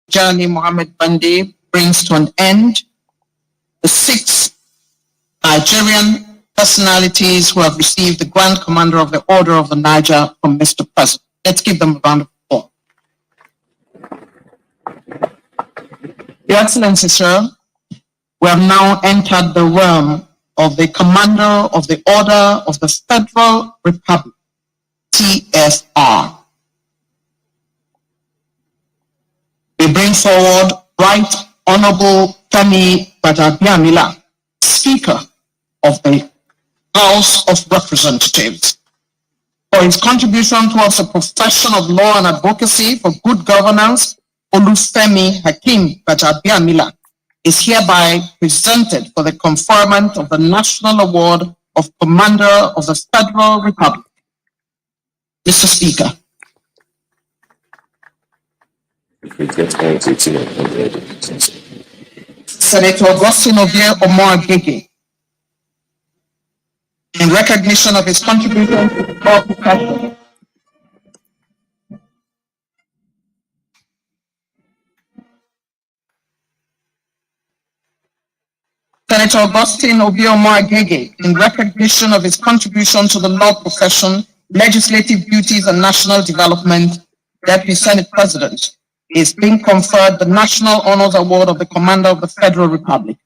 Journey Mohammed Bande brings to an end. The 6 Nigerian personalities who have received the Grand Commander of the Order of the Niger from Mr. President. Let's give them a round of applause. Your Excellency, sir, we have now entered the realm of the Commander of the Order of the Federal Republic, TFR. We bring forward Right Honorable Femi Gbadabiamila, Speaker of the House of Representatives, for his contribution towards the profession of law and advocacy for good governance. Olufemi Hakeem Gbadabiamila is hereby presented for the conferment of the National Award of Commander of the Federal Republic. Mr. Speaker. Senator Augustine Ovie Omoagege, in recognition of his contribution to the law profession, Senator Augustine Ovie Omoagege, in recognition of his contribution to the law profession, legislative duties, and national development, Deputy Senate President, is being conferred the National Honors Award of the Commander of the Federal Republic.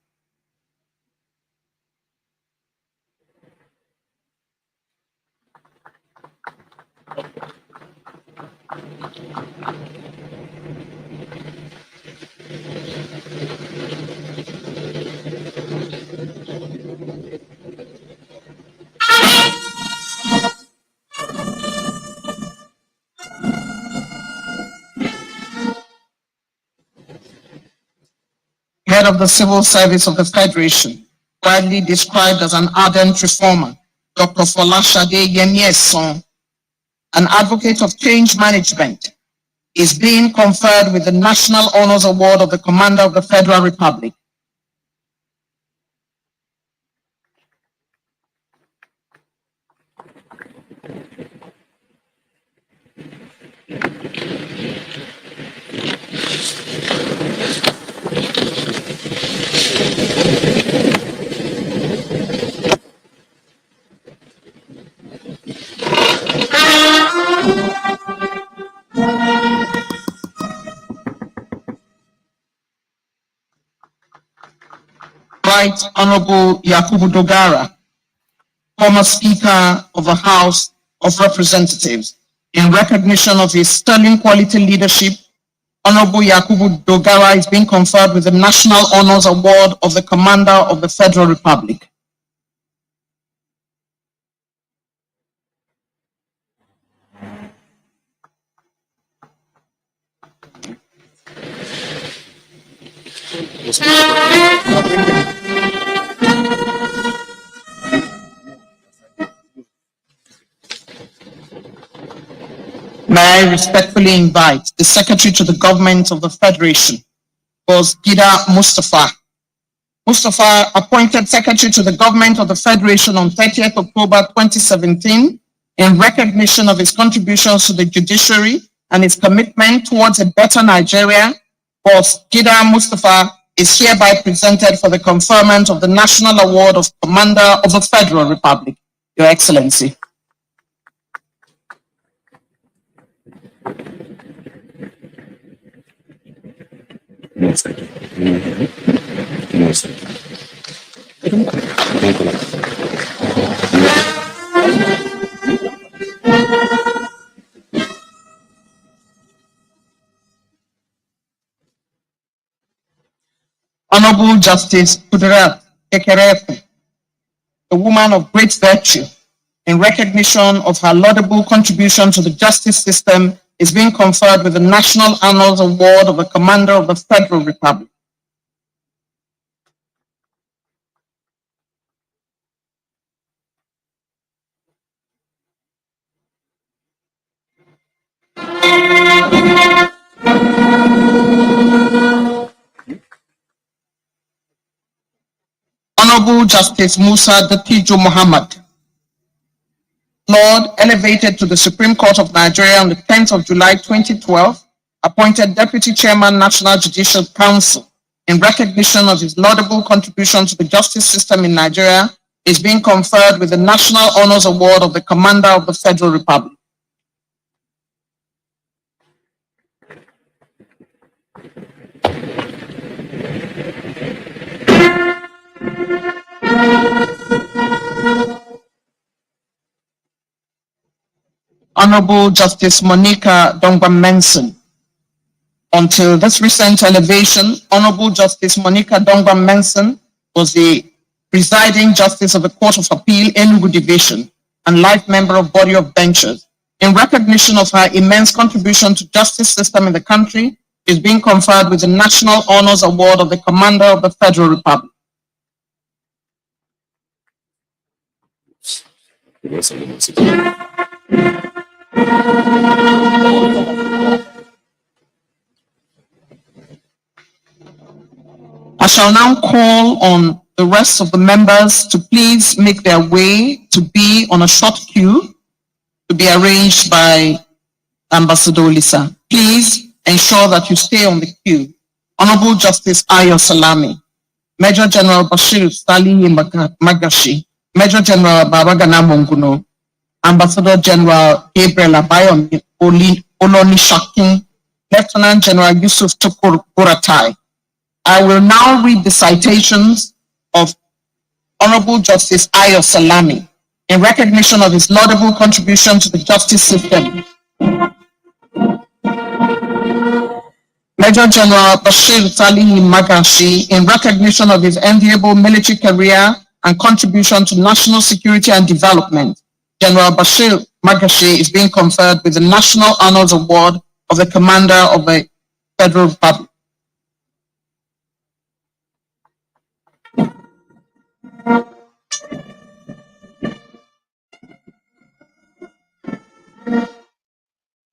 Head of the Civil Service of the Federation, widely described as an ardent reformer, Dr. Folashade Yemieson, an advocate of change management, is being conferred with the National Honors Award of the Commander of the Federal Republic. Right Honorable Yakubu Dogara, former Speaker of the House of Representatives, in recognition of his sterling quality leadership, Honorable Yakubu Dogara is being conferred with the National Honors Award of the Commander of the Federal Republic. May I respectfully invite the Secretary to the Government of the Federation, Boss Gida Mustafa. Mustafa, appointed Secretary to the Government of the Federation on 30th October 2017, in recognition of his contributions to the judiciary and his commitment towards a better Nigeria, Boss Gida Mustafa is hereby presented for the conferment of the National Award of Commander of the Federal Republic. Your Excellency. Honorable Justice Kudirat Kekerefu, a woman of great virtue, in recognition of her laudable contribution to the justice system, is being conferred with the National Honors Award of the Commander of the Federal Republic. Honorable Justice Musa Datijo Muhammad, Lord, elevated to the Supreme Court of Nigeria on the 10th of July 2012, appointed Deputy Chairman, National Judicial Council, in recognition of his laudable contribution to the justice system in Nigeria, is being conferred with the National Honors Award of the Commander of the Federal Republic. Honorable Justice Monica Dongba-Mensing. Until this recent elevation, Honorable Justice Monica Dongba-Mensing was the presiding justice of the Court of Appeal, Enugu Division, and life member of Body of Benches. In recognition of her immense contribution to justice system in the country, is being conferred with the National Honors Award of the Commander of the Federal Republic. I shall now call on the rest of the members to please make their way to be on a short queue to be arranged by Ambassador Lisa. Please ensure that you stay on the queue. Honorable Justice Ayo Salami, Major General Bashir Stali Magashi, Major General Babagana Monguno, Ambassador General Gabriel Abayomi Olonishakin, Lieutenant General Yusuf Tukur Buratai. I will now read the citations of Honorable Justice Ayo Salami in recognition of his laudable contribution to the justice system. Major General Bashir Salihi Magashi, in recognition of his enviable military career and contribution to national security and development, General Bashir Magashi is being conferred with the National Honors Award of the Commander of the Federal Republic.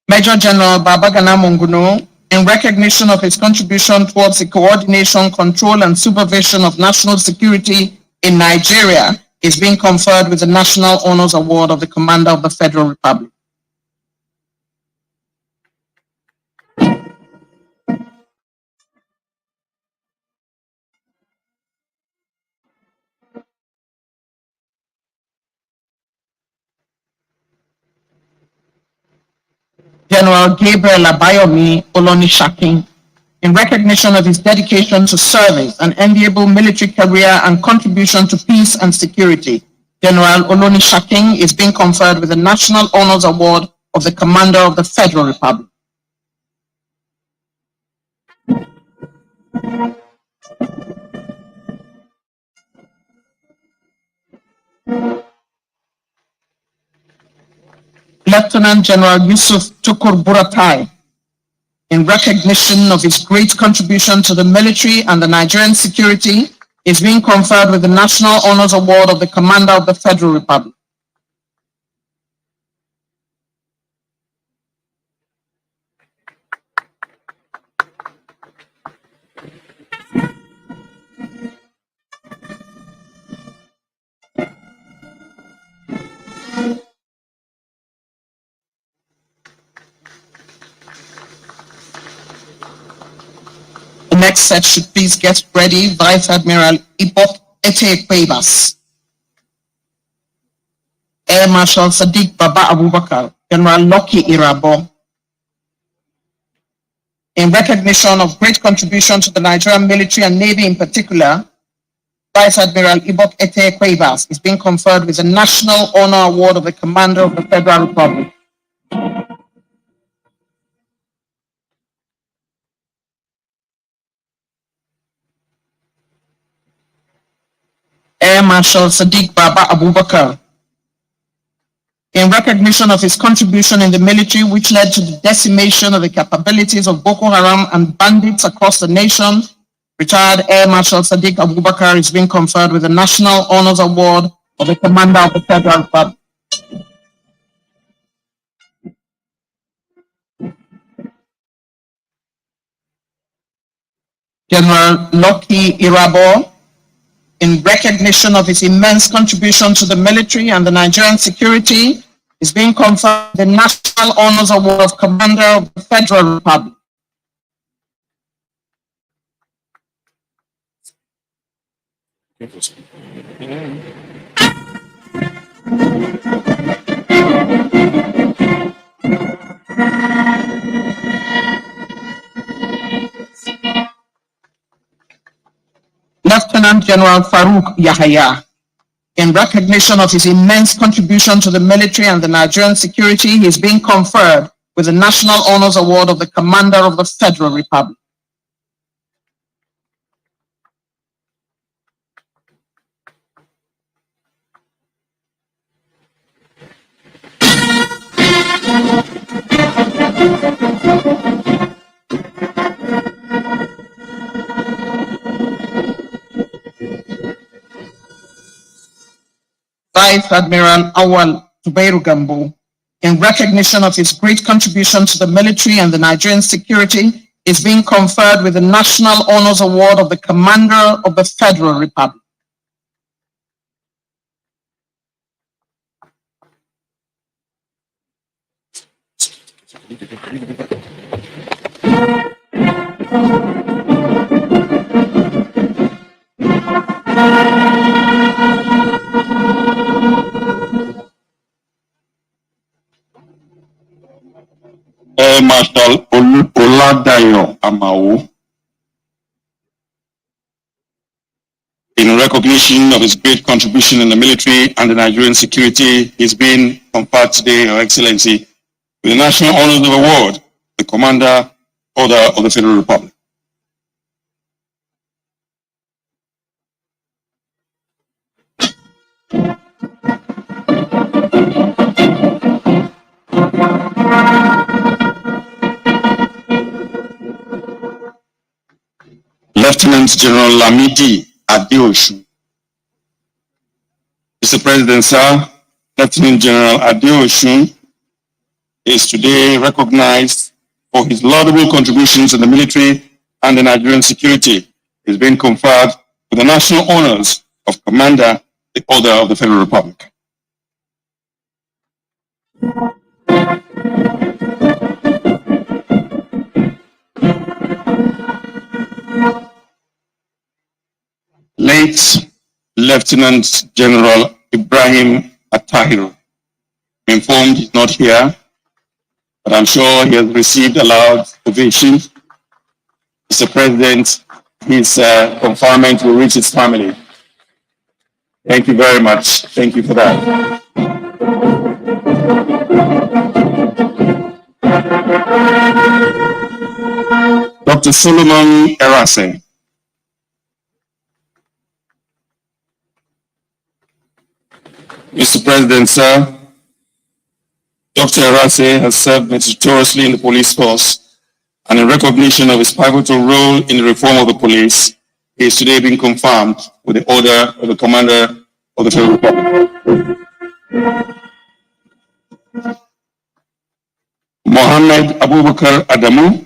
Major General Babagana Monguno, in recognition of his contribution towards the coordination, control, and supervision of national security in Nigeria, is being conferred with the National Honors Award of the Commander of the Federal Republic. General Gabriel Abayomi Olonishakin, in recognition of his dedication to service, an enviable military career, and contribution to peace and security, General Olonishakin is being conferred with the National Honors Award of the Commander of the Federal Republic. Lieutenant General Yusuf Tukur Buratai, in recognition of his great contribution to the military and the Nigerian security, is being conferred with the National Honors Award of the Commander of the Federal Republic. Next set should please get ready. Vice Admiral Ibok Ete Kwebas, Air Marshal Sadiq Baba Abubakar, General Loki Irabo. In recognition of great contribution to the Nigerian military and navy in particular, Vice Admiral Ibok Ete Kwebas is being conferred with the National Honor Award of the Commander of the Federal Republic. Air Marshal Sadiq Baba Abubakar, in recognition of his contribution in the military, which led to the decimation of the capabilities of Boko Haram and bandits across the nation, retired Air Marshal Sadiq Abubakar is being conferred with the National Honors Award of the Commander of the Federal Republic. General Loki Irabo, in recognition of his immense contribution to the military and the Nigerian security, is being conferred the National Honors Award of Commander of the Federal Republic. Lieutenant General Farouk Yahaya, in recognition of his immense contribution to the military and the Nigerian security, he is being conferred with the National Honors Award of the Commander of the Federal Republic. Vice Admiral Awal Tubeiru Gambo, in recognition of his great contribution to the military and the Nigerian security, is being conferred with the National Honors Award of the Commander of the Federal Republic. Air Marshal Oladayo Amao, in recognition of his great contribution in the military and the Nigerian security, is being conferred today, Your Excellency, with the National Honors Award, the Commander Order of the Federal Republic. Lieutenant General Lamidi Adeosun. Mr. President, sir, Lieutenant General Adeosun is today recognized for his laudable contributions in the military and the Nigerian security. He is being conferred with the national honors of Commander, the Order of the Federal Republic. Late Lieutenant General Ibrahim Attahiru, informed he's not here, but I'm sure he has received a loud ovation. Mr. President, his conferment will reach his family. Thank you very much. Thank you for that. Dr. Solomon Erase. Mr. President, sir, Dr. Erase has served meticulously in the police force, and in recognition of his pivotal role in the reform of the police, he is today being confirmed with the Order of the Commander of the Federal Republic. Mohammed Abubakar Adamu.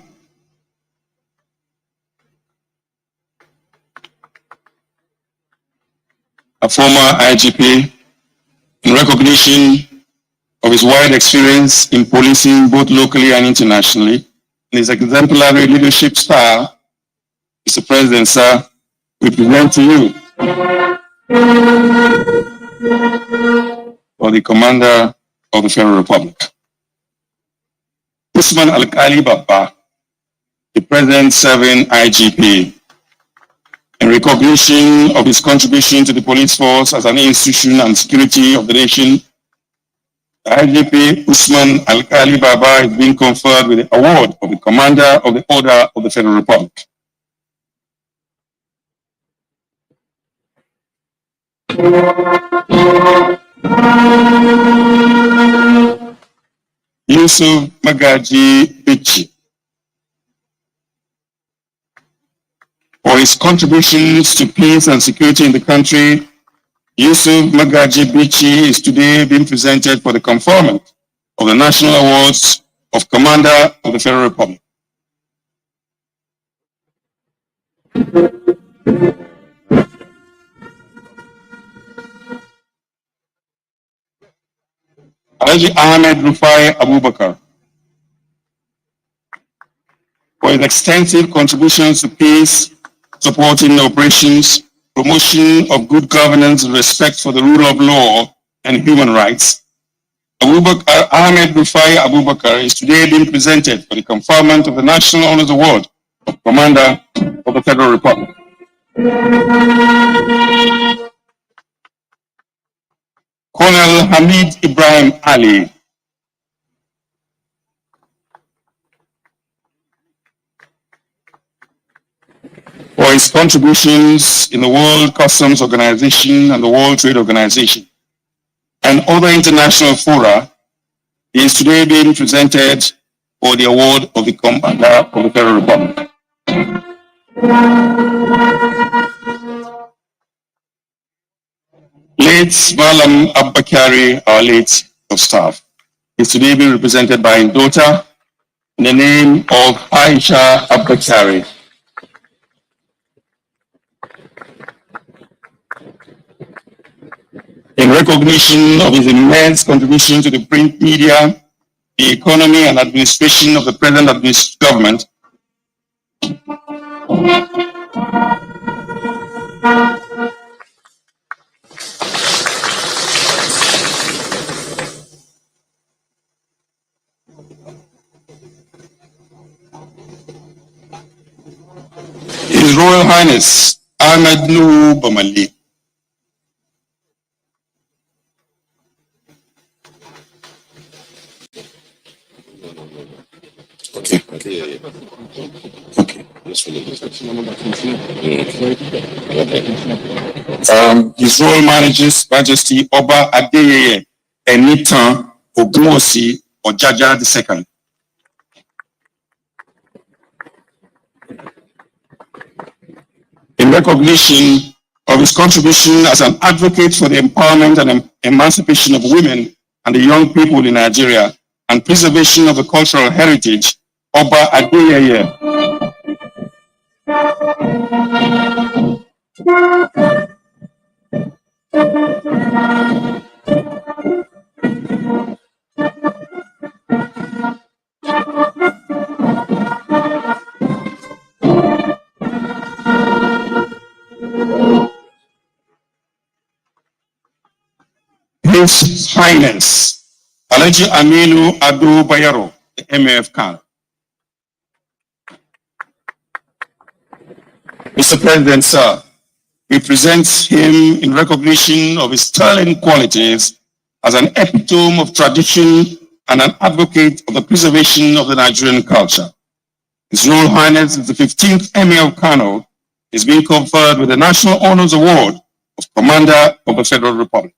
A former IGP, in recognition of his wide experience in policing both locally and internationally, and his exemplary leadership style, Mr. President, sir, we present to you for the Commander of the Federal Republic. Usman Alkali Baba, the President serving IGP, in recognition of his contribution to the police force as an institution and security of the nation, the IGP Usman Alkali Baba is being conferred with the award of the Commander of the Order of the Federal Republic. Yusuf Magaji Bichi, for his contributions to peace and security in the country, Yusuf Magaji Bichi is today being presented for the conferment of the National Awards of Commander of the Federal Republic. Alhaji Ahmed Rufai Abubakar, for his extensive contributions to peace, supporting operations promotion of good governance, respect for the rule of law and human rights, Abubakar Ahmed Rufai Abubakar is today being presented for the conferment of the National Honors Award of Commander of the Federal Republic. Colonel Hamid Ibrahim Ali, for his contributions in the World Customs Organization and the World Trade Organization and other international fora, he is today being presented for the award of the Commander of the Federal Republic. Late Malam Abbakari, our late of staff, is today being represented by his daughter in the name of Aisha Abbakari. In recognition of his immense contribution to the print media, the economy and administration of the present government, His Royal Highness Ahmed Nuhu Bamali. Okay. His Royal Majesty Oba Adeyeye Enitan Ogunwosi Ojaja II. In recognition of his contribution as an advocate for the empowerment and emancipation of women and the young people in Nigeria and preservation of the cultural heritage, Oba Adeyeye His Highness Alhaji Aminu Ado Bayero, the MAF Khan. Mr. President, sir, we present him in recognition of his sterling qualities as an epitome of tradition and an advocate of the preservation of the Nigerian culture. His Royal Highness, the 15th Emir of Kano, is being conferred with the National Honors Award of Commander of the Federal Republic.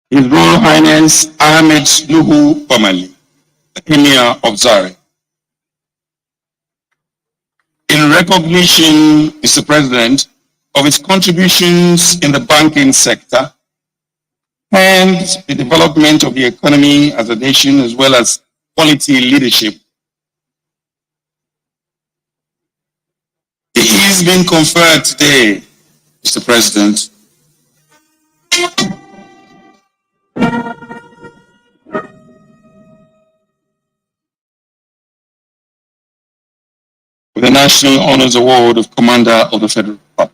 His Royal Highness Ahmed Nuhu Bamali, the Emir of Zaire. In recognition, Mr. President, of his contributions in the banking sector and the development of the economy as a nation, as well as quality leadership, he is being conferred today, Mr. President, with the National Honors Award of Commander of the Federal Republic.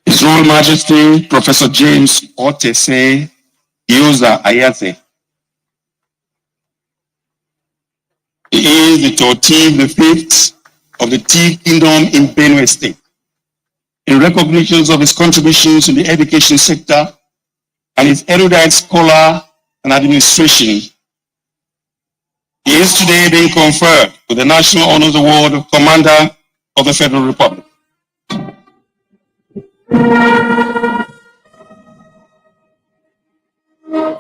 His Royal Majesty Professor James Otese Yoza Ayate. He is the Tortib the Fifth of the Tea Kingdom in Benue State. In recognition of his contributions in the education sector and his erudite scholar and administration, he is today being conferred with the National Honors Award of Commander of the Federal Republic.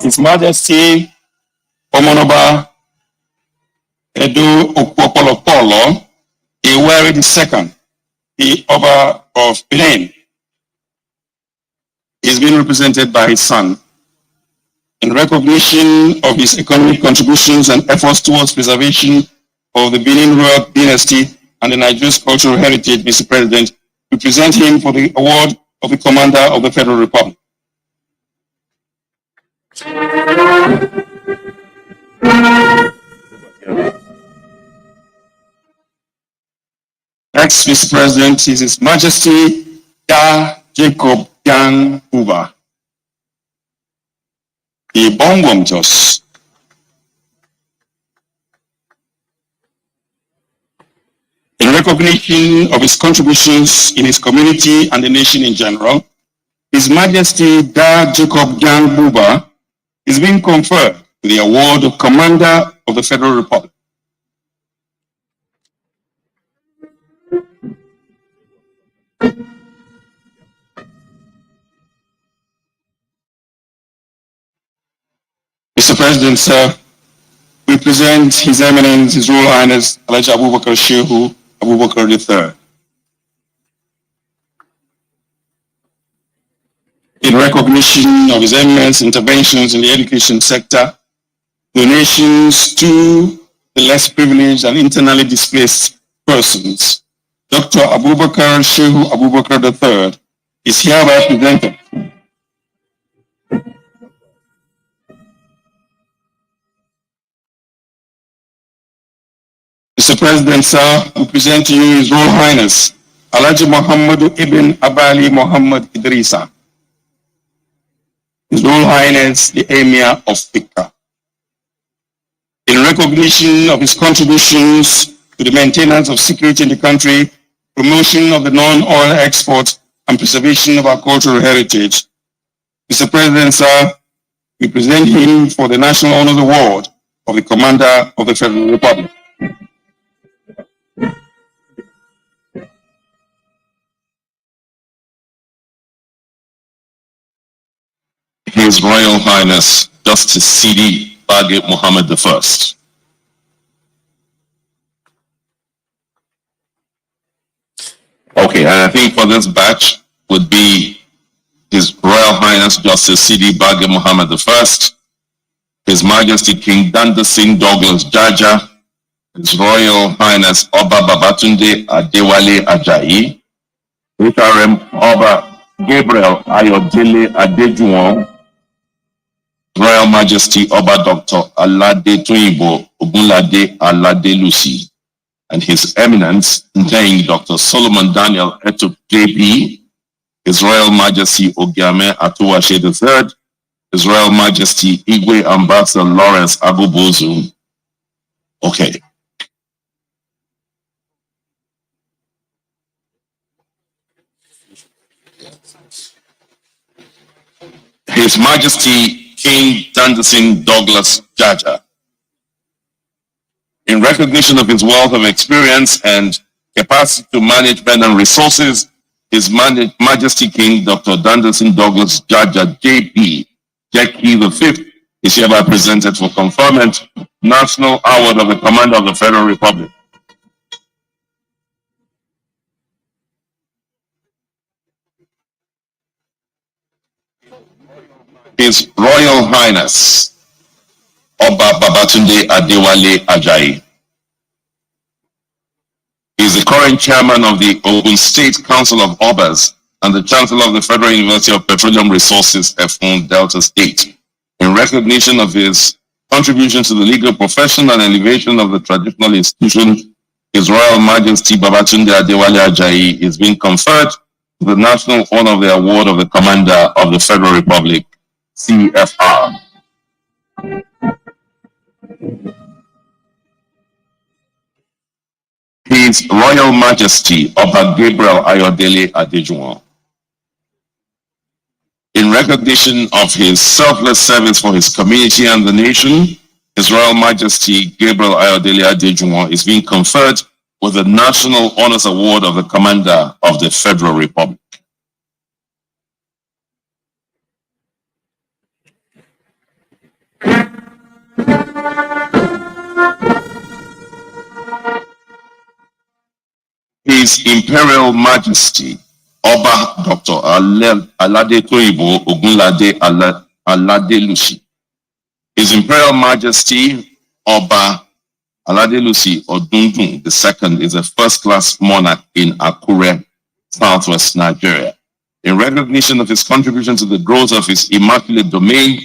His Majesty Omonoba Edo Okpopolopolo Iweri II, the Oba of Benin, is being represented by his son. In recognition of his economic contributions and efforts towards preservation of the Benin royal dynasty and the Nigeria's cultural heritage, Mr. President, we present him for the award of the Commander of the Federal Republic. Next, Mr. President, is His Majesty Da Jacob Yang Uba, the Bongwom Jos. In recognition of his contributions in his community and the nation in general, His Majesty Da Jacob Yang Uba is being conferred with the award of Commander of the Federal Republic. Mr. President, sir, we present His Eminence, His Royal Highness, Alhaji Abubakar Shehu Abubakar III. In recognition of His Eminence interventions in the education sector, donations to the less privileged and internally displaced persons, Dr. Abubakar Shehu Abubakar III is hereby presented. Mr. President, sir, we present to you His Royal Highness, Alhaji Muhammadu Ibn Abali Muhammad Idrisa, His Royal Highness, the Emir of Ikka. In recognition of his contributions to the maintenance of security in the country, promotion of the non-oil export, and preservation of our cultural heritage, Mr. President, sir, we present him for the National Honors Award of the Commander of the Federal Republic. His Royal Highness Justice C.D. Bagit Muhammad I. Okay, and I think for this batch would be His Royal Highness Justice C.D. Bagit Muhammad I, His Majesty King Danda Singh Douglas Jaja, His Royal Highness Oba Babatunde Adewale Ajayi, HRM Oba Gabriel Ayodele Adejuwon, Royal Majesty Oba Dr. Alade Tuyibo Ogunlade Alade Lucy, and His Eminence Nteng Dr. Solomon Daniel Eto JP, His Royal Majesty Ogiame Atuwashe III, His Royal Majesty Igwe Ambassador Lawrence Abubuzu. Okay. His Majesty King Danda Singh Douglas Jaja, in recognition of his wealth of experience and capacity to management and resources, His Majesty King Dr. Danda Singh Douglas Jaja JP, Jackie V, is hereby presented for conferment National Award of the Commander of the Federal Republic. His Royal Highness Oba Babatunde Adewale Ajayi. He is the current chairman of the Ogun State Council of Obas and the Chancellor of the Federal University of Petroleum Resources, Efun Delta State. In recognition of his contributions to the legal profession and elevation of the traditional institution, His Royal Majesty Babatunde Adewale Ajayi is being conferred the National Honor of the Award of the Commander of the Federal Republic, CFR. His Royal Majesty Oba Gabriel Ayodele Adejuwon, in recognition of his selfless service for his community and the nation, His Royal Majesty Gabriel Ayodele Adejuwon is being conferred with the National Honors Award of the Commander of the Federal Republic. His Imperial Majesty Oba Dr. Alade Toyibo Ogunlade Alade Lucy, His Imperial Majesty Oba Aladelusi Odundun II is a first-class monarch in Akure, southwest Nigeria. In recognition of his contribution to the growth of his immaculate domain,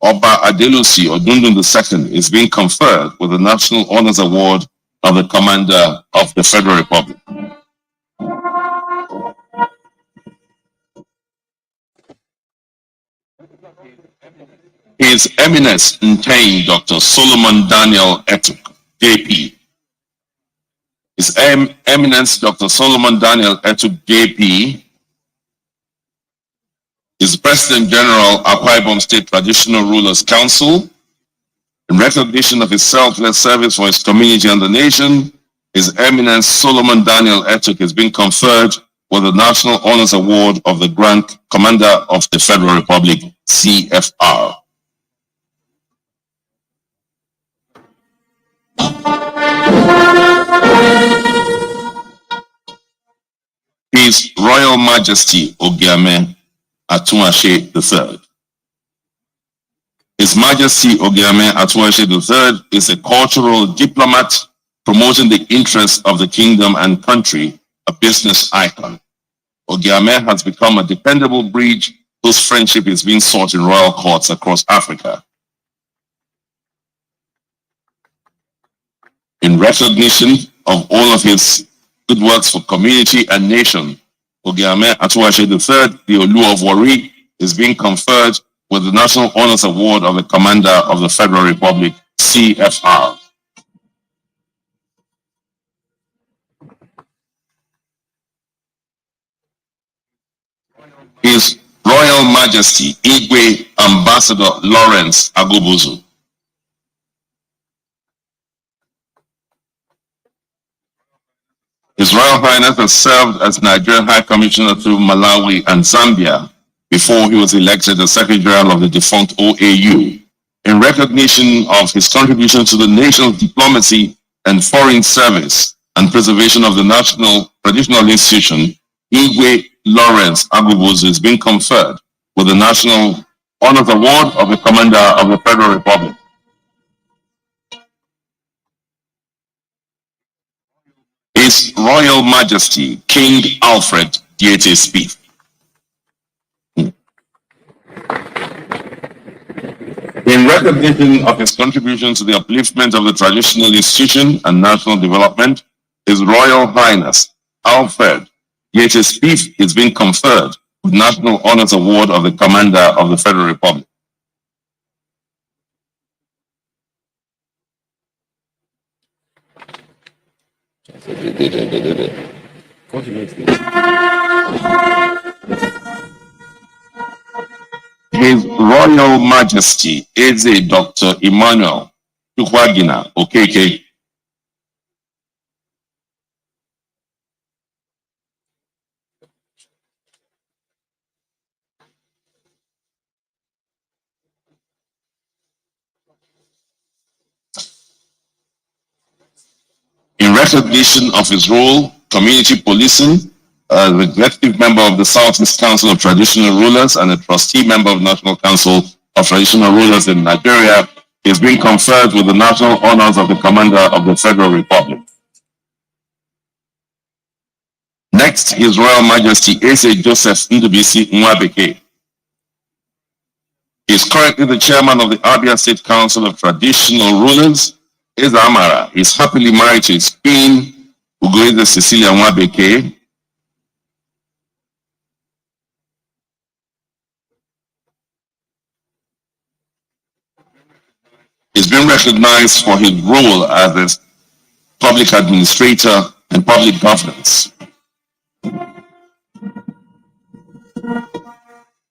Oba Adelusi Odundun II is being conferred with the National Honors Award of the Commander of the Federal Republic. His Eminence NTA Dr. Solomon Daniel Etuk, JP. His Eminence Dr. Solomon Daniel Etuk, JP, is President General Akwa Ibom State Traditional Rulers Council. In recognition of his selfless service for his community and the nation, His Eminence Solomon Daniel Etuk is being conferred with the National Honors Award of the Grand Commander of the Federal Republic, CFR. His Royal Majesty Ogiame Atunwase III. His Majesty Ogiame Atunwase III is a cultural diplomat promoting the interests of the kingdom and country, a business icon. Ogiame has become a dependable bridge whose friendship is being sought in royal courts across Africa. In recognition of all of his good works for community and nation, Ogiame Atunwase III, the Olu of Warri, is being conferred with the National Honors Award of the Commander of the Federal Republic, CFR. His Royal Majesty Igwe Ambassador Lawrence Agobuzu. His Royal Highness has served as Nigerian High Commissioner to Malawi and Zambia before he was elected as Secretary General of the defunct OAU. In recognition of his contribution to the nation's diplomacy and foreign service and preservation of the national traditional institution, Igwe Lawrence Agobuzu is being conferred with the National Honors Award of the Commander of the Federal Republic. His Royal Majesty King Alfred Diete Spieth. In recognition of his contribution to the upliftment of the traditional institution and national development, His Royal Highness Alfred Diete Spieth is being conferred with National Honors Award of the Commander of the Federal Republic. His Royal Majesty Eze Dr. Emmanuel Chukwagina Okeke. In recognition of his role, community policing, as executive member of the Southeast Council of Traditional Rulers and a trustee member of the National Council of Traditional Rulers in Nigeria, he is being conferred with the national honors of the Commander of the Federal Republic. Next, His Royal Majesty Eze Joseph Ndubisi Nwabeke. He is currently the chairman of the Abia State Council of Traditional Rulers. Eze Amara is happily married to his queen, Ugoeze Cecilia Nwabeke. He's been recognized for his role as a public administrator and public governance.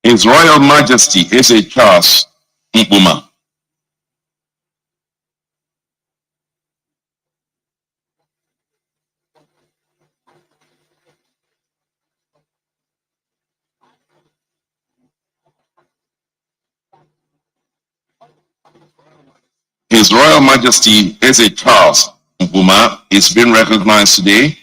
His Royal Majesty Eze Charles Mpuma. His Royal Majesty Eze Charles Mpuma is being recognized today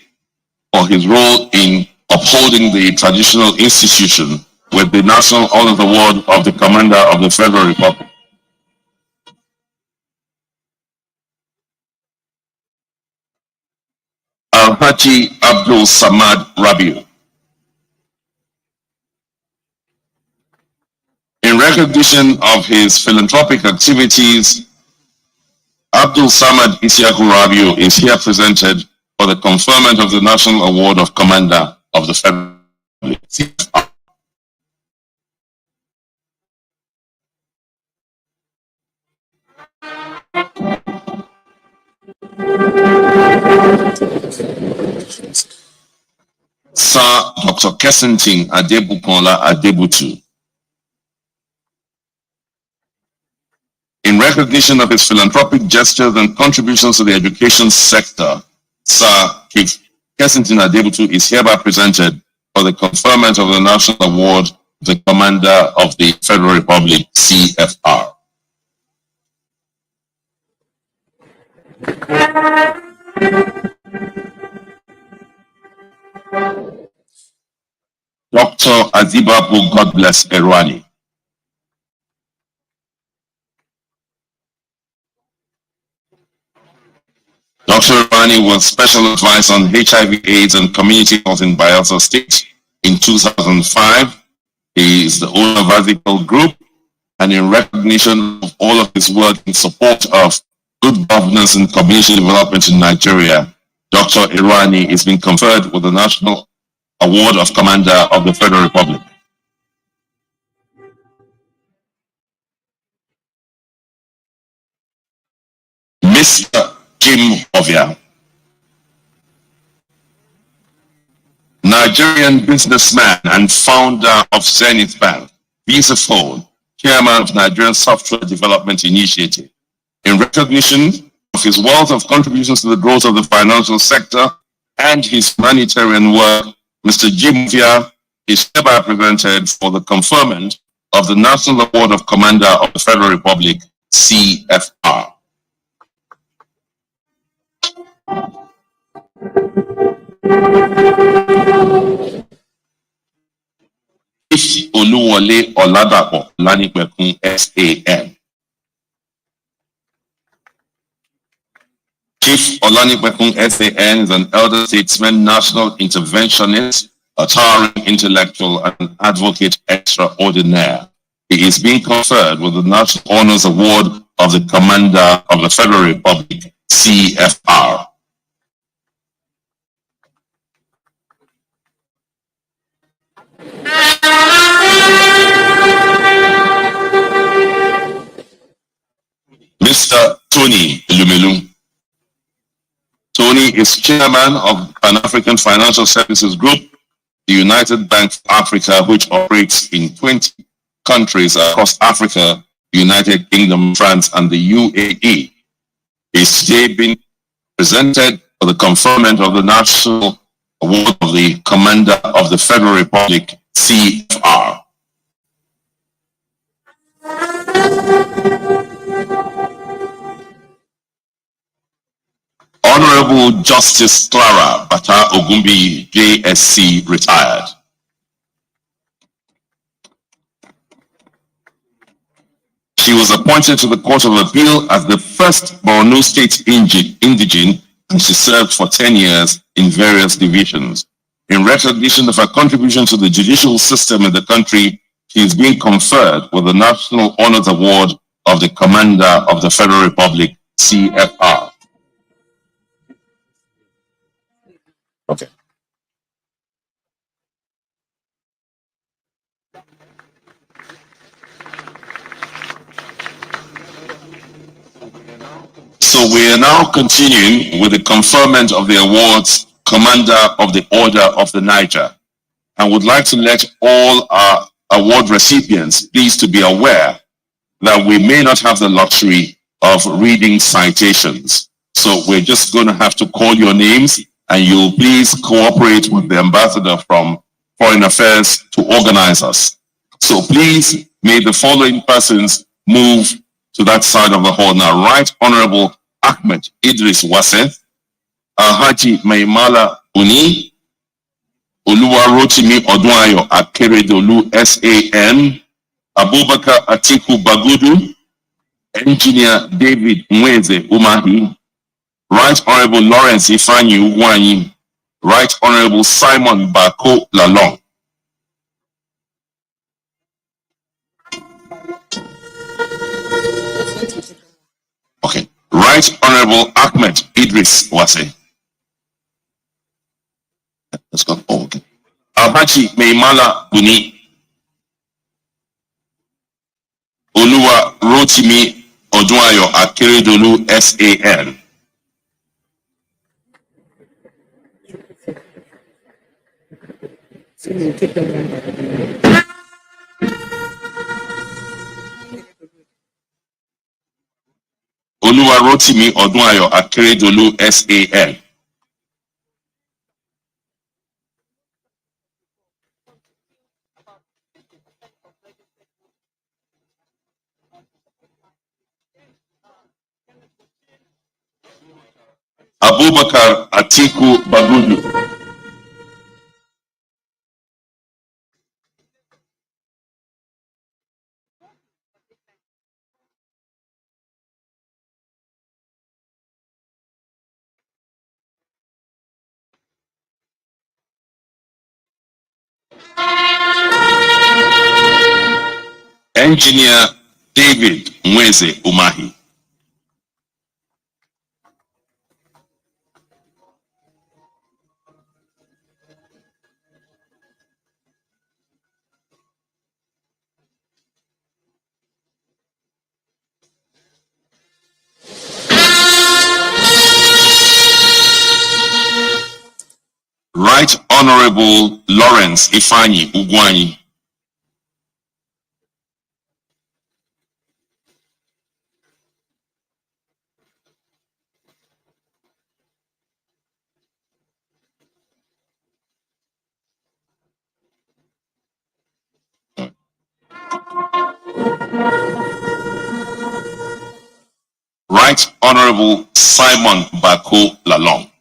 for his role in upholding the traditional institution with the National Honors Award of the Commander of the Federal Republic. Alhaji Abdul Samad Rabiu. In recognition of his philanthropic activities, Abdul Samad Isiaku Rabiu is here presented for the conferment of the National Award of Commander of the Federal Republic. Sir Dr. Kessenting Adebukola Adebutu. In recognition of his philanthropic gestures and contributions to the education sector, Sir Chief Kessenting Adebutu is hereby presented for the conferment of the National Award of the Commander of the Federal Republic, CFR. Dr. Azibabu God bless Erwani. Dr. Erwani was special advisor on HIV/AIDS and community health in Bayelsa State in 2005. He is the owner of Azical Group, and in recognition of all of his work in support of good governance and community development in Nigeria, Dr. Erwani is being conferred with the National Award of Commander of the Federal Republic. Mr. Jim Ovia, Nigerian businessman and founder of Zenith Bank, Visa Phone, chairman of Nigerian Software Development Initiative. In recognition of his wealth of contributions to the growth of the financial sector and his humanitarian work, Mr. Jim Ovia is hereby presented for the conferment of the National Award of Commander of the Federal Republic, CFR. Chief Oluwole Oladapo Lanipekun SAN. Chief Olanipekun SAN is an elder statesman, national interventionist, a towering intellectual, and advocate extraordinaire. He is being conferred with the National Honors Award of the Commander of the Federal Republic, CFR. Mr. Tony Lumelu. Tony is chairman of Pan-African Financial Services Group, the United Bank for Africa, which operates in 20 countries across Africa, the United Kingdom, France, and the UAE. Is today being presented for the conferment of the National Award of the Commander of the Federal Republic, CFR. Honorable Justice Clara Bata Ogumbi, JSC, retired. She was appointed to the Court of Appeal as the first Borno State indigene, and she served for 10 years in various divisions. In recognition of her contribution to the judicial system in the country, she is being conferred with the National Honors Award of the Commander of the Federal Republic, CFR. Okay. So we are now continuing with the conferment of the awards, Commander of the Order of the Niger. I would like to let all our award recipients please to be aware that we may not have the luxury of reading citations. So we're just going to have to call your names, and you'll please cooperate with the ambassador from Foreign Affairs to organize us. So please, may the following persons move to that side of the hall now. Right Honorable Ahmed Idris Wase, Alhaji Maimala Uni, Oluwarotimi Odunayo Akeredolu SAN, Abubakar Atiku Bagudu, Engineer David Mweze Umahi, Right Honorable Lawrence Ifanyi Uwanyi, Right Honorable Simon Bako Lalong. Okay. Right Honorable Ahmed Idris Wase. Let's go. Oh, okay. Alhaji Meimala Buni. Oluwa Rotimi Odunayo Akeredolu SAN. Oluwa Rotimi Odunayo Akeredolu SAN. Abubakar Atiku Bagudu. Engineer David Mweze Umahi. Right Honorable Lawrence Ifani Ugwani. Right Honorable Simon Bako Lalong.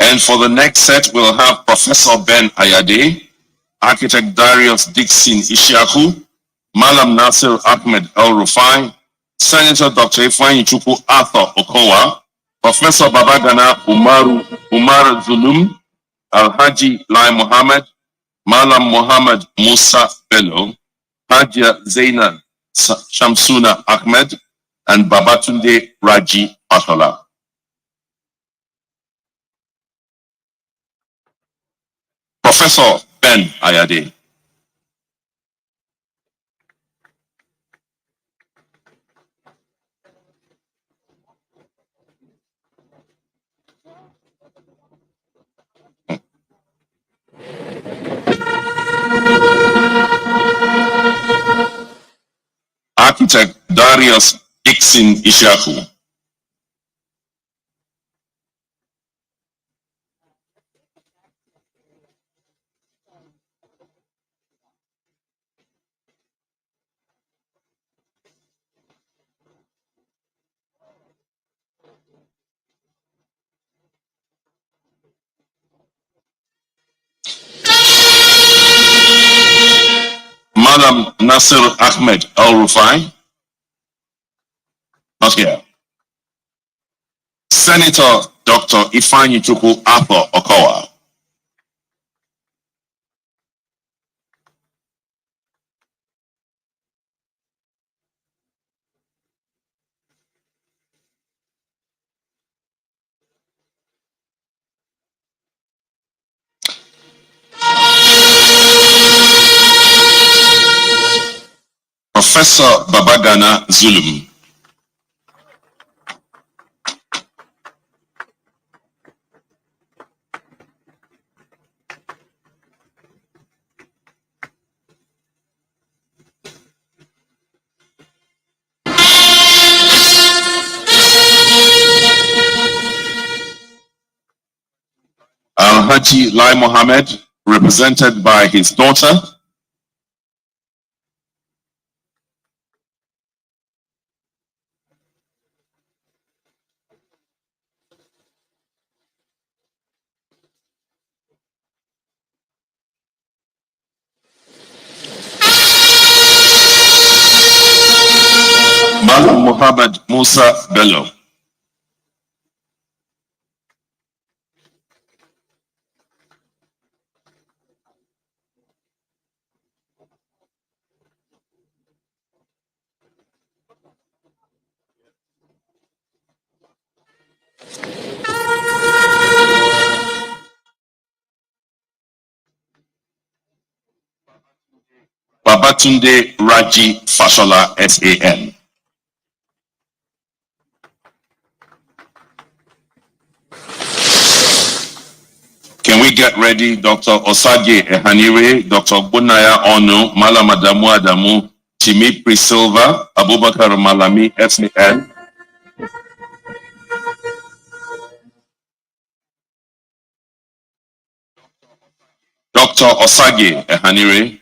And for the next set, we'll have Professor Ben Ayade, Architect Darius Dixon Ishiaku, Malam Nasir Ahmed El Rufai, Senator Dr. Ifeanyi Chukwu Arthur Okowa, Professor Babagana Umar Zulum, Alhaji Lai Mohammed, Malam Mohammed Musa Bello, Hajia Zainab Shamsuna Ahmed, and Babatunde Raji Patola. Professor Ben Ayade. Architect Darius Dixon Ishaku. Madam Nasir Ahmed El Rufai. Not here. Senator Dr. Ifeanyi Chukwu Arthur Okowa. Professor Babagana Zulum. Alhaji Lai Mohammed, represented by his daughter. Malam Muhammad Musa Bello. Babatunde Raji Fashola, SAN. Can we get ready? Dr. Osage Ehanire, Dr. Bunaya Onu, Malam Adamu Adamu, Timi Priscilla, Abubakar Malami, SAN. Dr. Osage Ehanire.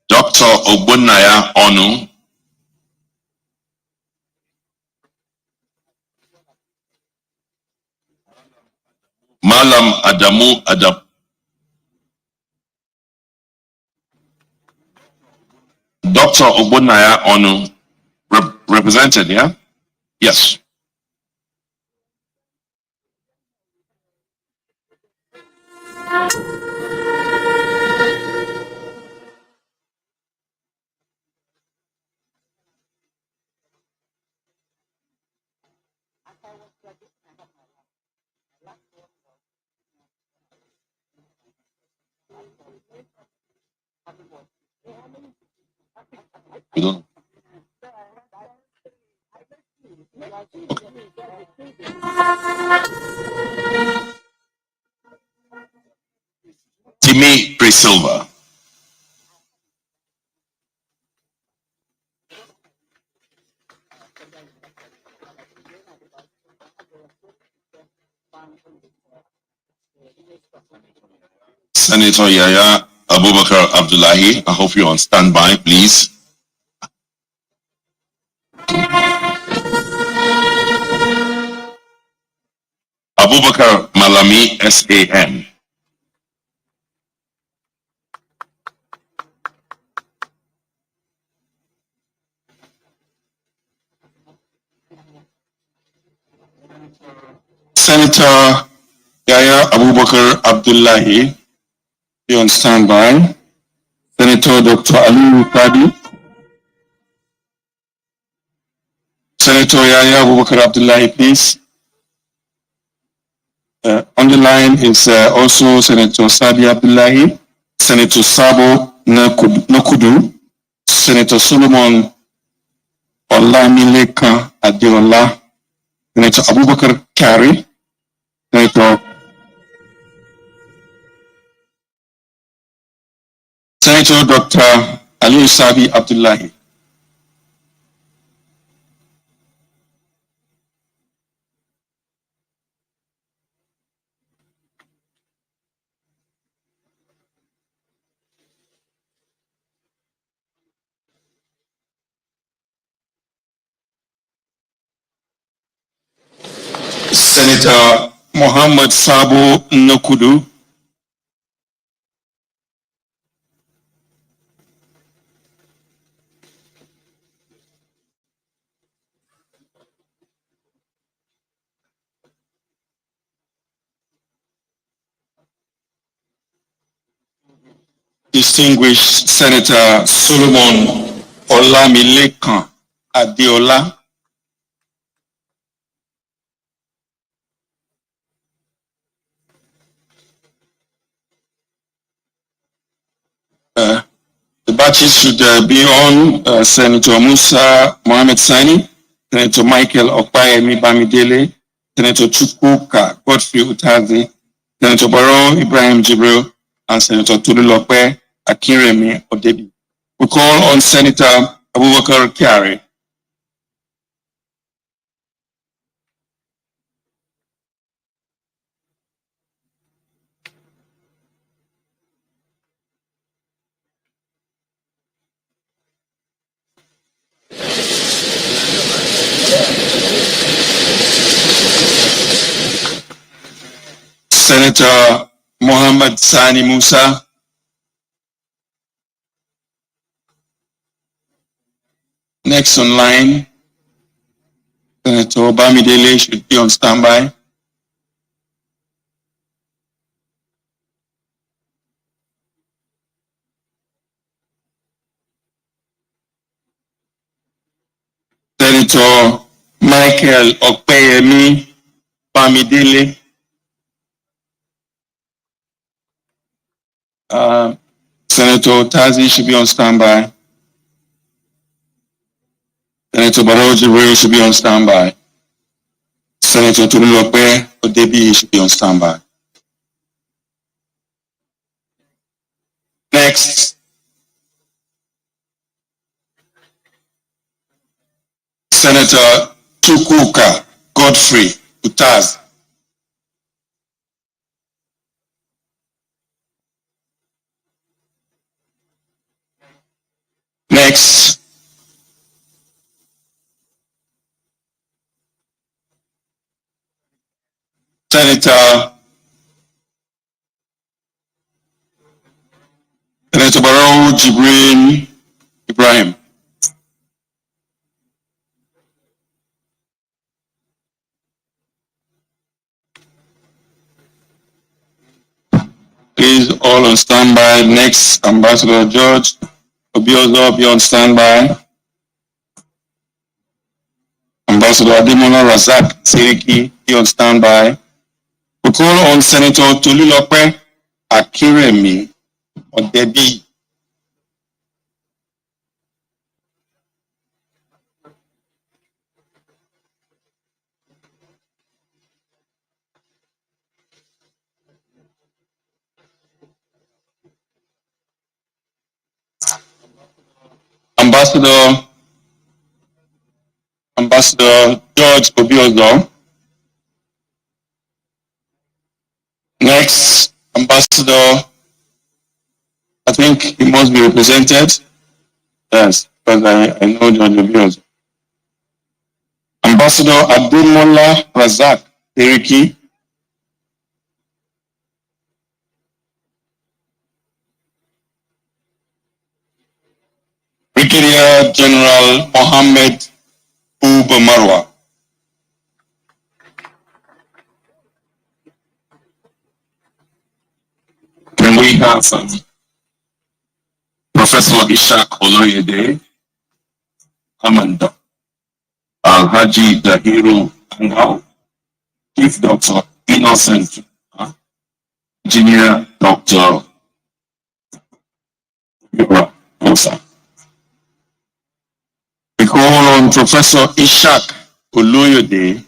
Dr. Ogbonnaya Onu. Malam Adamu Adam. Dr. Ogbonnaya Onu. Represented, yeah? Yes. Timi Priscilla. Senator Yaya Abubakar Abdullahi, I hope you're on standby, please. Abubakar Malami, SAN. Senator Yaya Abubakar Abdullahi, be on standby. Senator Dr. Ali Rukadi. Senator Yaya Abubakar Abdullahi, please. On the line is also Senator Sadi Abdullahi, Senator Sabo Nokudu, Senator Solomon Olamileka Adeola, Senator Abubakar Kari, Senator Dr. Ali Sabi Abdullahi. Senator Muhammad Sabo Nokudu. Distinguished Senator Solomon Olamilekan Adeola. The batches should be on Senator Musa Mohammed Sani, Senator Michael Okpayemi Bamidele, Senator Chukwuka Godfrey Utazi, Senator Baro Ibrahim Jibril, and Senator Tolulope Akinremi Odebi. We call on Senator Abubakar Kyari. Senator Mohammed Sani Musa. Next on line, Senator Bamidele should be on standby. Senator Michael Okpeyemi Bamidele. Senator Tazi should be on standby. Senator Barrow Jibril should be on standby. Senator Tolulope Odebi should be on standby. Next, Senator Tukuka Godfrey Utaz. Next, Senator Barrow Jibril Ibrahim. Please all on standby. Next, Ambassador George Obiozo be on standby. Ambassador Ademola Razak Seriki be on standby. We call on Senator Tolulope Akiremi Odebi. Ambassador George Obiozo. Next, Ambassador, I think he must be represented. Yes, because I know George Obiozo. Ambassador Ademola Razak Seriki. Brigadier General Mohammed Uba Marwa. Then we have Professor Ishaq Oloyede, Commander Alhaji Dahiru Angao, Chief Doctor Innocent, Engineer Dr. Yura Musa. We call on Professor Ishaq Oloyede,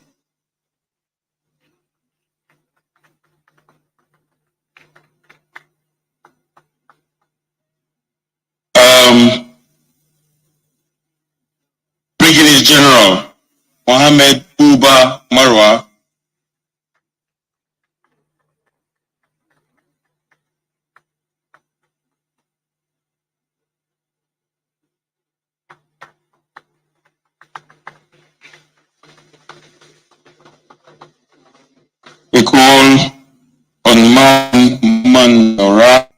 Brigadier General Mohammed Uba Marwa. We call on Mandora.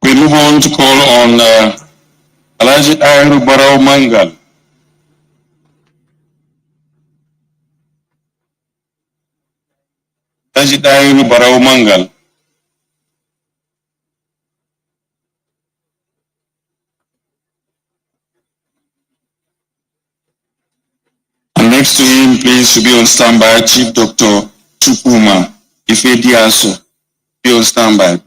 We move on to call on Alhaji Ayru Barrow Mangal. Alhaji Ayru Barrow Mangal. And next to him, please, to be on standby, Chief Dr. Chukuma Ifediaso. Be on standby.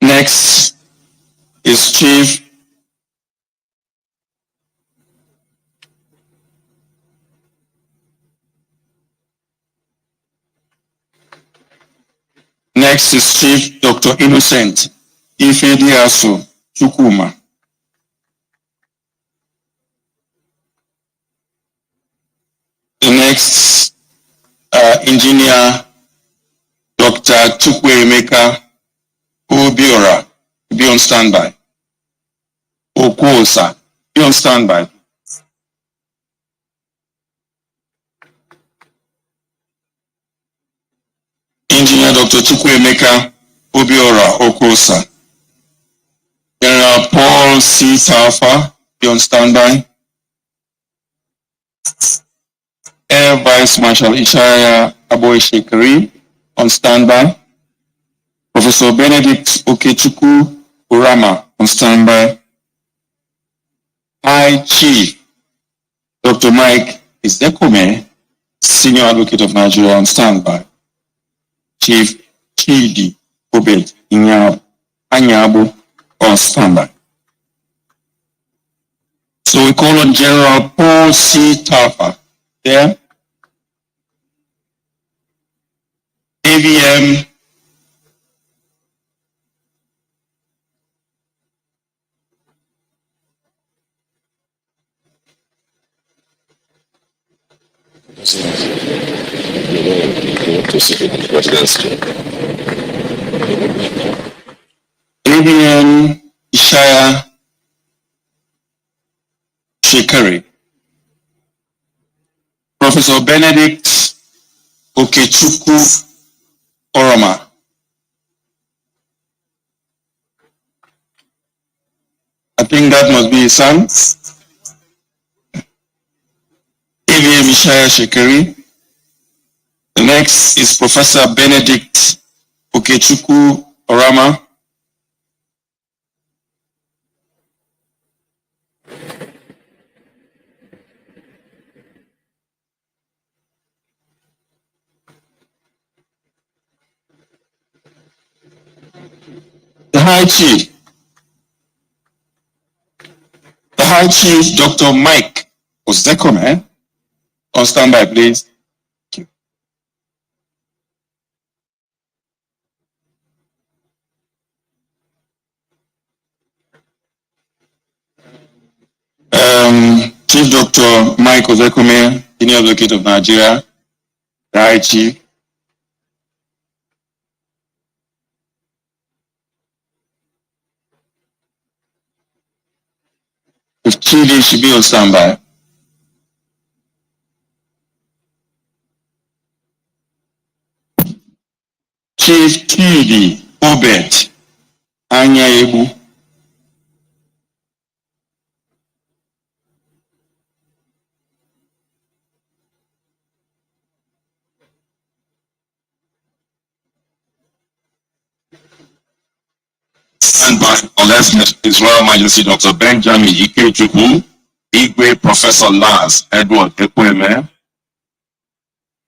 Next is Chief Dr. Innocent Ifediaso Chukuma. The next Engineer Dr. Chukwuemeka Obiora. Be on standby. Okuosa. Be on standby. Senior Dr. Chukwuemeka Obiora Okosa. General Paul C. Tafa, be on standby. Air Vice Marshal Ishaya Aboishekari, on standby. Professor Benedict Okechukwu Urama, on standby. High Chief Dr. Mike Izekome, Senior Advocate of Nigeria, on standby. Chief Chidi Obed Anyabu, on standby. So we call on General Paul C. Tafa there. AVM AVM Ishaya Shekari. Professor Benedict Okechukwu Orama. I think that must be his son. AVM Ishaya Shekari. The next is Professor Benedict Okechukwu Orama. The High Chief Dr. Mike Ozekome, on standby, please. Chief Dr. Mike Ozekome, Senior Advocate of Nigeria, the High Chief. If Chidi should be on standby. Chief Chidi Obed Anyaebu. Standby unless His Royal Majesty Dr. Benjamin Ikechukwu, Igwe Professor Lars Edward Ekweme,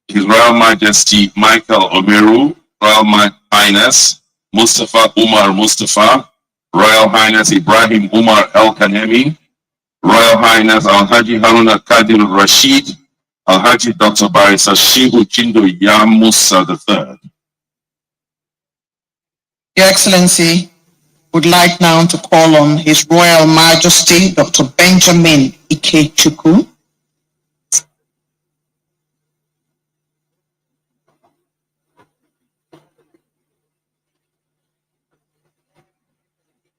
His Royal Majesty Michael Omeru, Royal Highness Mustafa Umar Mustafa, Royal Highness Ibrahim Umar El Kanemi, Royal Highness Al-Haji Haruna Kadir Rashid, Al-Haji Dr. Barisa Shihu Chindo Yam Musa III. Your Excellency, would like now to call on His Royal Majesty Dr. Benjamin Ikechukwu.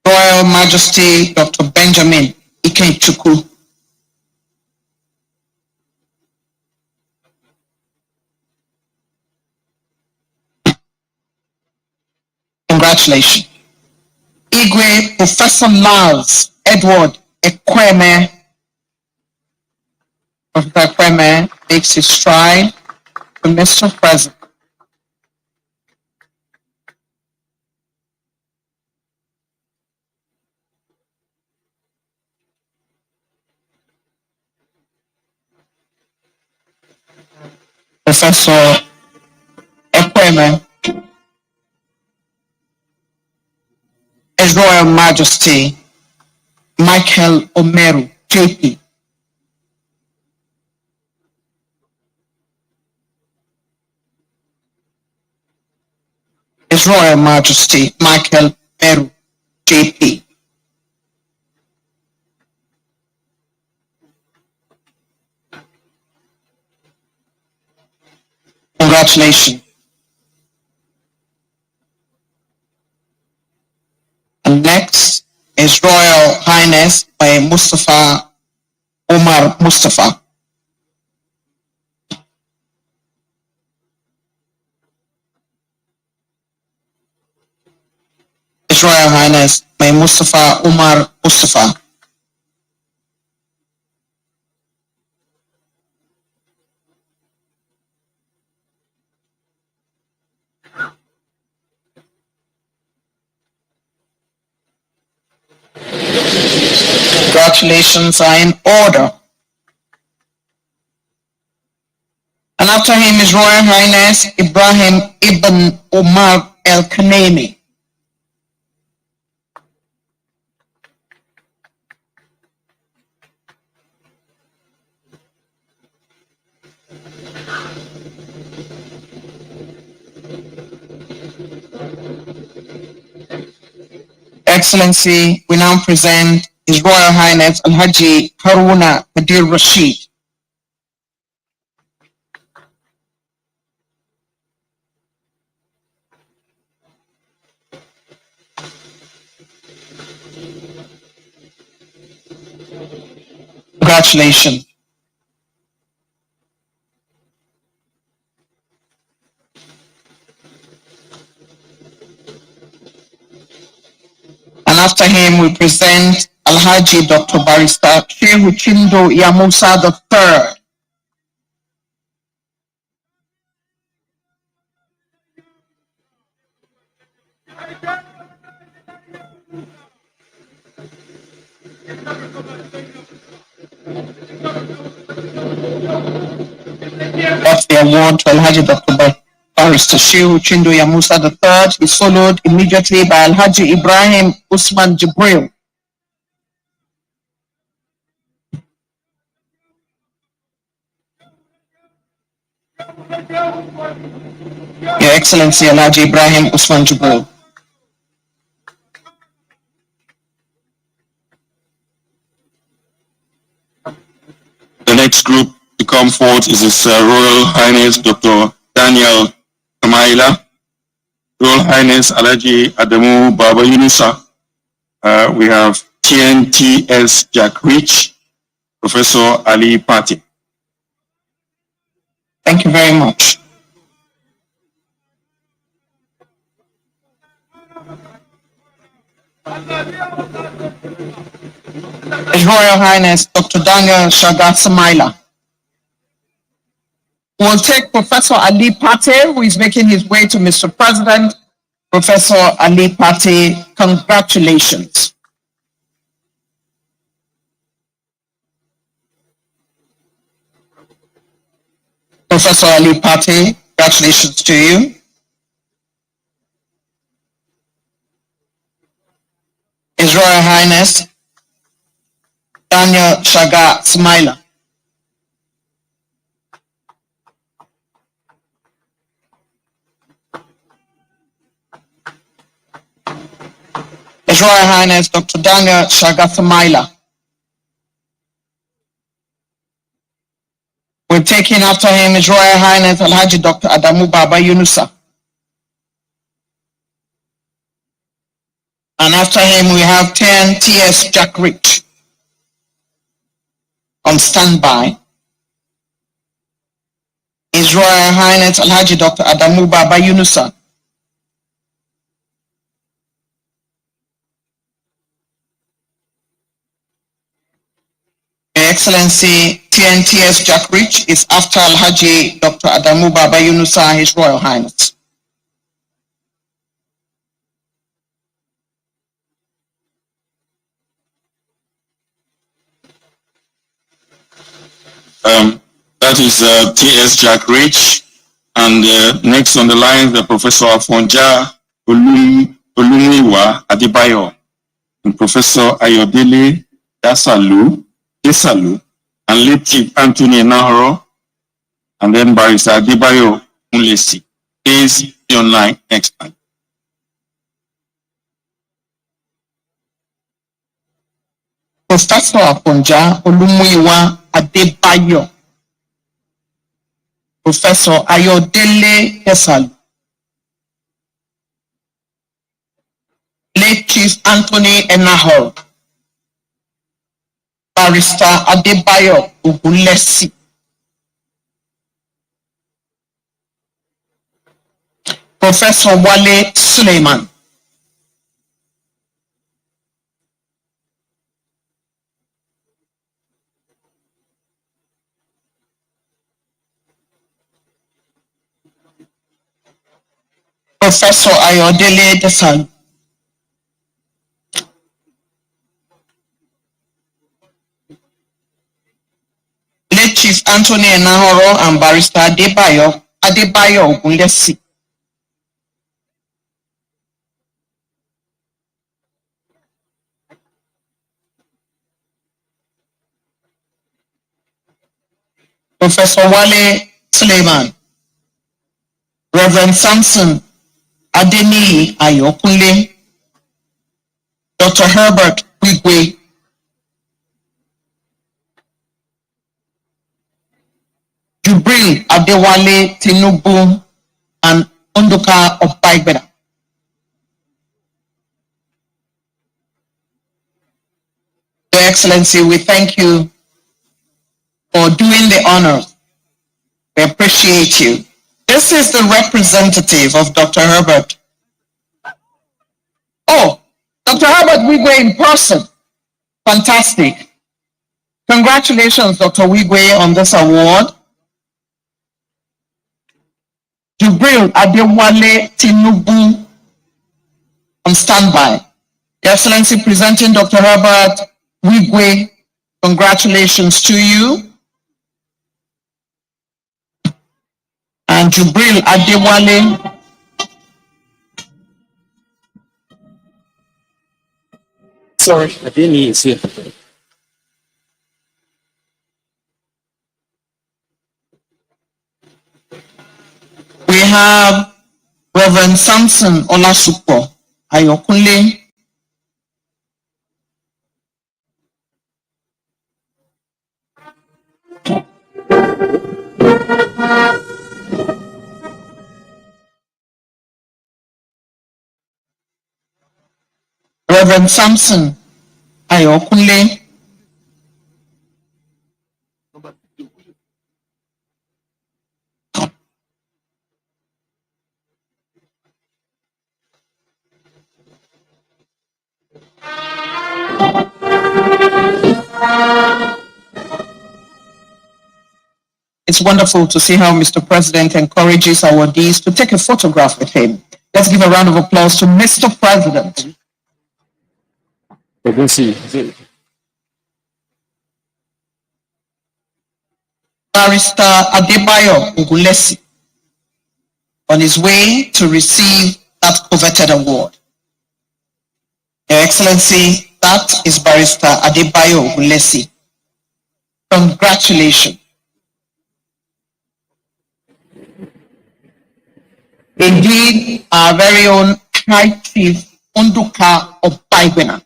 Royal Majesty Dr. Benjamin Ikechukwu. Congratulations. Igwe Professor Lars Edward Ekweme. Professor Ekweme takes his stride to Mr. President. Professor Ekweme, His Royal Majesty Michael Omeru, JP. His Royal Majesty Michael Omeru, JP. Congratulations. And next is Royal Highness by Mustafa Omar Mustafa. His Royal Highness May Mustafa Umar Mustafa. Congratulations are in order. And after him is Royal Highness Ibrahim Ibn Omar El Kanemi. Excellency, we now present His Royal Highness Al-Haji Haruna Kadir Rashid. Congratulations. And after him, we present Alhaji Dr. Barrister Shehu Chindo Yamusa III. That's the award to Alhaji Dr. Barrister Shehu Chindo Yamusa III. Is followed immediately by Alhaji Ibrahim Usman Jibril. Your Excellency Alhaji Ibrahim Usman Jibril. The next group to come forth is His Royal Highness Dr. Daniel Kamaila, Royal Highness Alhaji Adamu Baba Yunusa. We have TNTS Jack Rich, Professor Ali Pati. Thank you very much. His Royal Highness Dr. Daniel Shagat Samaila. We'll take Professor Ali Pate, who is making his way to Mr. President. Professor Ali Pate, congratulations. Professor Ali Pate, congratulations to you. His Royal Highness Daniel Shagat Samaila. His Royal Highness Dr. Daniel Shagat Samaila. We're taking after him His Royal Highness Alhaji Dr. Adamu Baba Yunusa. And after him we have 10 TS Jack Rich on standby. His Royal Highness Alhaji Dr. Adamu Baba Yunusa. Your Excellency TNTS Jack Rich is after Alhaji Dr. Adamu Baba Yunusa, His Royal Highness. That is TS Jack Rich. And next on the line, the Professor Afonja Olumiwa Adibayo and Professor Ayodele Desalu, and late Chief Anthony Nahoro, and then Barrister Adibayo Mulesi. Please be online next time. Professor Afonja Olumiwa Adibayo. Professor Ayodele Desalu. Late Chief Anthony Enahoro. Barrister Adebayo Ogunlesi. Professor Wale Suleiman. Professor Ayodele Desan, late Chief Anthony Enahoro and Barrister Adebayo Ogunlesi. Professor Wale Suleiman, Reverend Samson Adeniyi Ayokunle, Dr. Herbert Wigwe, Jubril Adewale Tinubu, and Unduka of Baigbeda. Your Excellency, we thank you for doing the honor. We appreciate you. This is the representative of Dr. Herbert. Oh, Dr. Herbert Wigwe in person. Fantastic. Congratulations, Dr. Wigwe, on this award. Jubril Adewale Tinubu on standby. Your Excellency, presenting Dr. Herbert Wigwe. Congratulations to you. And Jubril Adewale. Sorry, I didn't need to see. We have Reverend Samson Olasupo Ayokunle. Reverend Samson Ayokunle. It's wonderful to see how Mr. President encourages awardees to take a photograph with him. Let's give a round of applause to Mr. President. Barrister Adebayo Ogunlesi on his way to receive that coveted award. Your Excellency, that is Barrister Adebayo Ogunlesi. Congratulations. Indeed, our very own High Chief Unduka of Baigbena.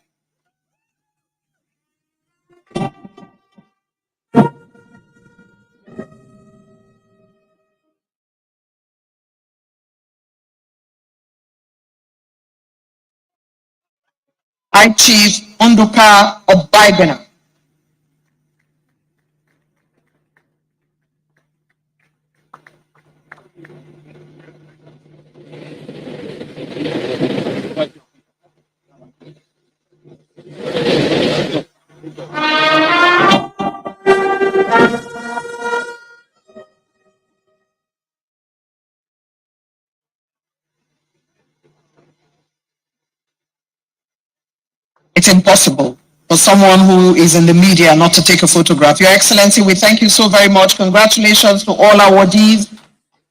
High Chief Unduka of Baigbena. It's impossible for someone who is in the media not to take a photograph. Your Excellency, we thank you so very much. Congratulations to all awardees.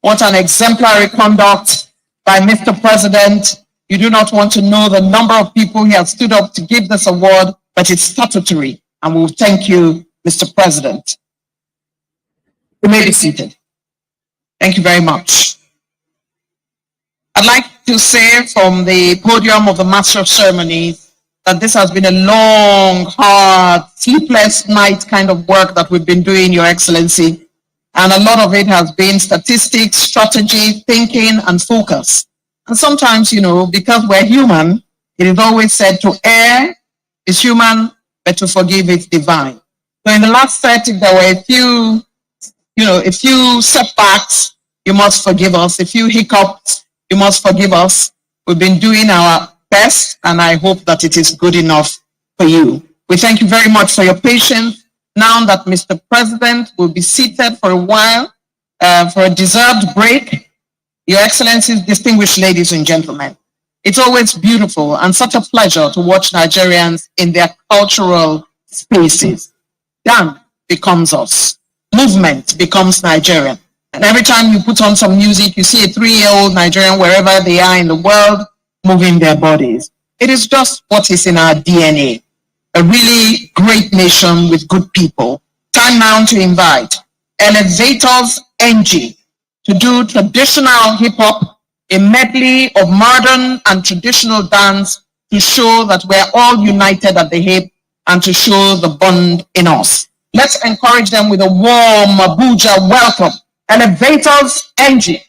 What an exemplary conduct by Mr. President. You do not want to know the number of people he has stood up to give this award, but it's statutory. And we thank you, Mr. President. You may be seated. Thank you very much. I'd like to say from the podium of the Master of Ceremonies that this has been a long, hard, sleepless night kind of work that we've been doing, Your Excellency. And a lot of it has been statistics, strategy, thinking, and focus. And sometimes, you know, because we're human, it is always said to err is human, but to forgive is divine. So in the last 30, there were a few setbacks, you must forgive us. A few hiccups, you must forgive us. We've been doing our best, and I hope that it is good enough for you. We thank you very much for your patience. Now that Mr. President will be seated for a while for a deserved break, Your Excellencies, distinguished ladies and gentlemen, it's always beautiful and such a pleasure to watch Nigerians in their cultural spaces. Dance becomes us. Movement becomes Nigerian. And every time you put on some music, you see a 3-year-old Nigerian wherever they are in the world moving their bodies. It is just what is in our DNA. A really great nation with good people. Time now to invite Elevators NG to do traditional hip hop, a medley of modern and traditional dance to show that we're all united at the hip and to show the bond in us. Let's encourage them with a warm Abuja welcome. Elevators NG.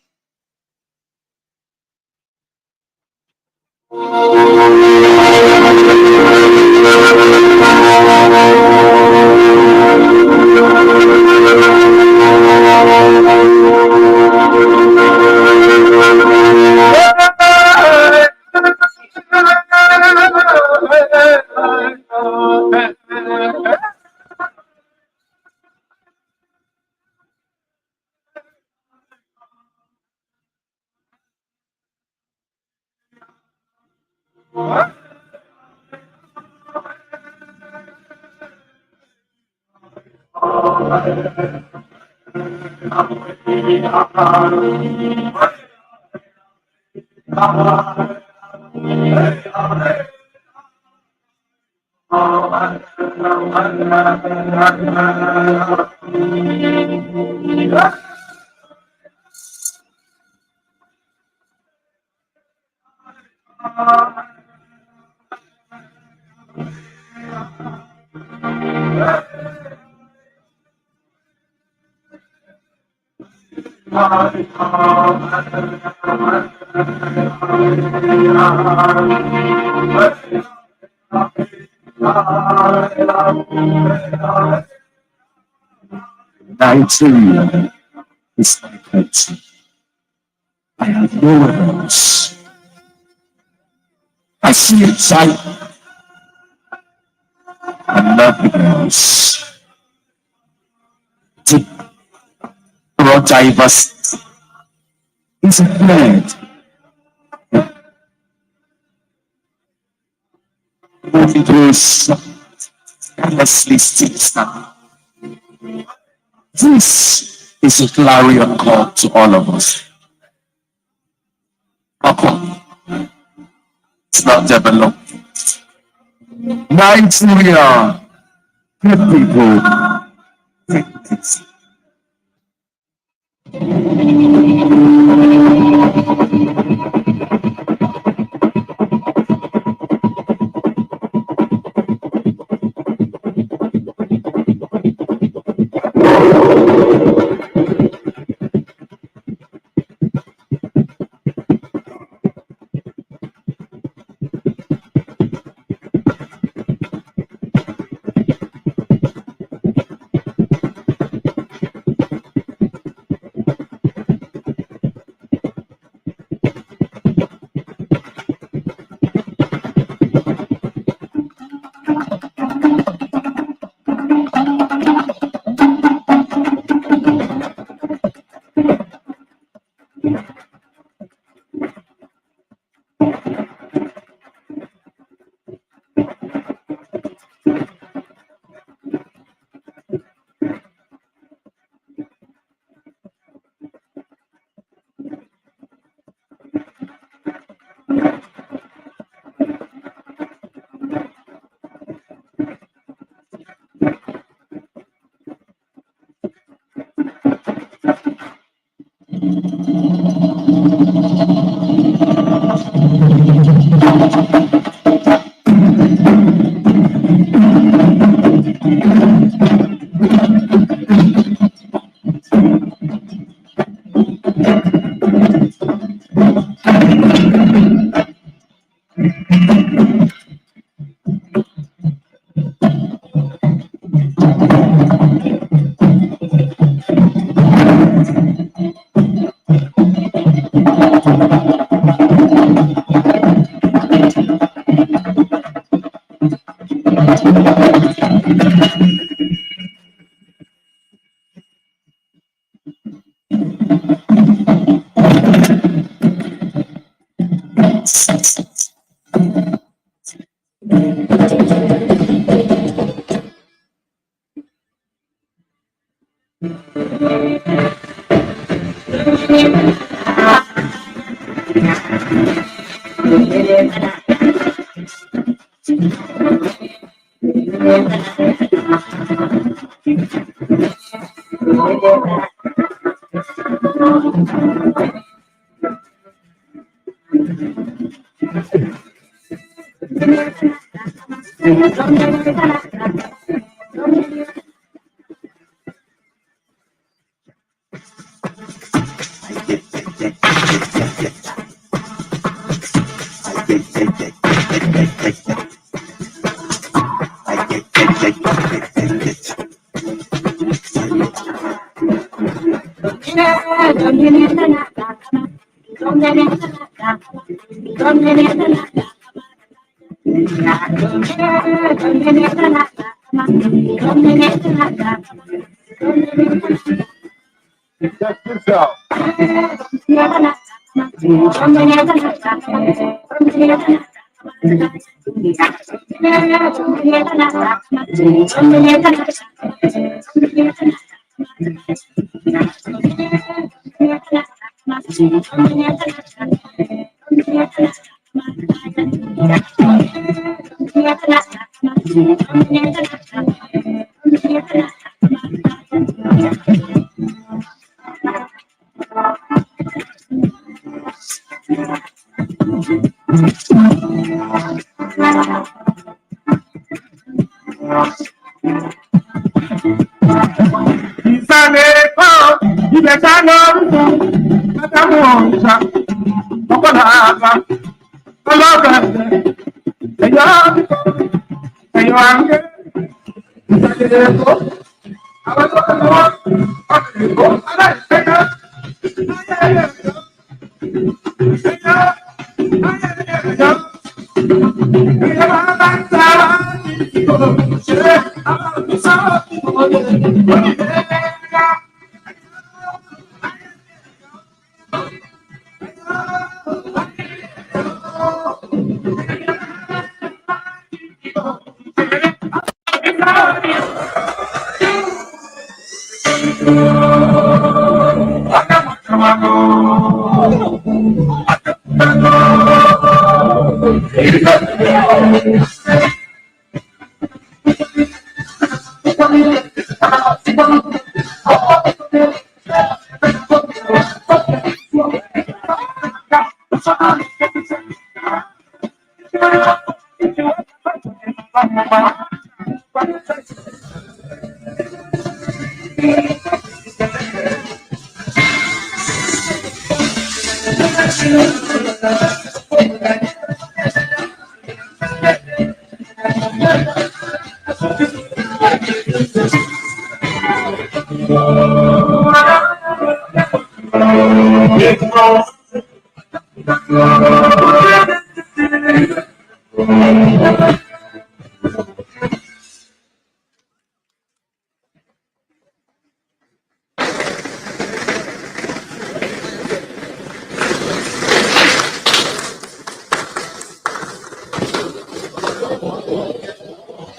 Nigeria is my country. I have nowhere else. I see a child and nothing else. Deep broad diversity is a thread moving through endlessly still standing. This is a clarion call to all of us. Welcome. It's not developed. Nigeria, good people, take it.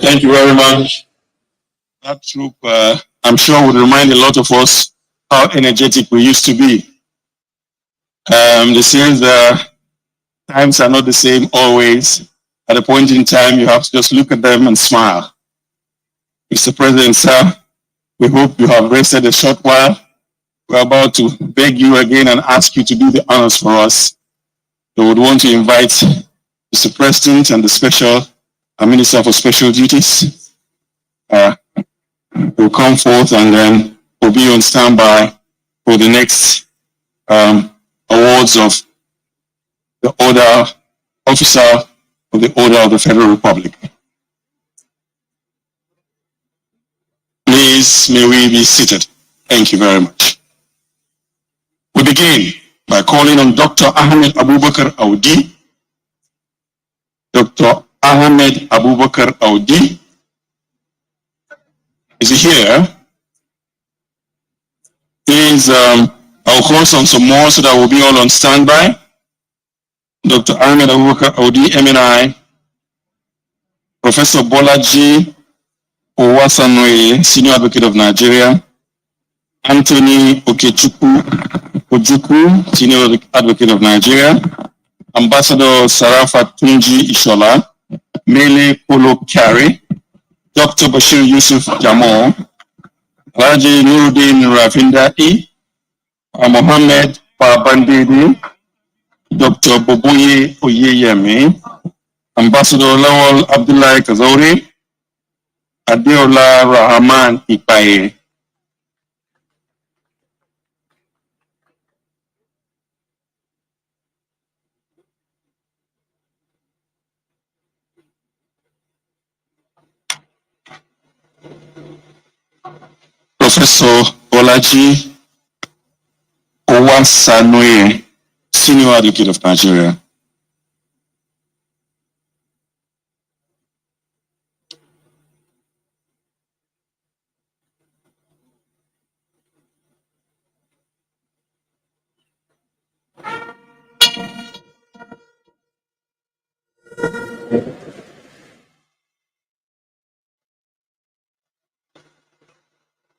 Thank you very much. That troop, I'm sure, would remind a lot of us how energetic we used to be. They say times are not the same always. At a point in time, you have to just look at them and smile. Mr. President, sir, we hope you have rested a short while. We're about to beg you again and ask you to do the honors for us. We would want to invite Mr. President and the Special Minister for Special Duties. Will come forth and then we'll be on standby for the next awards of the Order Officer of the Order of the Federal Republic. Please, may we be seated. Thank you very much. We begin by calling on Dr. Ahmed Abubakar Audi. Dr. Ahmed Abubakar Audi. Is he here? Please, I'll call on some more so that we'll be all on standby. Dr. Ahmed Abubakar Audi, MNI. Professor Bolaji Owasanwe, Senior Advocate of Nigeria. Anthony Okechukwu Ojukwu, Senior Advocate of Nigeria. Ambassador Sarafa Tunji Ishola. Mele Polo Kari, Dr. Bashir Yusuf Jamal, Raji Nuruddin Rafindati, Mohammed Babandidi, Dr. Boboye Oyeyemi, Ambassador Lawal Abdullahi Kazauri, Adeola Rahman Ipaye. Professor Bolaji Owasanoye, Senior Advocate of Nigeria.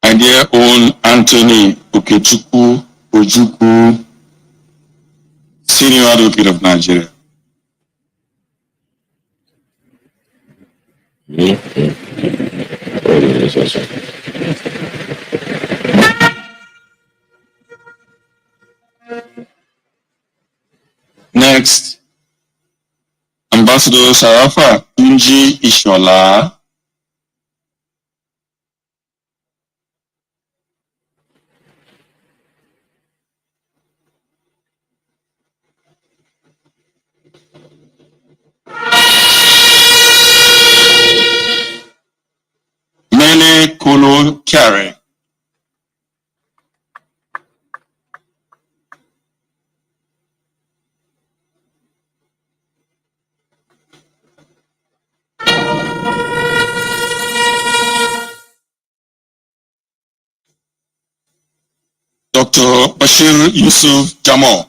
My dear own Anthony Okechukwu Ojukwu, Senior Advocate of Nigeria. Next, Ambassador Sharafa Tunji Ishola, Mele Kolo Kyare, Dr. Bashir Yusuf Jamal,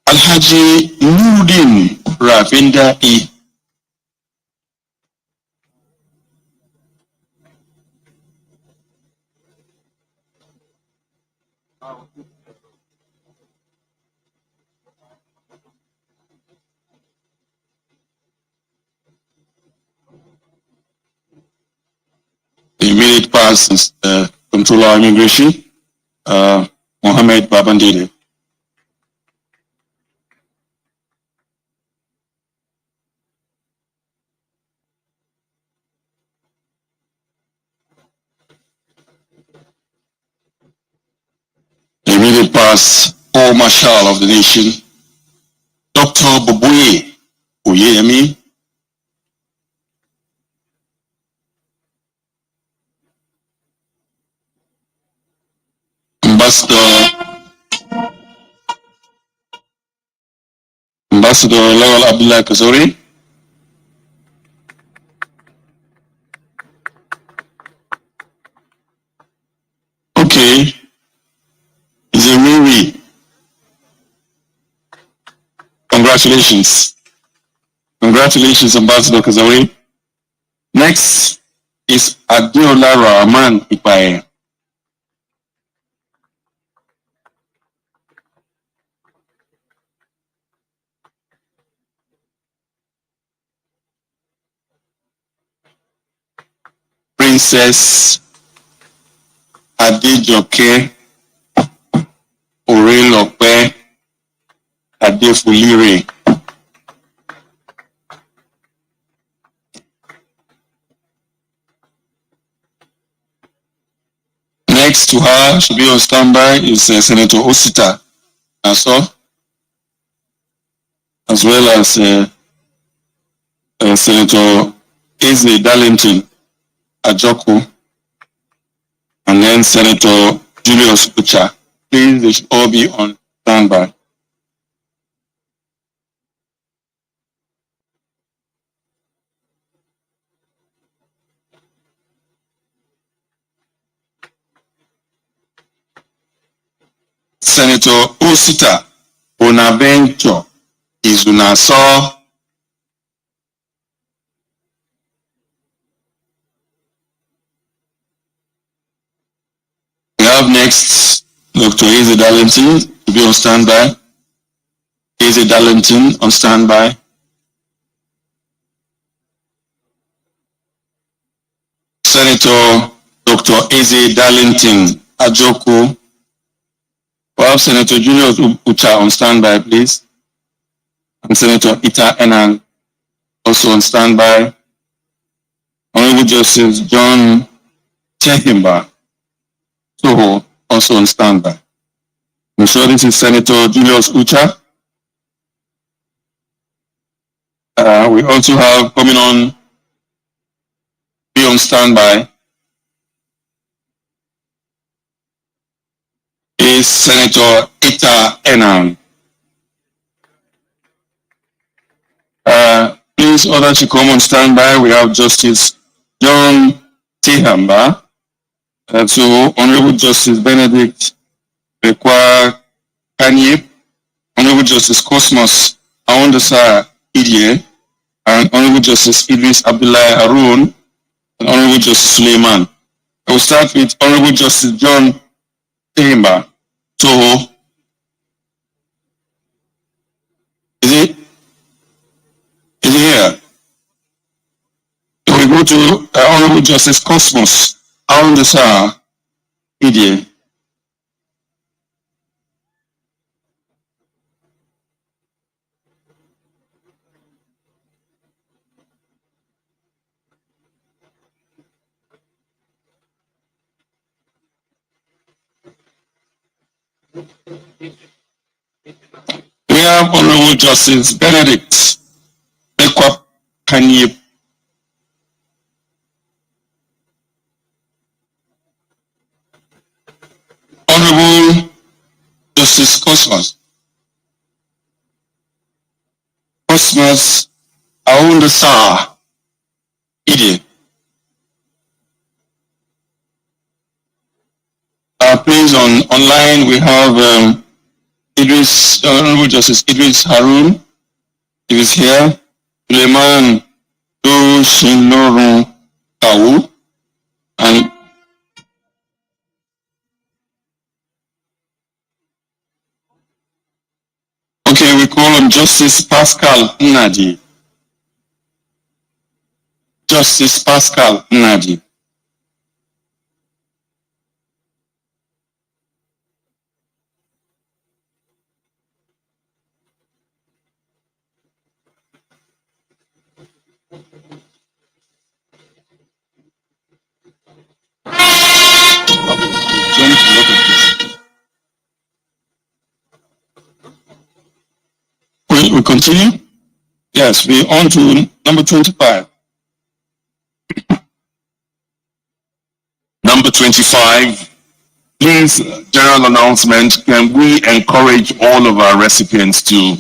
Alhaji Nuruddin Rafindati, the immediate past is Controller of Immigration, Mohammed Babandide. The immediate past, All Marshal of the Nation, Dr. Boboye Oyeyemi, Ambassador Lawal Abdullahi Kazauri, okay, is a Riri. Congratulations. Congratulations, Ambassador Kazauri. Next is Adeola Rahman Ipaye. Princess Adejoke Orelope Adefulire. Next to her, should be on standby, is Senator Osita Aso, as well as Senator Eze Darlington Ajoko, and then Senator Julius Ucha. Please, they should all be on standby. Senator Osita Bonaventure Izunaso, have next Dr. Izzy Darlington to be on standby. Izzy Darlington on standby. Senator Dr. Izzy Darlington Ajoko. We have Senator Julius Ucha on standby, please. And Senator Ita Enan also on standby. Honorable Justice John Tehimba Soho also on standby. I'm sure this is Senator Julius Ucha. We also have coming on, be on standby, is Senator Ita Enan. Please order to come on standby. We have Justice John Tehimba. So Honorable Justice Benedict Bekwa Kanye, Honorable Justice Cosmos Awondasa Idie, and Honorable Justice Idris Abdullahi Harun, and Honorable Justice Suleiman. I will start with Honorable Justice John Tehimba. So, is it here? So we go to Honorable Justice Cosmos Awondasa Idie. We have Honorable Justice Benedict Bekwa Kanye. Honorable Justice Cosmos Awondasa Idie. Please, online we have Honorable Justice Idris Harun. He is here. Suleiman Doshinlorun Kawu. And okay, we call him Justice Pascal Nnaji. Justice Pascal Nnaji. We continue? Yes, we're on to number 25. Number 25, please, general announcement, can we encourage all of our recipients to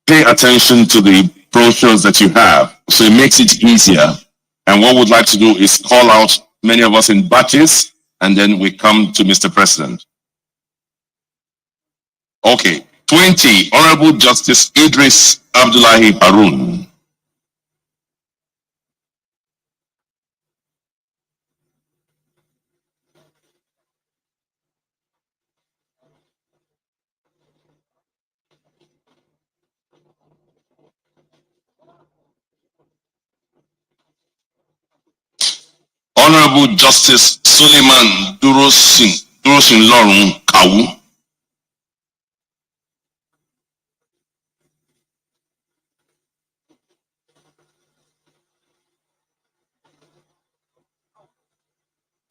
pay attention to the brochures that you have, so it makes it easier. And what we'd like to do is call out many of us in batches, and then we come to Mr. President. Okay, 20, Honorable Justice Idris Abdullahi Harun. Honorable Justice Suleiman Durosin Lorun Kawu.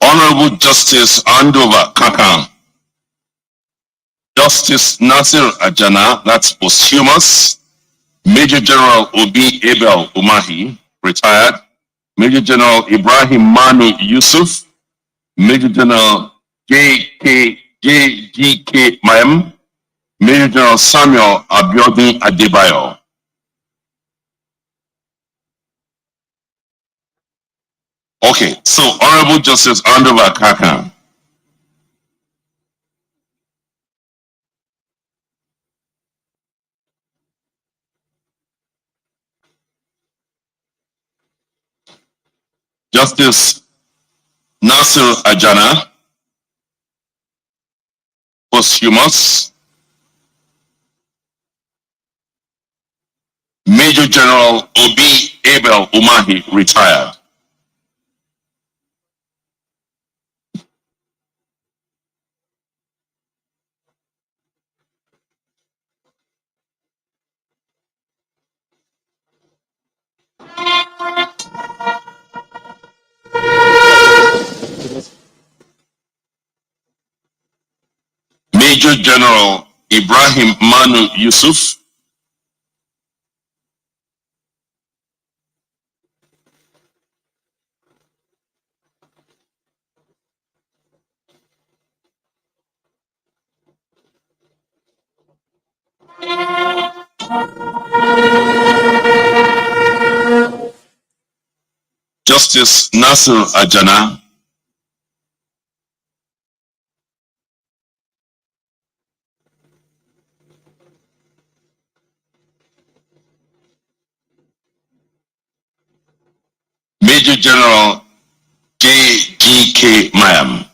Honorable Justice Andover Kakam. Justice Nasir Ajana, that's posthumous. Major General Obi Abel Umahi, retired. Major General Ibrahim Manu Yusuf. Major General JGK Mayem. Major General Samuel Abiodun Adebayo. Okay, so Honorable Justice Andover Kakam. Justice Nasir Ajana. Posthumous, Major General Obi Abel Umahi, retired. Major General Ibrahim Manu Yusuf, Justice Nasir Ajana, Major General J.G.K. Mayam.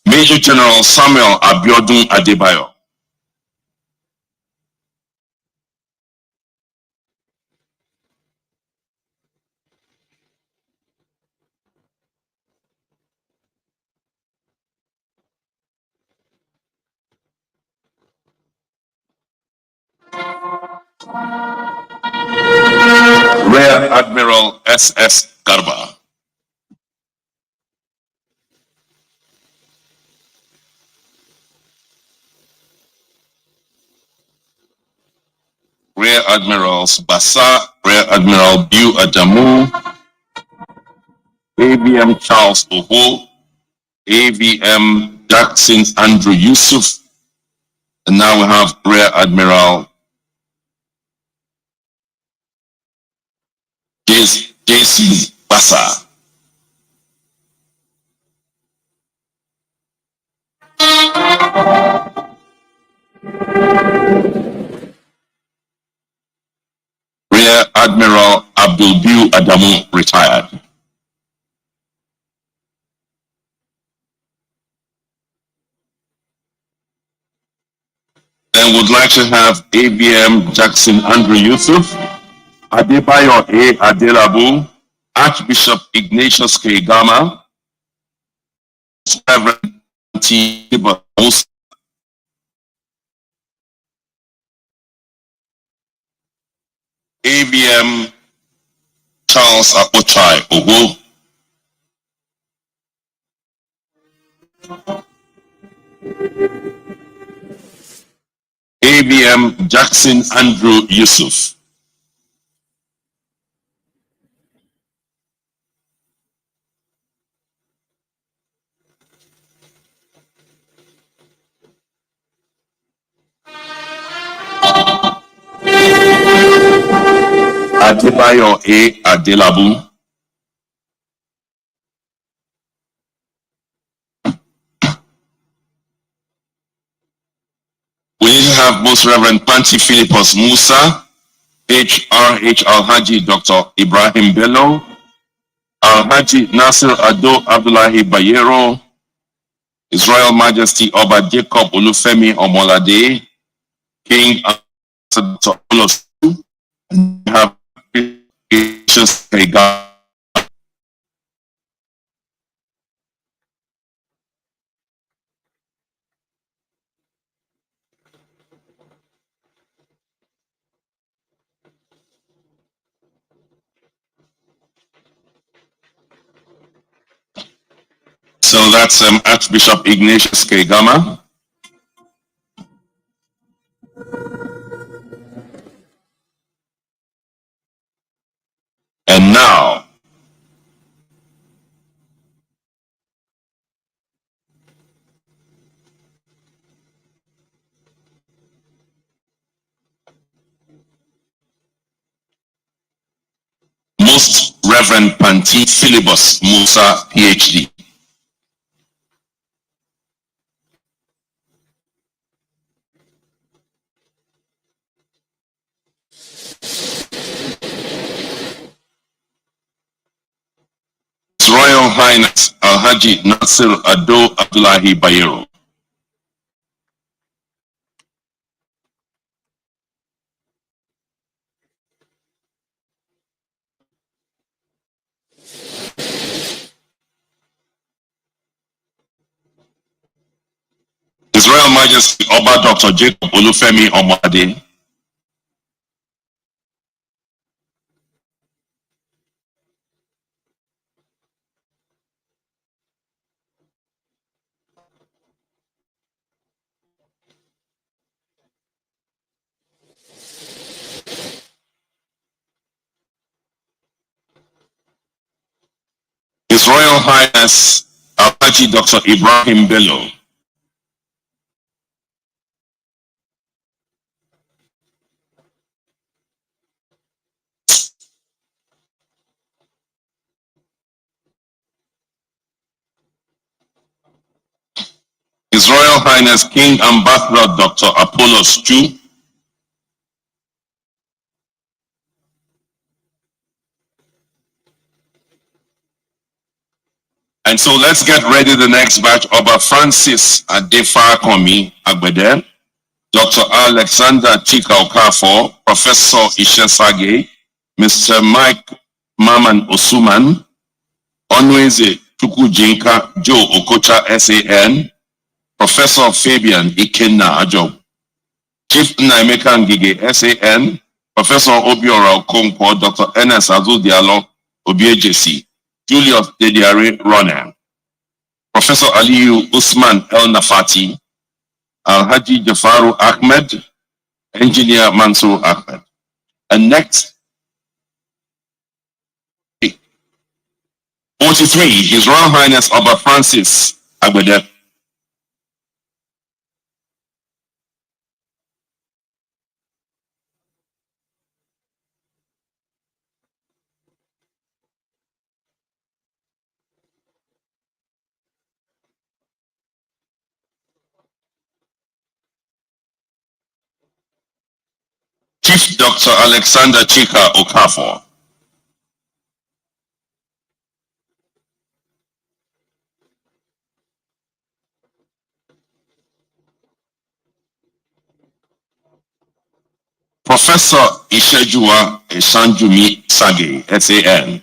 Major General Samuel Abiodun Adebayo. Rear Admiral S.S. Garba. Rear Admirals Bassa, Rear Admiral Bu Adamu, ABM Charles Oho, AVM Jackson Andrew Yusuf, and now we have Rear Admiral J.C. Bassa. Rear Admiral Abdul Bu Adamu, retired. Then would like to have ABM Jackson Andrew Yusuf, Adebayo A. Adelabu, Archbishop Ignatius K. Gama, Reverend T. Musa, ABM Charles Apochai Ogo, ABM Jackson Andrew Yusuf. Adebayo A. Adelabu, we need to have Most Reverend Panti Philippus Musa, H.R.H. Alhaji Dr. Ibrahim Bello, Alhaji Nasir Ado Abdullahi Bayero, His Royal Majesty Oba Jacob Olufemi Omolade, King Dr. Oluf, have so that's Archbishop Ignatius K. Gama. And now, Most Reverend Panti Philibus Musa, PhD. His Royal Highness Alhaji Nasir Ado Abdullahi Bayero. His Royal Majesty Oba Dr. Jacob Olufemi Omade. His Royal Highness Alhaji Dr. Ibrahim Bello. His Royal Highness King Ambassador Dr. Apollos Chu. And so let's get ready the next batch. Oba Francis Adefa Komi Agbede, Dr. Alexander Chika Okafor, Professor Ishesage, Mr. Mike Maman Osuman, Onweze Tukujinka Joe Okocha SAN, Professor Fabian Ikenna Ajob, Chief Naimeka Ngige SAN, Professor Obiora Okonkwo, Dr. Ernest Azu Diallo Obiejesi, Julius Dediare Ronan, Professor Aliyu Usman El Nafati, Alhaji Jafaru Ahmed, Engineer Mansour Ahmed. And next, 43, His Royal Highness Oba Francis Agbede. Chief Dr. Alexander Chika Okafor. Professor Ishejua Esanjumi Sage, SAN.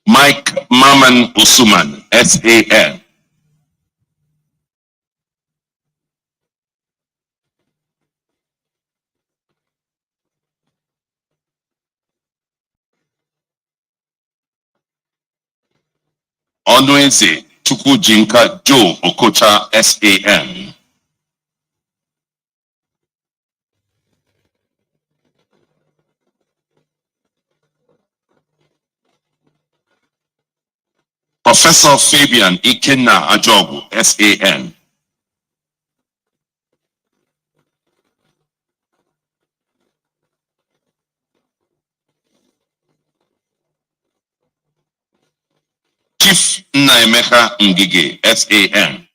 Mike Maman Osuman, SAN. Onweze Tukujinka Joe Okocha, SAN. Professor Fabian Ikenna Ajogu, SAN. Chief Naimeka Ngige, SAN.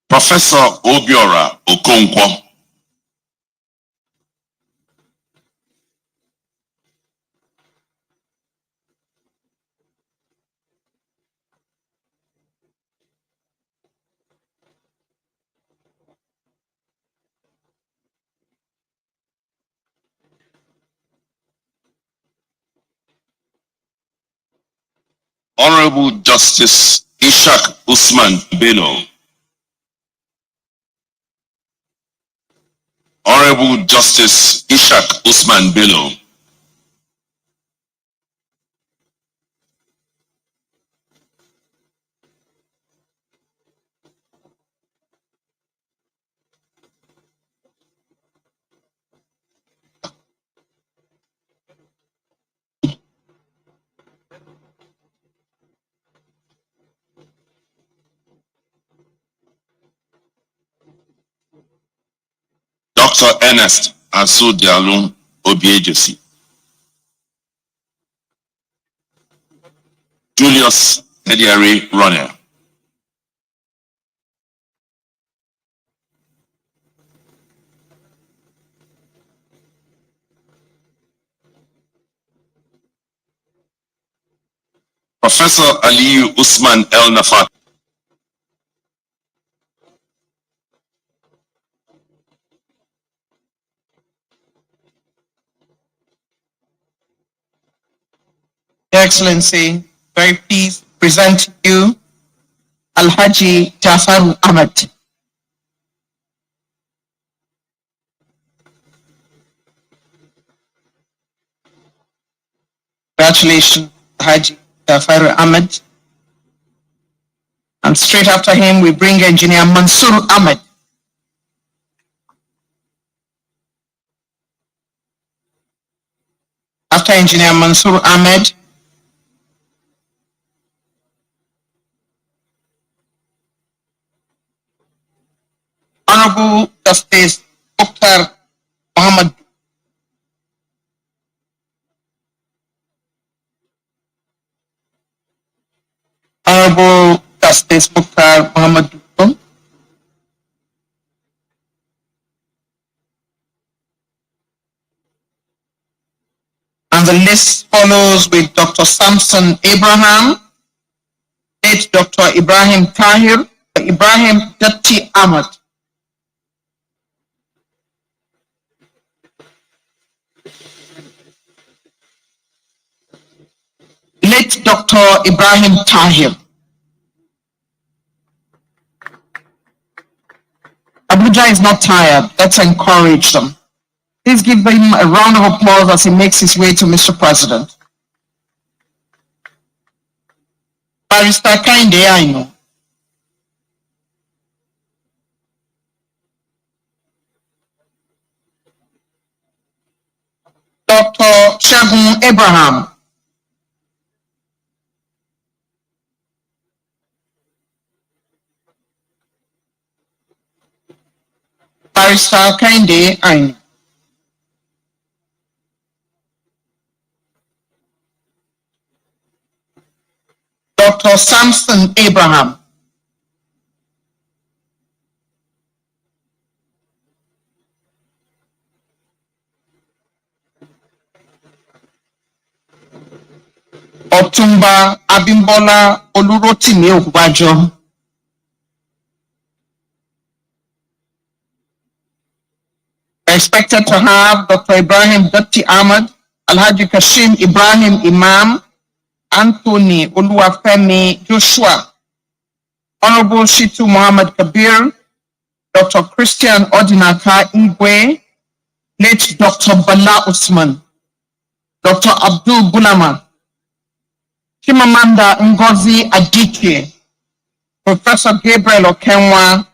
Professor Obiora Okonkwo. Honorable Justice Ishak Usman Bello. Honorable Justice Ishak Usman Bello. Dr. Ernest Asudialum Obiejosi. Julius Ediari Ronner. Professor Aliyu Usman El Nafat. Your Excellency, very pleased to present to you Alhaji Jafaru Ahmed. Congratulations, Alhaji Jafaru Ahmed. And straight after him, we bring Engineer Mansour Ahmed. After Engineer Mansour Ahmed, Honorable Justice Mukhtar Muhammad. Honorable Justice Mukhtar Muhammad. And the list follows with Dr. Samson Abraham, late Dr. Ibrahim Tahir, Ibrahim Datti Ahmed. Late Dr. Ibrahim Tahir. Abuja is not tired. Let's encourage them. Please give him a round of applause as he makes his way to Mr. President. Barrister Kainde Aino. Dr. Shagun Abraham. Barrister Kainde Aino. Dr. Samson Abraham. Otumba Abimbola Olurotimi Okubajo. Expected to have Dr. Ibrahim Datti Ahmed, Alhaji Kashim Ibrahim Imam, Anthony Oluwafemi Joshua, Honorable Shitu Muhammad Kabir, Dr. Christian Odinaka Igwe, late Dr. Bala Usman, Dr. Abdul Bulama, Chimamanda Ngozi Adichie, Professor Gabriel Okenwa,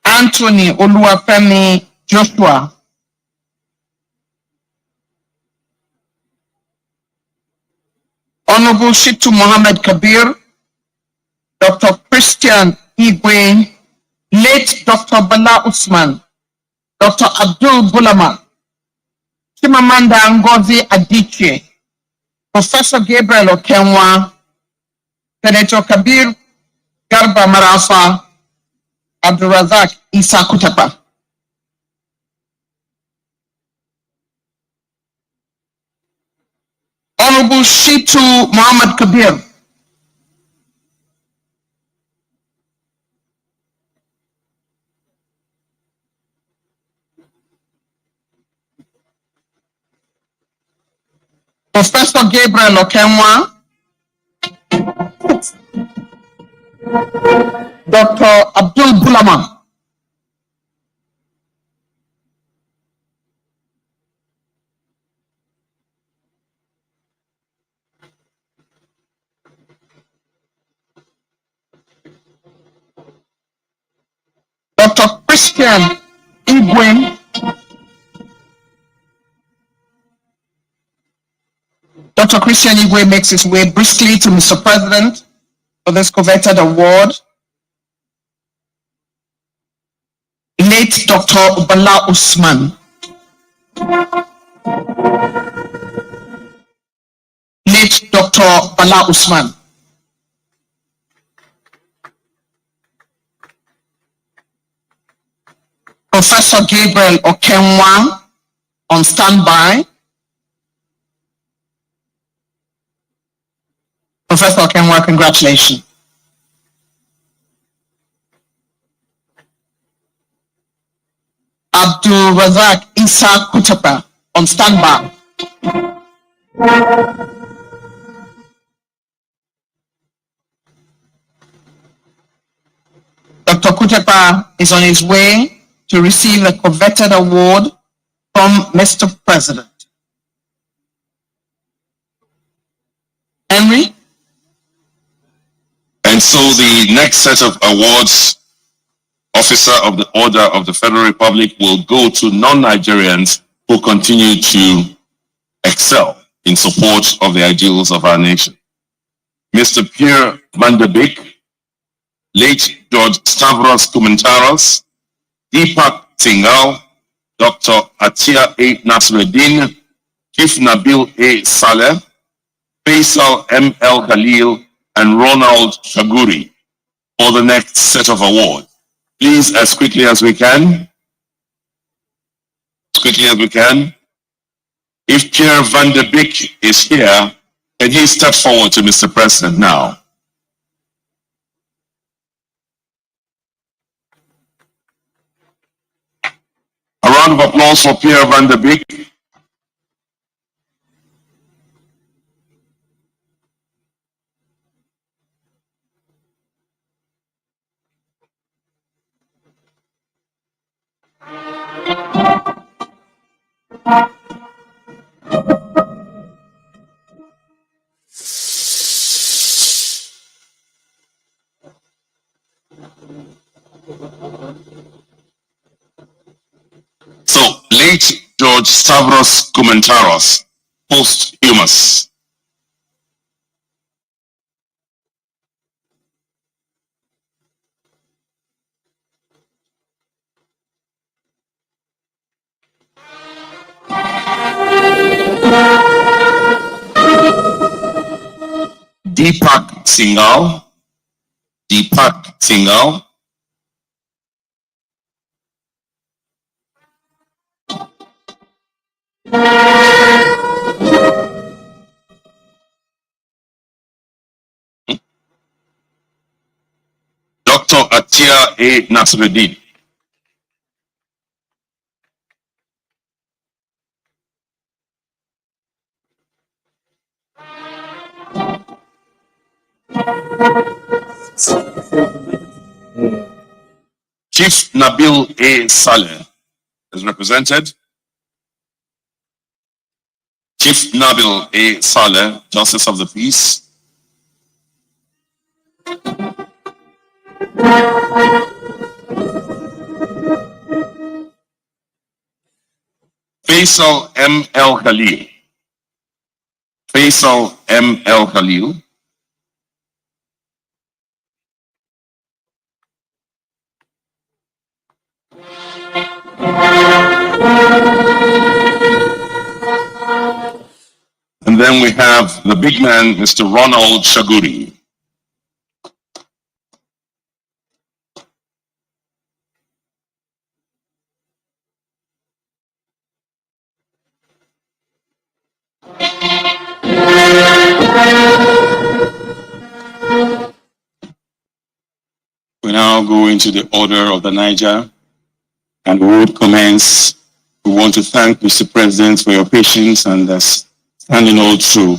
Anthony Oluwafemi Joshua, Honorable Shitu Muhammad Kabir, Dr. Christian Igwe, late Dr. Bala Usman, Dr. Abdul Bulama, Chimamanda Ngozi Adichie, Professor Gabriel Okenwa, Senator Kabir Garba Marafa, Abdulrazak Isa Kutapa. Honorable Shitu Muhammad Kabir, Professor Gabriel Okenwa, Dr. Abdul Bulama, Dr. Christian Igwe, Dr. Dr. Christian Igwe makes his way briskly to Mr. President for this coveted award. Late Dr. Bala Usman. Late Dr. Bala Usman. Professor Gabriel Okenwa on standby. Professor Okenwa, congratulations. Abdul Razak Isa Kutapa on standby. Dr. Kutapa is on his way to receive the coveted award from Mr. President. Henry? And so the next set of awards, Officer of the Order of the Federal Republic, will go to non-Nigerians who continue to excel in support of the ideals of our nation. Mr. Pierre Van der Beek, late George Stavros Koumentaros, Deepak Singhal, Dr. Atia A. Nasruddin, Chief Nabil A. Saleh, Faisal M. L. Khalil, and Ronald Shaguri for the next set of awards. Please, as quickly as we can. As quickly as we can. If Pierre Van der Beek is here, can he step forward to Mr. President now? A round of applause for Pierre Van der Beek. So, late George Stavros Koumentaros, posthumous. Deepak Singhal. Deepak Singhal. Dr. Atia A. Nasruddin. Chief Nabil A. Saleh is represented. Chief Nabil A. Saleh, Justice of the Peace. Faisal M. L. Khalil. Faisal M. L. Khalil. And then we have the big man, Mr. Ronald Shaguri. We now go into the order of the Niger, and we would commence. We want to thank Mr. President for your patience and standing all through.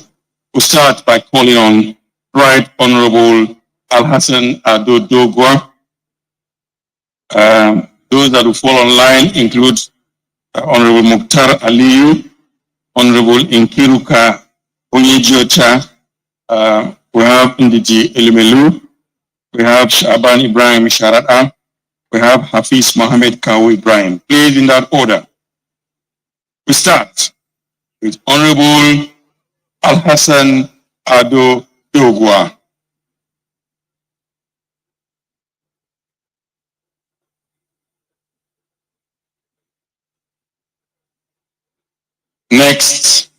We'll start by calling on Right Honorable Al-Hassan Ado-Dogwa. Those that will fall on line include Honorable Mukhtar Aliyu, Honorable Inkiruka Onyejiocha, we have Ndiji Elimelu, we have Shaban Ibrahim Sharada, we have Hafiz Mohammed Kawu Ibrahim. Please, in that order. We start with Honorable Al-Hassan Ado Dogwa. Next,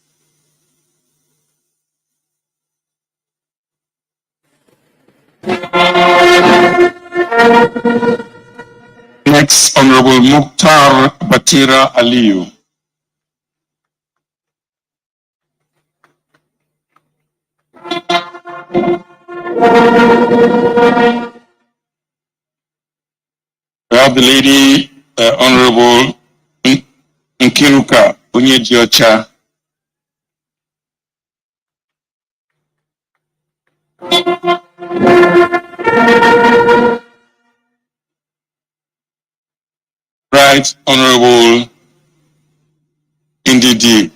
Honorable Mukhtar Batira Aliyu. We have the lady, Honorable Nkiruka Onyediocha. Right Honorable Indidi.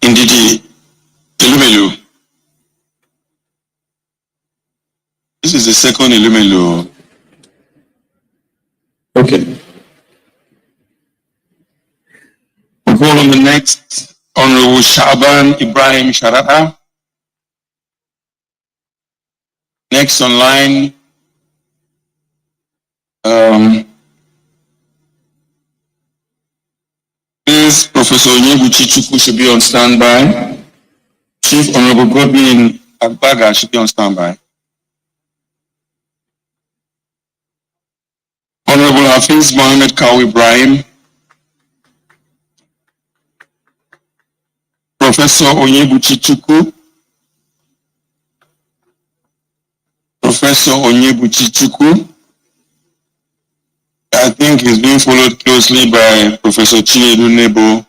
Indidi Elumelu. This is the second Elumelu. Okay. We'll call on the next Honorable Shaban Ibrahim Sharada. Next online, this Professor Onyebuchi Chukwu should be on standby. Chief Honorable Godwin Agbaga should be on standby. Honorable Hafiz Mohammed Kaw Ibrahim. Professor Onyebuchi Chukwu. Professor Onyebuchi Chukwu. I think he's being followed closely by Professor Chinedu Nebo.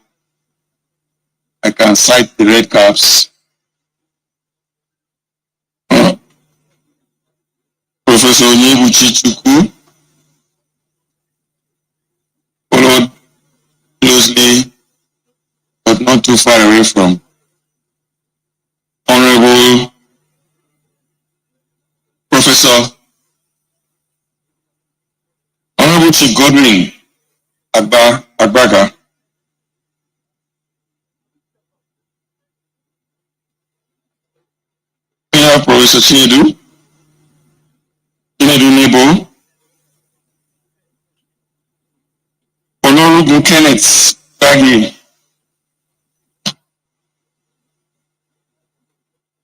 I can cite the red caps. Professor Onyebuchi Chukwu, followed closely, but not too far away from Honorable Professor Honorable Chief Godwin Agbaga. We have Professor Chinedu Nebo, Honorable Kenneth Baggy,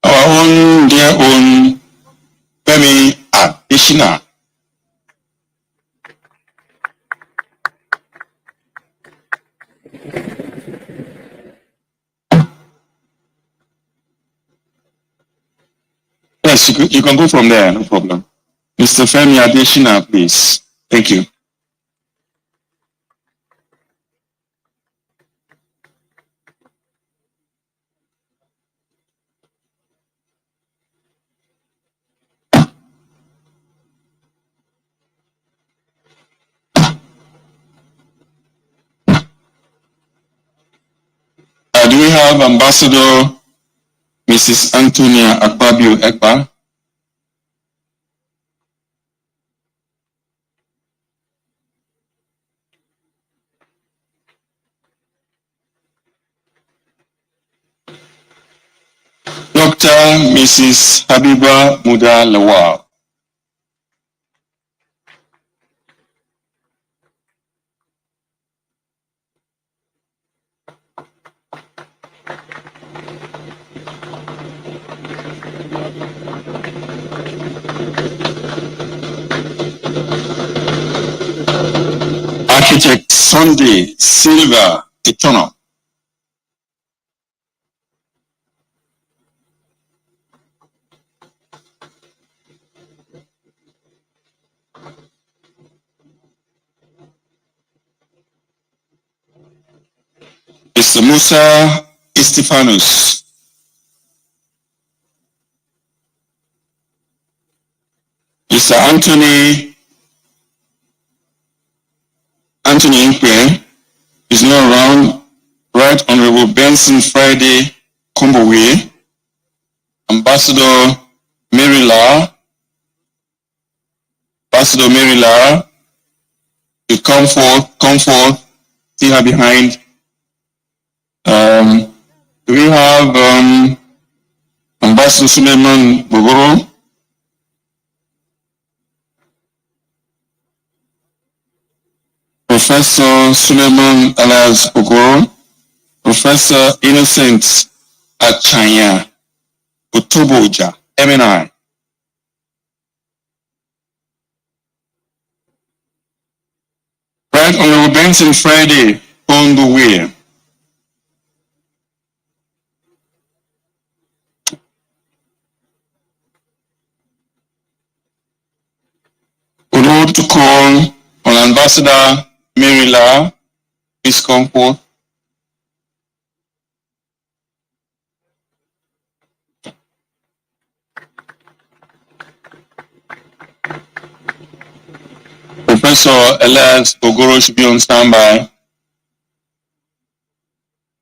our own dear own Femi Adesina. Yes, you can go from there, no problem. Mr. Femi Adesina, please. Thank you. Do we have Ambassador Mrs. Antonia Akpabio Ekpa? Dr. Mrs. Habiba Muda Lawal. Architect Sunday Silva Etono. Mr. Musa Estefanus. Mr. Anthony Nkwe is not around. Right Honorable Benson Friday Kombowe. Ambassador Mary Lara. come forth, see her behind. Do we have Ambassador Suleiman Bogoro? Professor Suleiman Alas Bogoro? Professor Innocent Achanya Otoboja, MNI. Right Honorable Benson Friday on the way. We would to call on Ambassador Marila. Please come forth. Professor Elias Ogoro should be on standby.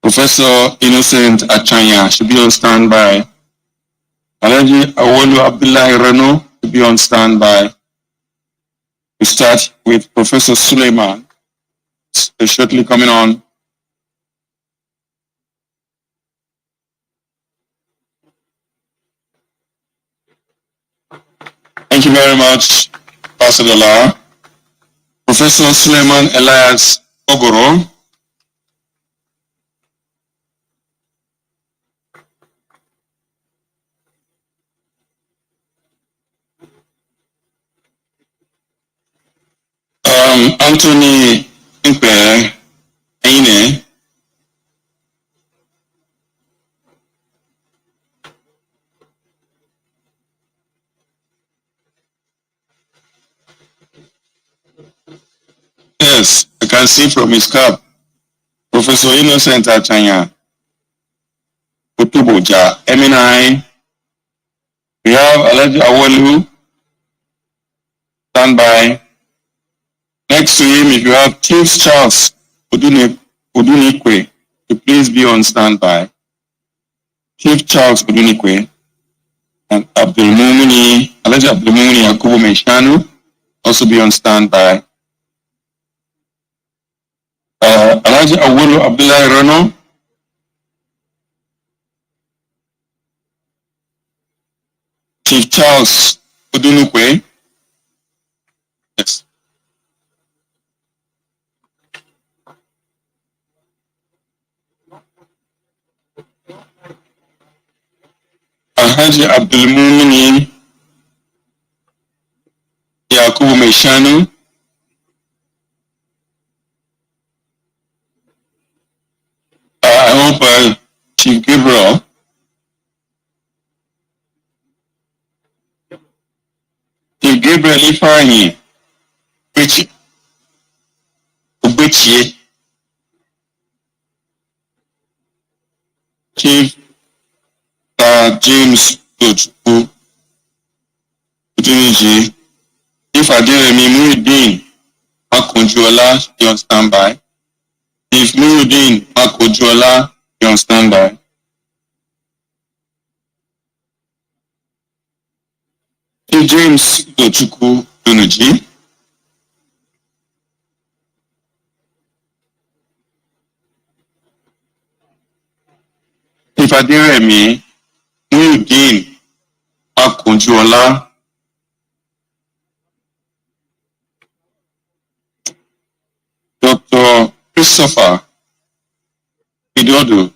Professor Innocent Achanya should be on standby. Alhaji Awolu Abdullahi Reno should be on standby. We start with Professor Suleiman. He's shortly coming on. Thank you very much, Ambassador Lara. Professor Suleiman Elias Ogoro. Anthony Nkpe Aine. Yes, I can see from his cap. Professor Innocent Achanya Otoboja, MNI. We have Alhaji Awolu standby. Next to him, if you have Chief Charles Odunikwe, to please be on standby. Chief Charles Odunikwe and Alhaji Abdulmumini Yakubu Meshanu also be on standby. Alhaji Awolu Abdullahi Rano. Chief Charles Odunikwe. Yes. Alhaji Abdulmumini Yakubu Meshanu. I hope Chief Gabriel. Chief Gabriel Ifeanyi Ubechie. Chief James Dochukwu Uduniji. Chief Aderemi Muhyiddin Makojuola, be on standby. Chief Muhyiddin Makojuola, be on standby. Chief James Dochukwu Uduniji. Chief Aderemi Muhyiddin Makojuola. Dr. Christopher Idodo.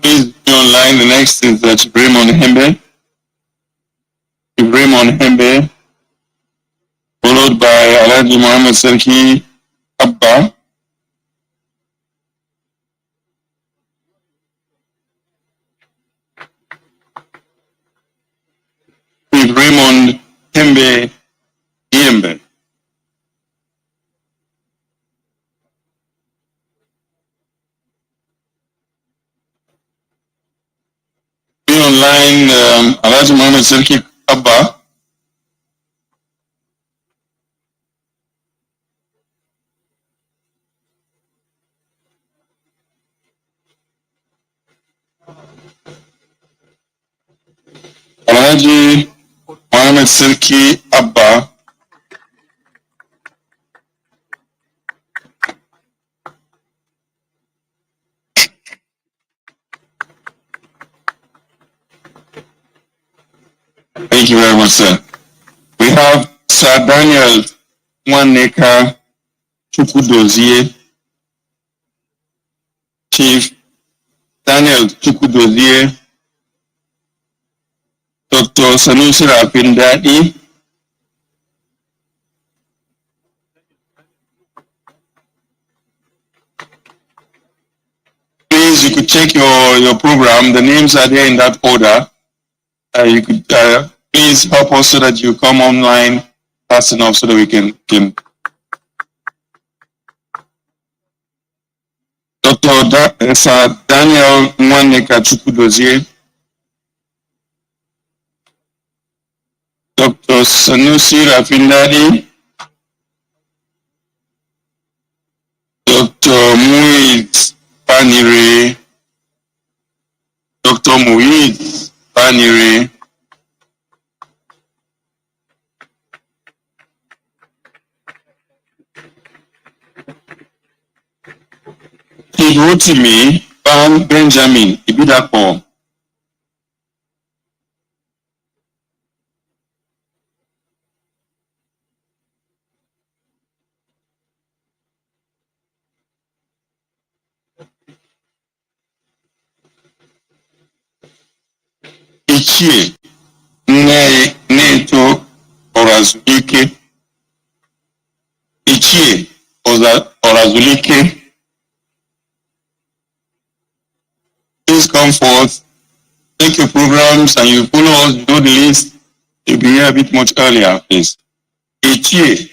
Please be online. The next is Raymond Hembe. Raymond Hembe, followed by Alhaji Muhammad Serki Abba. With Raymond Hembe Yembe. Be online, Alhaji Muhammad Serki Abba. Alhaji Muhammad Muhammad Silki Abba, thank you very much, sir. We have Sir Daniel Mwaneka Chukwudozie, Chief Daniel Chukwudozie, Dr. Sanusi Rapindadi, please, you could check your program. The names are there in that order. You could please help us so that you come online fast enough so that we can Sir Daniel Mwaneka Chukwudozie, Dr. Sanusi Rafindadi, Dr. Muiz Banire, Dr. Muiz Banire, Rotimi Benjamin Ibidapo, Ichie Neto Orazulike, Ichie Orazulike, please come forth, take your programs, and you follow us, do the list. You'll be here a bit much earlier, please. Ichie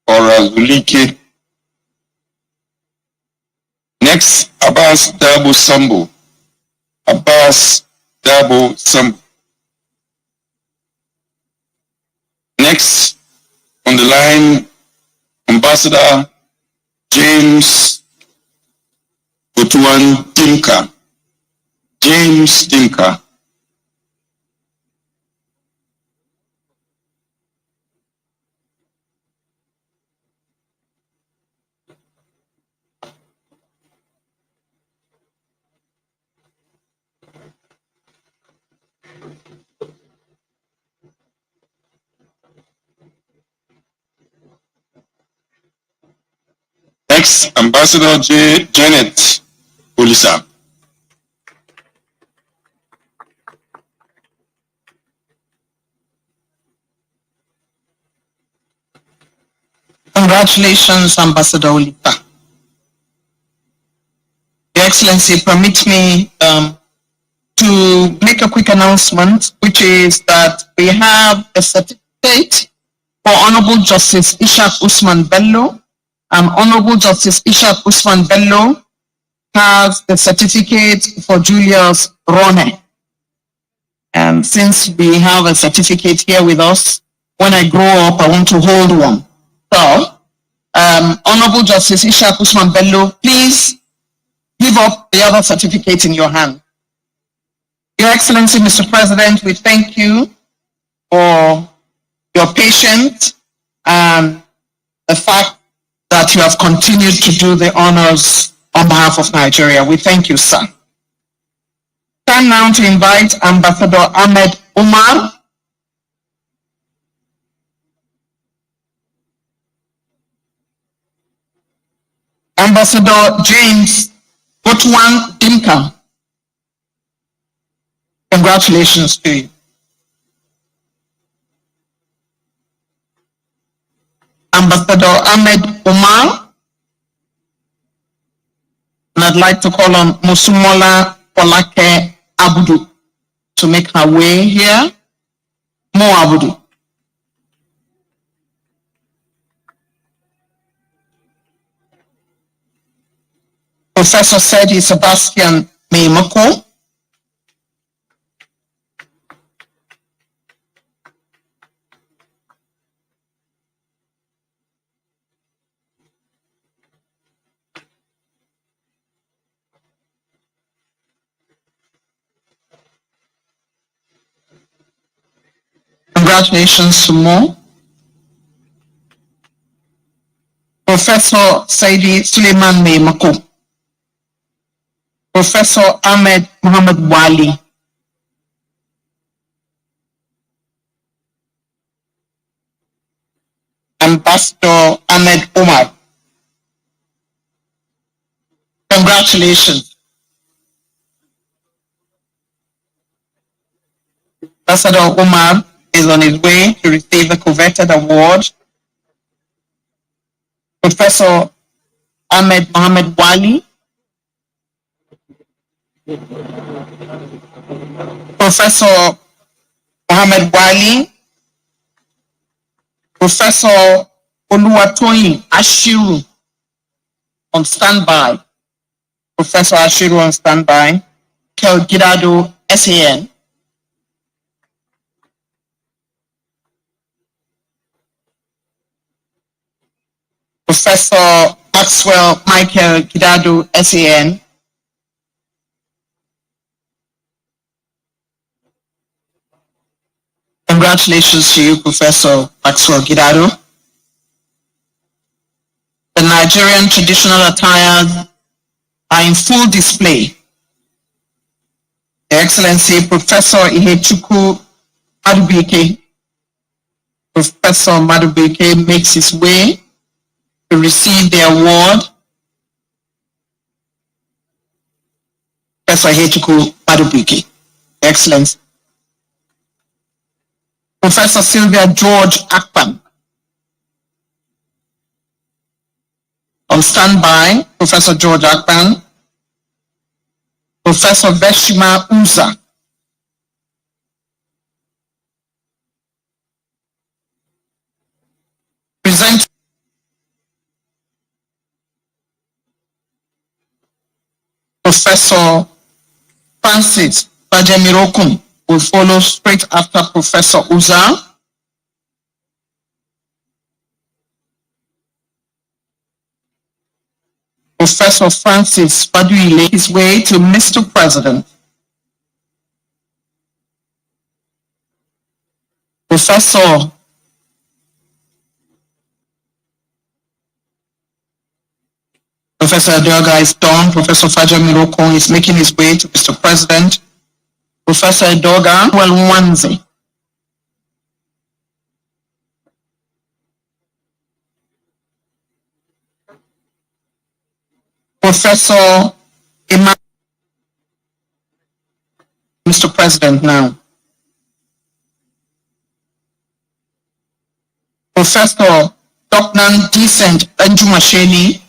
Orazulike. Next, Abbas Dabo Sambo. Abbas Dabo Sambo. Next, on the line, Ambassador James Otuan Timka. James Timka. Next, Ambassador Janet Olisa. Congratulations, Ambassador Olita. Your Excellency, permit me to make a quick announcement, which is that we have a certificate for Honorable Justice Ishaq Usman Bello. Honorable Justice Ishaq Usman Bello has the certificate for Julius Rone. And since we have a certificate here with us, when I grow up, I want to hold one. So, Honorable Justice Ishaq Usman Bello, please give up the other certificate in your hand. Your Excellency, Mr. President, we thank you for your patience and the fact that you have continued to do the honors on behalf of Nigeria. We thank you, sir. Time now to invite Ambassador Ahmed Umar. Ambassador James Otwan Dimka. Congratulations to you. Ambassador Ahmed Umar. And I'd like to call on Musumola Polake Abudu to make her way here. Mo Abudu. Professor Sergi Sebastian Meimoko. Congratulations to Mo. Professor Saidi Suleiman Mako. Professor Ahmed Muhammad Wali. Ambassador Ahmed Omar. Congratulations. Ambassador Omar is on his way to receive the coveted award. Professor Ahmed Mohammed Wali. Professor Mohammed Wali. Professor Oluwatoyin Ashiru on standby. Professor Ashiru on standby. Kel Gidado, SAN. Professor Maxwell Michael Gidado, SAN. Congratulations to you, Professor Maxwell Gidado. The Nigerian traditional attires are in full display. Your Excellency, Professor Ihechukwu Madubike. Professor Madubike makes his way to receive the award. Professor Ihechukwu Madubike. Your Excellency. Professor Sylvia George Akpan. On standby, Professor George Akpan. Professor Beshima Uza. Present Professor Francis Bajemirokun will follow straight after Professor Uza. Professor Francis Baduile his way to Mr. President. Professor Adeoga is done. Professor Fajamirokun is making his way to Mr. President. Professor Adeoga Welwanze. Professor Imam, Mr. President now. Professor Dr. Decent Anjumasheni.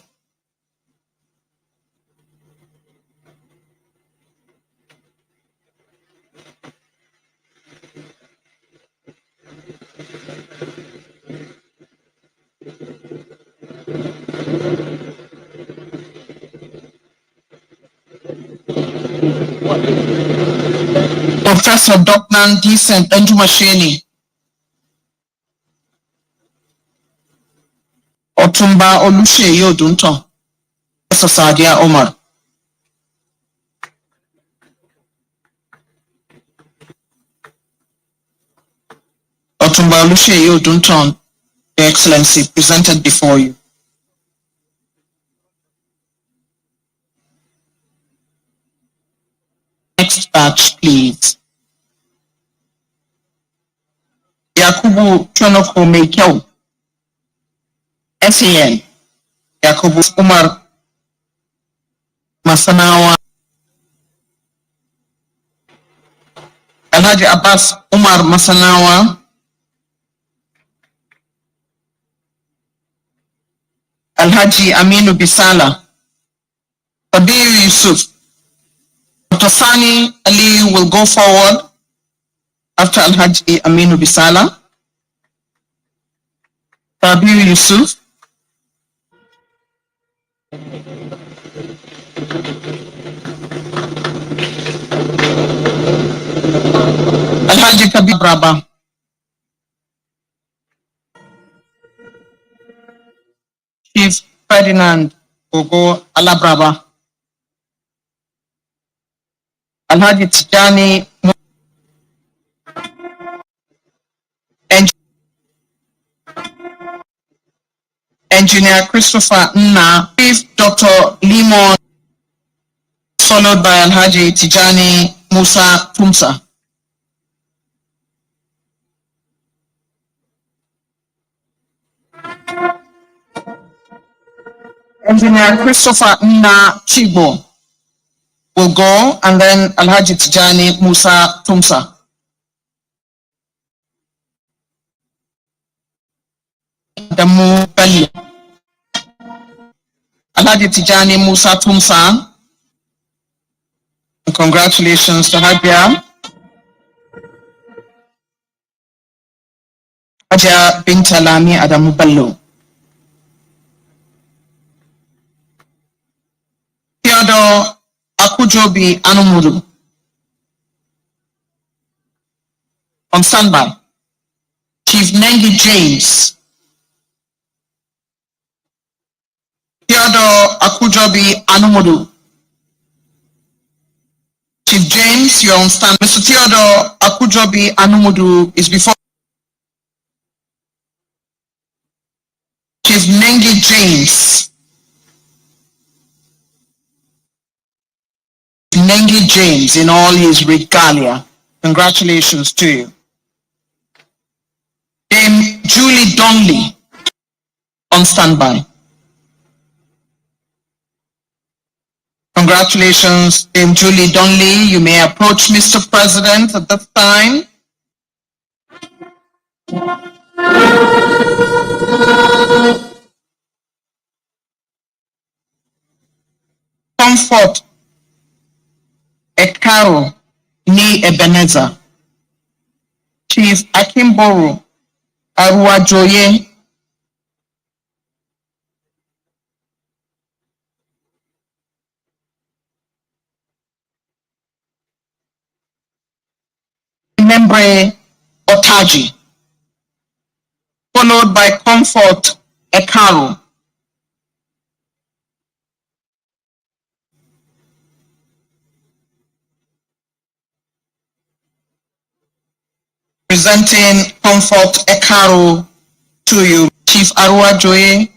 Professor Dr. Decent Anjumasheni. Otumba Oluseyi Odunton. Professor Sadia Omar. Otumba Oluseyi Odunton, Your Excellency, presented before you. Next batch, please. Yakubu Chonoko Mekel, SAN. Yakubu Umar Masanawa. Alhaji Abbas Umar Masanawa. Alhaji Aminu Bisala. Kabir Yusuf. Dr. Sani Ali will go forward after Alhaji Aminu Bisala. Kabir Yusuf. Alhaji Kabir Braba. Chief Ferdinand Ogo Alabraba. Alhaji Tijani Engineer Christopher Nna, Chief Dr. Limon, followed by Alhaji Tijani Musa Tumsa. Engineer Christopher Nna Chibo will go, and then Alhaji Tijani Musa Tumsa. Adamu Bello. Alhaji Tijani Musa Tumsa. And congratulations to Habia. Haja Bintalami Adamu Bello. Theodore Akujobi Anumuru. On standby. Chief Nengi James. Theodore Akujobi Anumuru. Chief James, you're on stand. Mr. Theodore Akujobi Anumudu is before. Chief Nengi James. Nengi James in all his regalia. Congratulations to you. Dame Julie Donley on standby. Congratulations, Dame Julie Donley. You may approach Mr. President at this time. Comfort Ekaro Ni Ebenezer. Chief Akimboro Aruajoye. Membre Otaji, followed by Comfort Ekaro. Presenting Comfort Ekaro to you, Chief Arua Joye.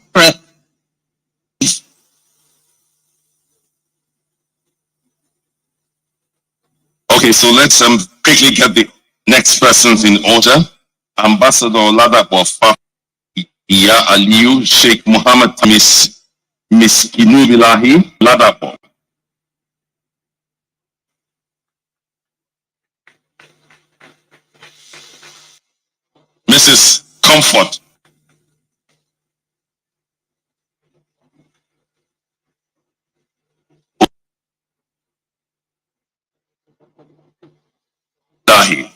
Okay, so let's quickly get the next persons in order. Ambassador Ladapo Iya Aliyu Sheikh Muhammad Miss Inubilahi Ladapo. Mrs. Comfort. Dahi.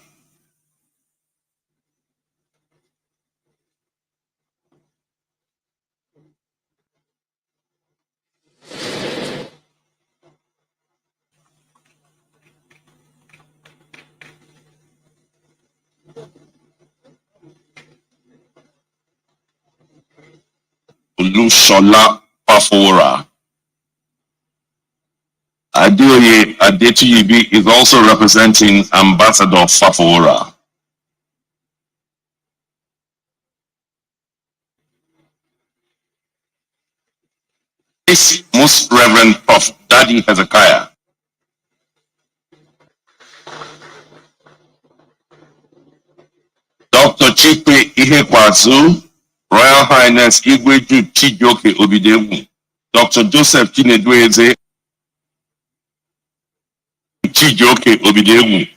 Olushola Pafora. Adeoye Adetuyibi is also representing Ambassador Fafora. His Most Reverend Prof. Daddy Hezekiah. Dr. Chikwe Ihekwazu, Royal Highness Igweju Chijioke Obidewu, Dr. Joseph Chinedweze Chijioke Obidewu,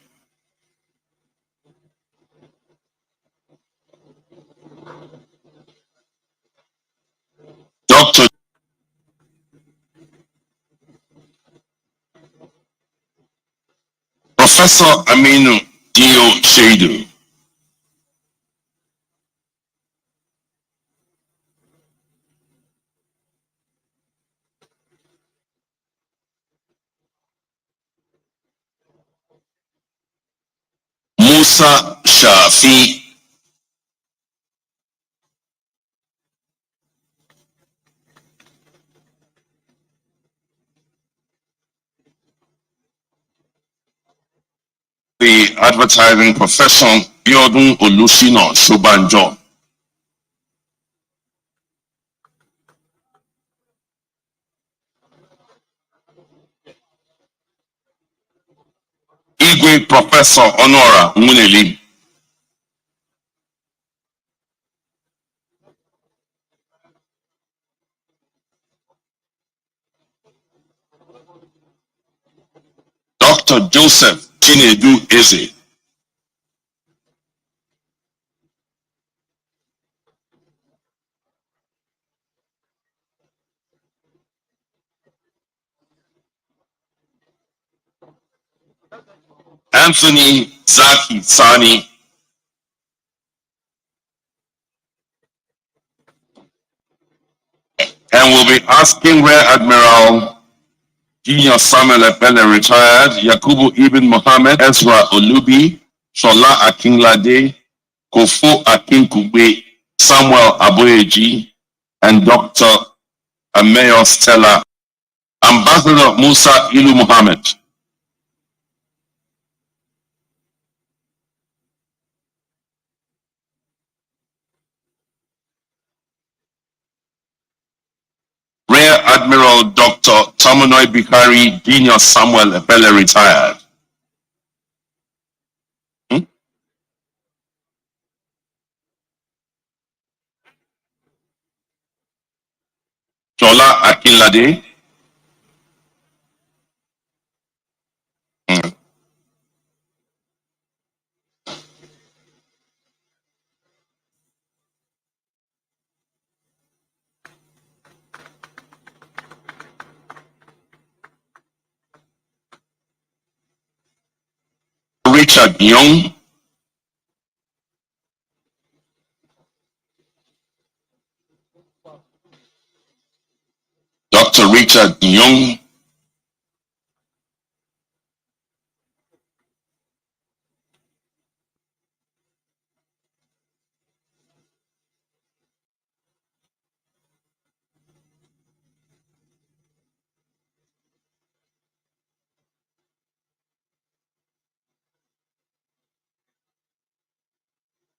Dr. Professor Aminu Dio Shaidu, Musa Shafi, the advertising profession Biodun Olushino Shobanjo, Igwe Professor Honora Muneli. Dr. Joseph Chinedu Eze. Anthony Zaki Sani. And we'll be asking Rear Admiral Junior Samuel Epele retired, Yakubu Ibn Mohammed, Ezra Olubi, Shola Akinlade, Kofo Akinkugbe, Samuel Aboyeji, and Dr. Ameyo Stella, Ambassador Musa Ilu Mohammed. Rear Admiral Dr. Tomonoy Bikari Junior Samuel Epele retired. Shola Akinlade. Richard Young. Dr. Richard Young.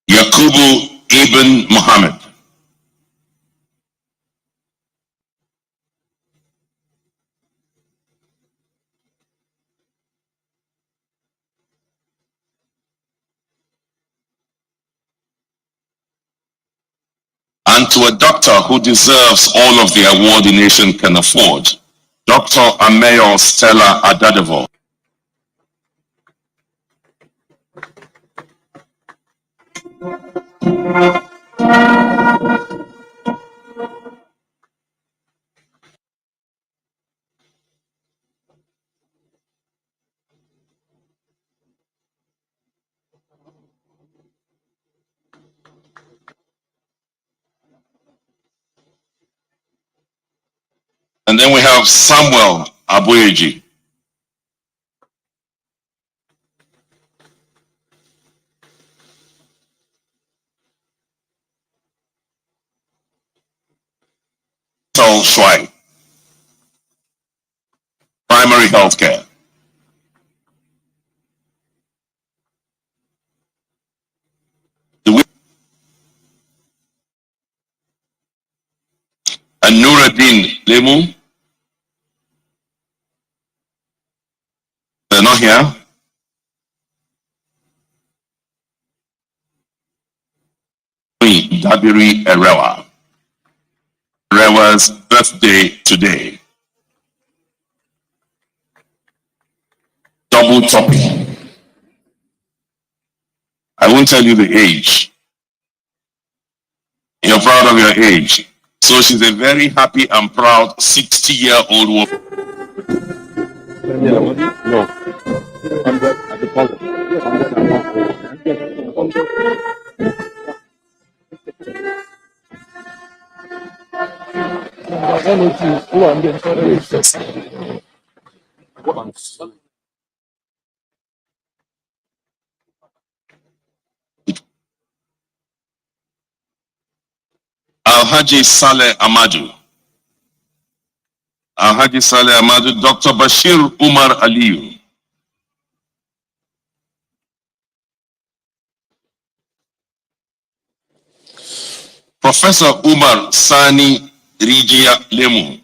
Yakubu Ibn Mohammed. And to a doctor who deserves all of the award the nation can afford, Dr. Ameyo Stella Adadevo. And then we have Samuel Aboyeji. Tell Schweig. Primary healthcare. And Nuruddin Lemu. They're not here. Dabiri Erewa. Erewa's birthday today. Double topic. I won't tell you the age. You're proud of your age. So she's a very happy and proud 60-year-old woman. No. 100 at the bottom. 100. Alhaji Saleh Amadu. Alhaji Saleh Amadu, Dr. Bashir Umar Aliyu. Professor Umar Sani Rijia Lemu.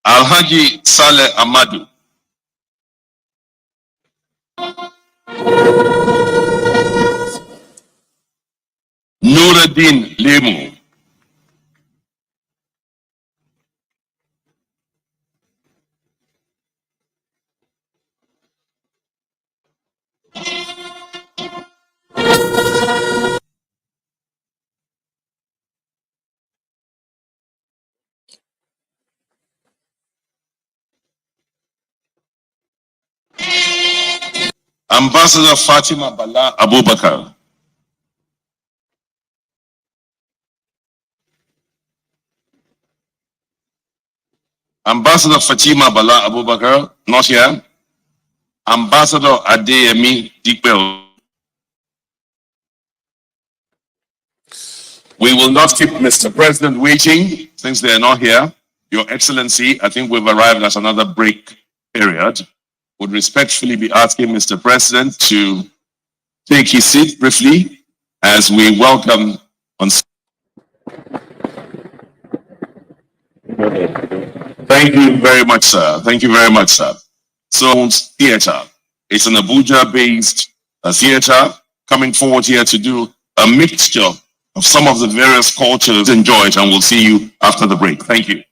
Alhaji Saleh Amadu. Nuruddin Lemu. Ambassador Fatima Bala Abubakar. Ambassador Fatima Bala Abubakar, not here. Ambassador Adeyemi Dikbel. We will not keep Mr. President waiting since they are not here. Your Excellency, I think we've arrived at another break period. Would respectfully be asking Mr. President to take his seat briefly as we welcome on. Thank you very much, sir. Thank you very much, sir. So, theater. It's an Abuja-based theater coming forward here to do a mixture of some of the various cultures. Enjoy it, and we'll see you after the break. Thank you.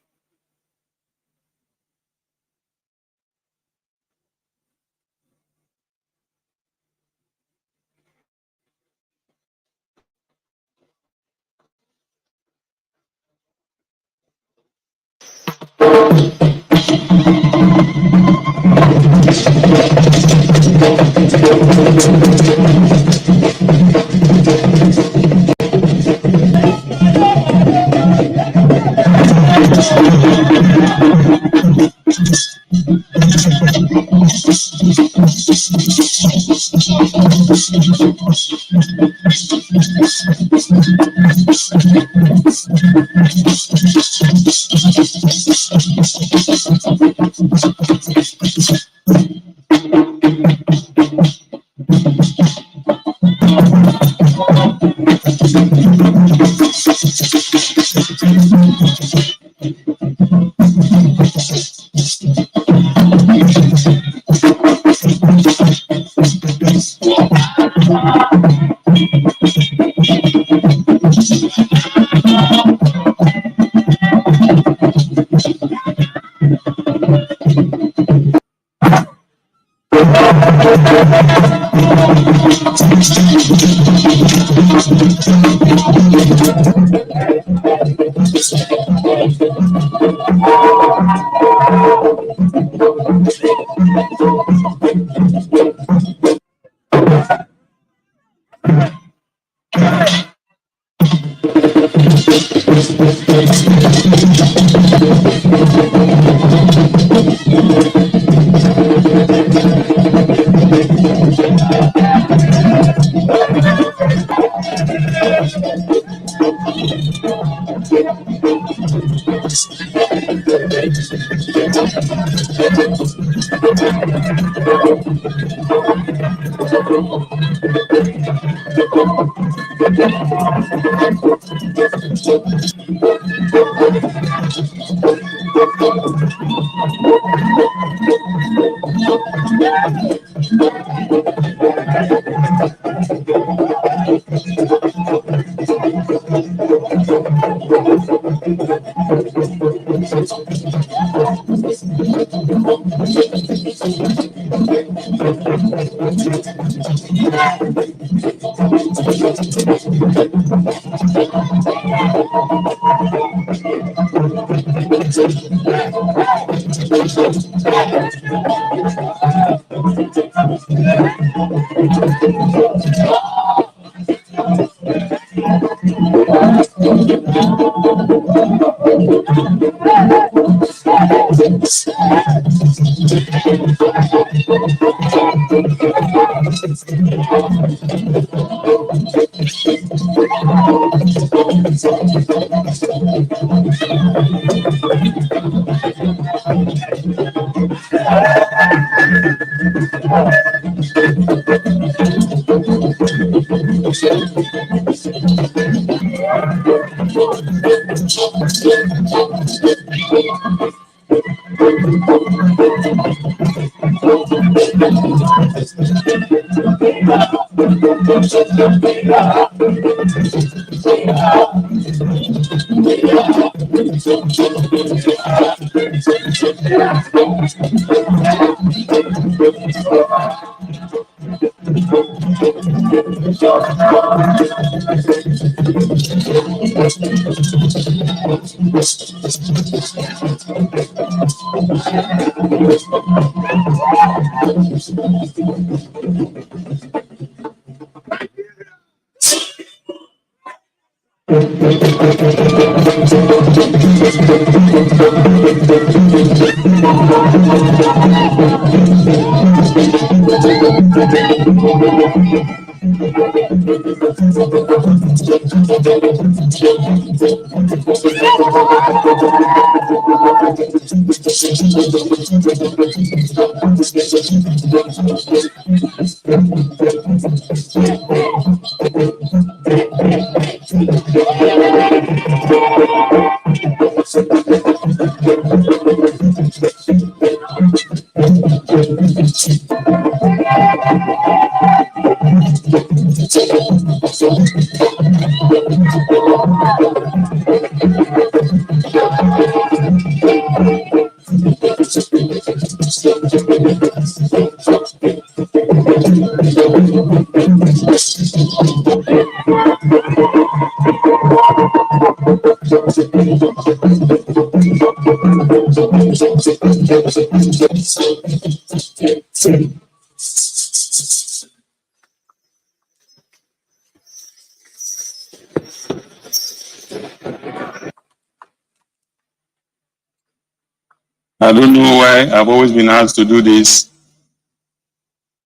I don't know why I've always been asked to do this.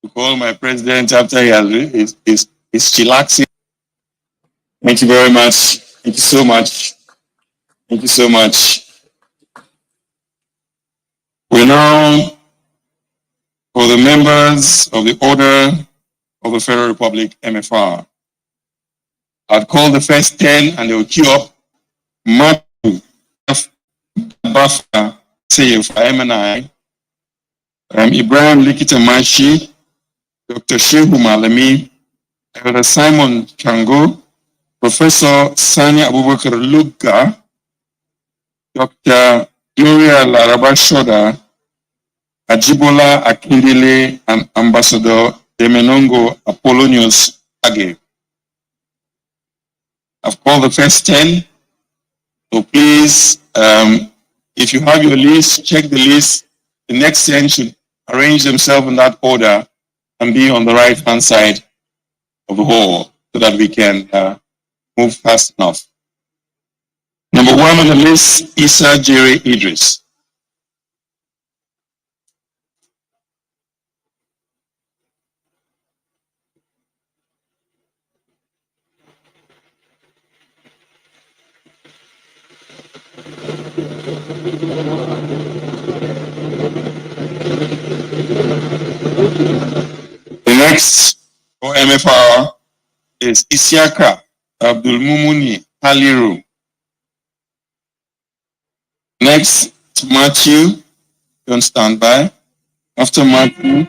To call my president after he has is chillaxing. Thank you very much. Thank you so much. Thank you so much. We now, for the members of the Order of the Federal Republic, MFR, I'd call the first 10 and they will queue up. Matthew, Baffa, Safe, MNI, Ibrahim Likitamashi, Dr. Shehu Malami, Elder Simon Chango, Professor Sanya Abubakar Luga, Dr. Gloria Laraba Shoda, Ajibola Akindele, and Ambassador Demenongo Apollonius Age. I've called the first 10. So please, if you have your list, check the list. The next 10 should arrange themselves in that order and be on the right-hand side of the hall so that we can move fast enough. Number 1 on the list, Issa Jerry Idris. The next for MFR is Isiaka Abdulmumuni Haliru. Next, Matthew, don't stand by. After Matthew,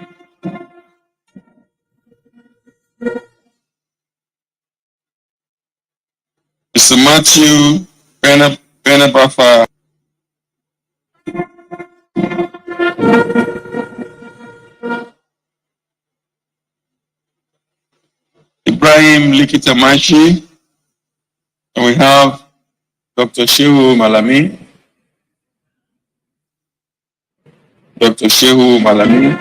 Mr. Matthew Benabafa. Ibrahim Likitamashi, and we have Dr. Shehu Malami. Dr. Shehu Malami.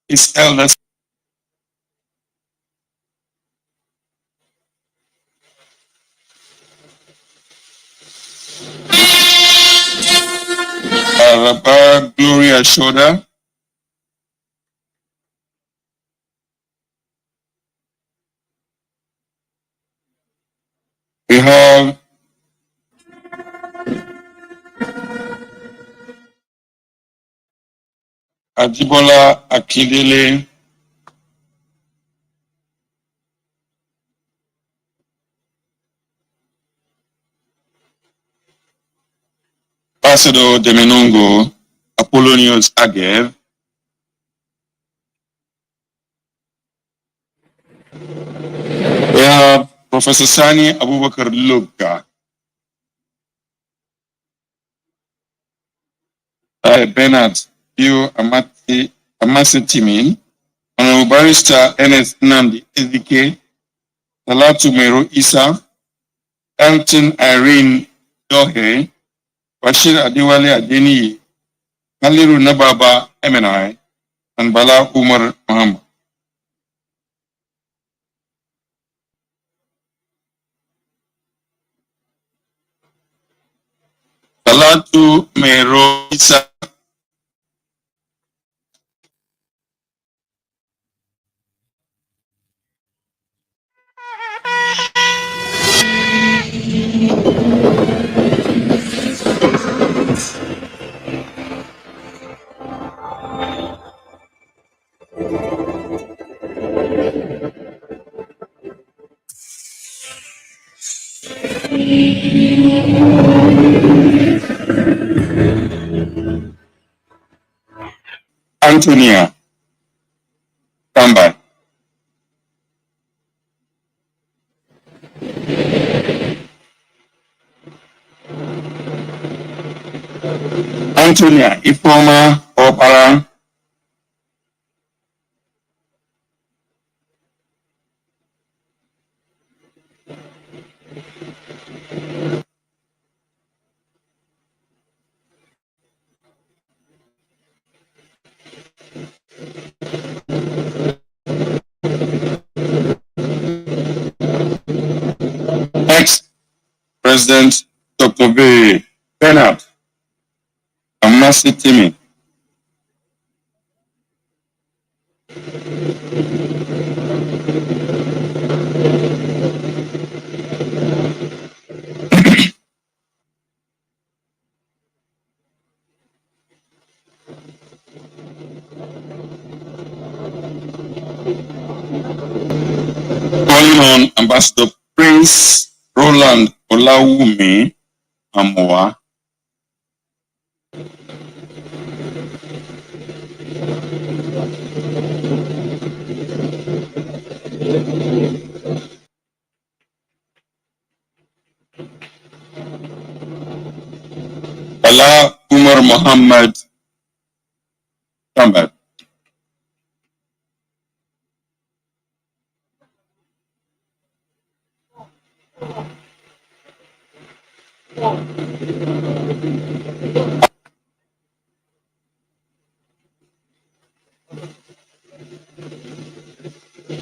His elders. Rabba Gloria Shoda. We have Ajibola Akindele. Ambassador Demenongo Apollonius Agev, we have Professor Sani Abubakar Lugga, Bernard Bio Amasi Timin, Honorable Barrister Ernest Namdi Ezike, Talatu Mero Isa, Elton Irene Dohe, Bashir Adiwale Adeni, Haliru Nababa MNI, and Bala Umar Muhammad. Talatu Mero Isa. Antonia Tamba. Antonia Ifoma Opara. Ex-President Dr. B. Bernard Amasi Timi. Calling on Ambassador Prince Roland Olawumi Amoa, Bala Umar Muhammad Tambad,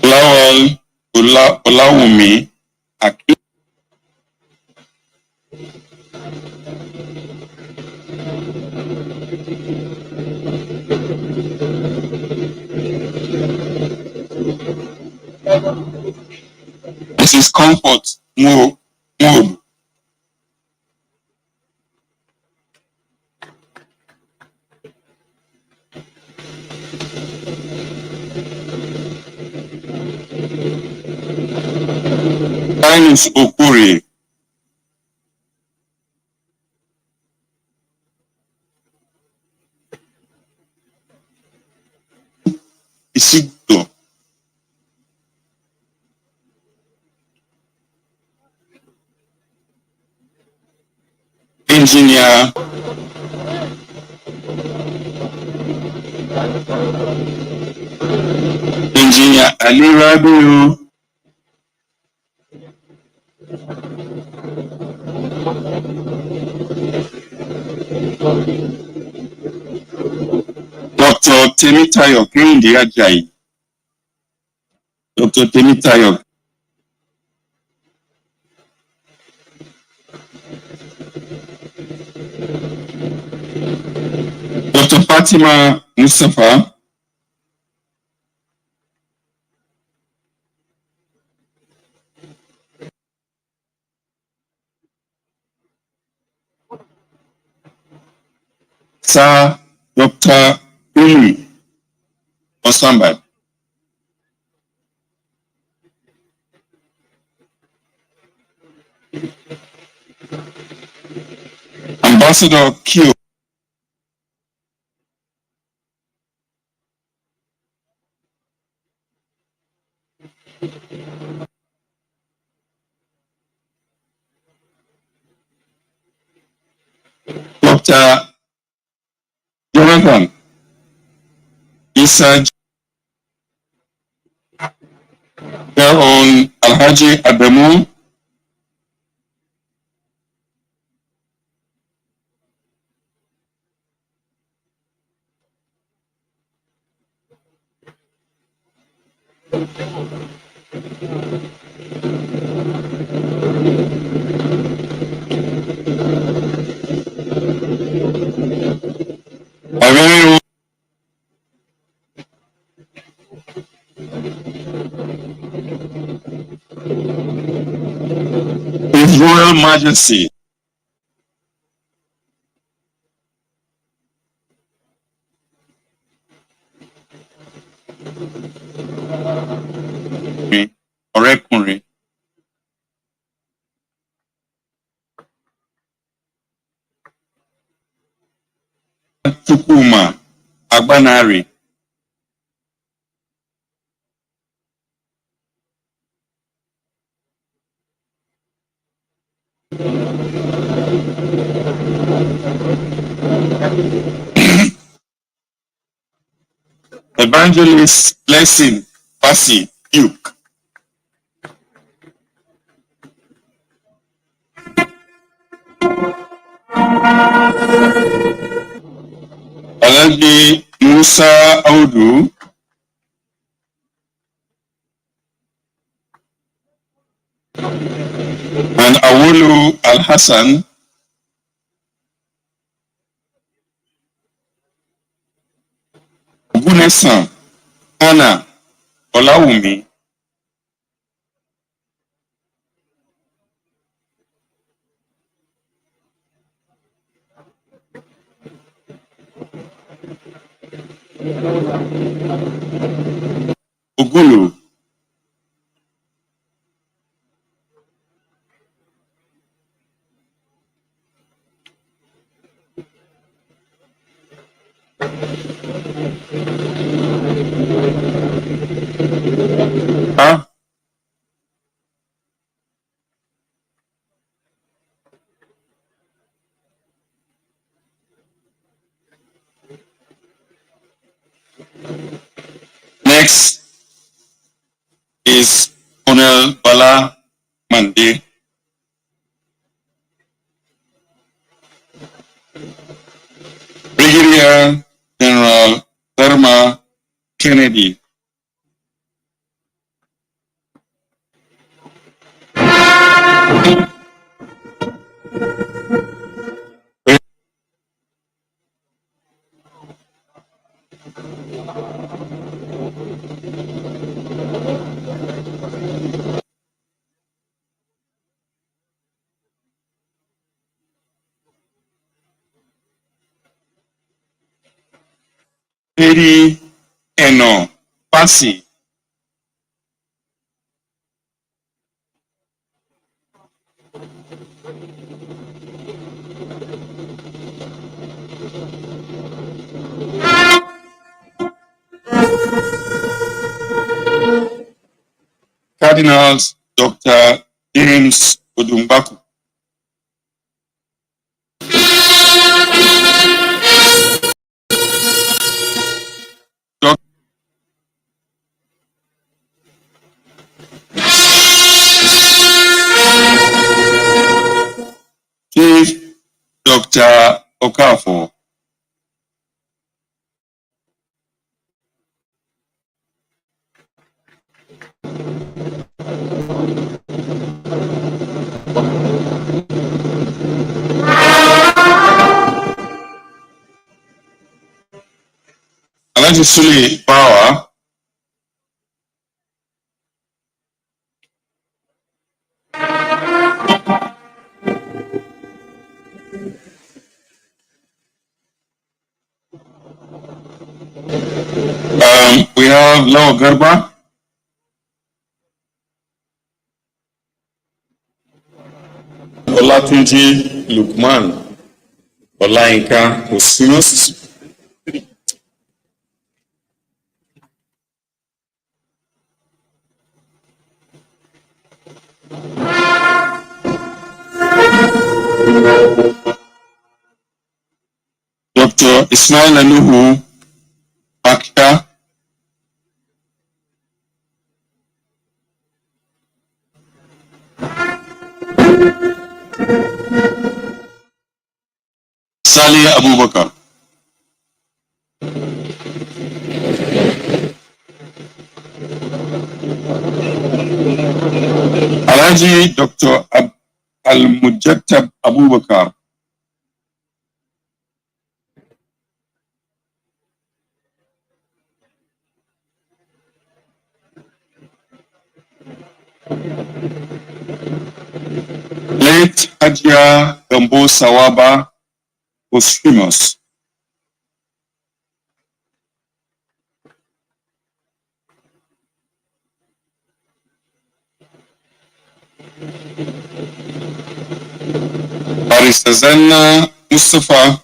Lawal Olawumi Aki, Mrs. Comfort Mood, Linus Okuri, Isigdo, Engineer Ali Rabiu, Dr. Temitayo Kehinde Ajayi, Dr. Temitayo, Dr. Fatima Mustafa, Sir Dr. Uli Osambad, Ambassador Q. Dr. Jonathan Isa, their own Alhaji Adamu, a very own His Royal Majesty Orekunrin Tukuma Agbanari, Evangelist Blessing Pasi Duke, Alhaji Musa Audu, and Awolu Al-Hassan, Ogunesan Anna Olawumi, Ogulu, huh? Next is Colonel Bala Mande, Brigadier General Therma Kennedy, Lady Eno Pasi, Cardinals Dr. James Odumbaku, Chief Dr. Okafor, Alhaji Sule Bawa, we have Law Garba, Olatunji Lukman, Olainka Osinos, Dr. Ismail Anuhu Akta, Salih Abubakar, Alhaji Dr. Al-Mujattab Abubakar, late Hajia Gambo Sawaba Posthumous, Barrister Zanna Mustafa,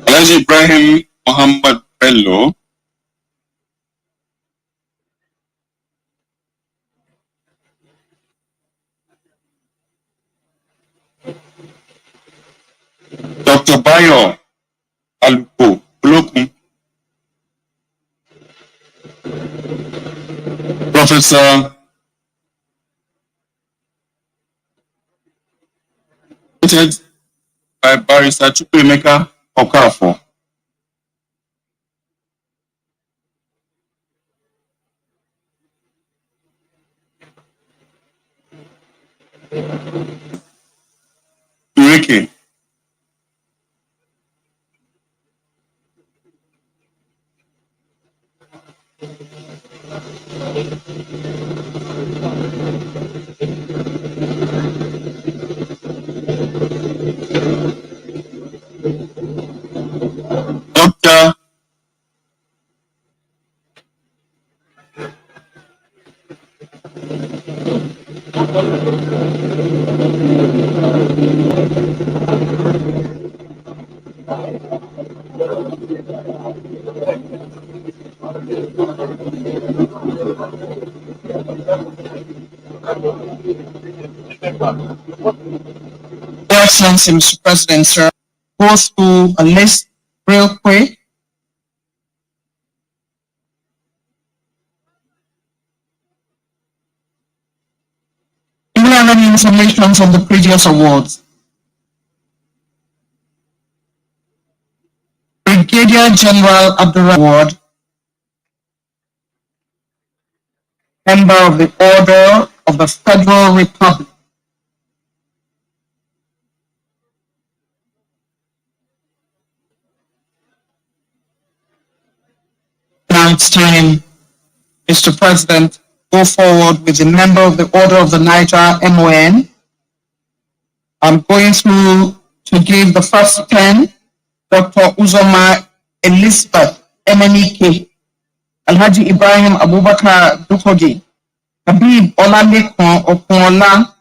Alhaji Ibrahim Muhammad Bello, Dr. Bayo Aluko Olokun, Professor by Barrister Chukwuemeka Okafor, Ureke, Dr. Your Excellency, Mr. President, sir, go through a list real quick. Do you have any information on the previous awards? Brigadier General Abdurrahman Award, member of the Order of the Federal Republic. Now it's time, Mr. President, go forward with the member of the Order of the Niger MON. I'm going to give the first 10, Dr. Uzoma Elizabeth MNEK, Alhaji Ibrahim Abubakar Dukogi, Habib Olalekan Okunola,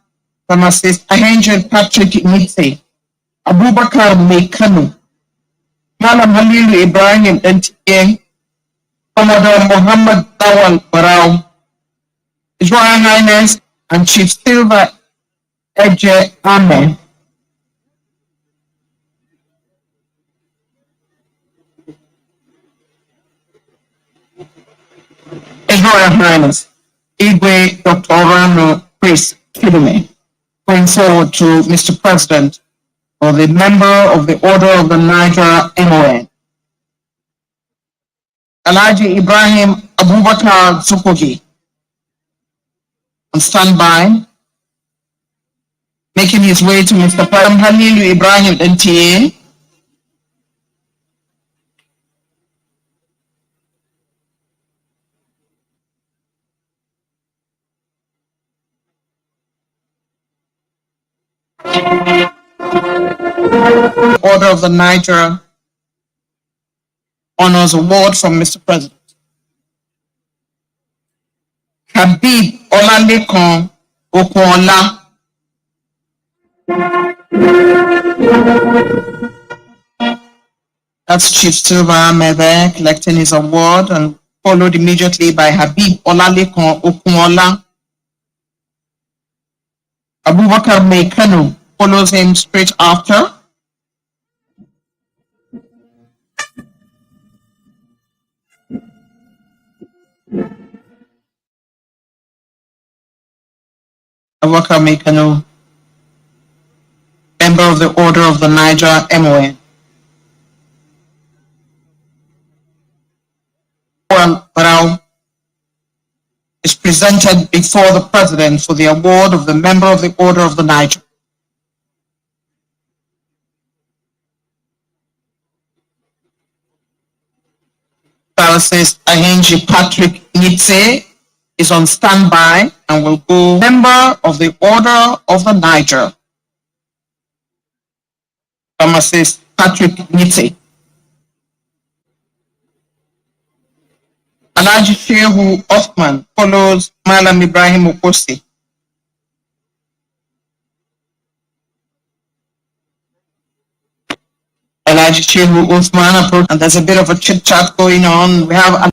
Pharmacist Ahenjo Patrick Nitse, Abubakar Mekano, Malam Halilu Ibrahim NTA, Commodore Muhammad Lawal Barau, His Royal Highness and Chief Silver Eje Amen. His Royal Highness Igwe Dr. Orlando Chris Kidume, going forward to Mr. President for the member of the Order of the Niger MON. Alhaji Ibrahim Abubakar Zukogi on standby, making his way to Mr. President Halilu Ibrahim NTA. Order of the Niger Honors Award from Mr. President. Habib Olalekan Okunola. That's Chief Silva Ahmed there collecting his award, and followed immediately by Habib Olalekan Okunola. Abubakar Mekano follows him straight after. Abubakar Mekano, member of the Order of the Niger MON. Barau is presented before the President for the award of the Member of the Order of the Niger. Pharmacist Ahenji Patrick Nitze is on standby and will go Member of the Order of the Niger. Pharmacist Patrick Nitze. Alhaji Shehu Othman follows Malam Ibrahim Okosi. Alhaji Shehu Othman approach, and there's a bit of a chit chat going on. We have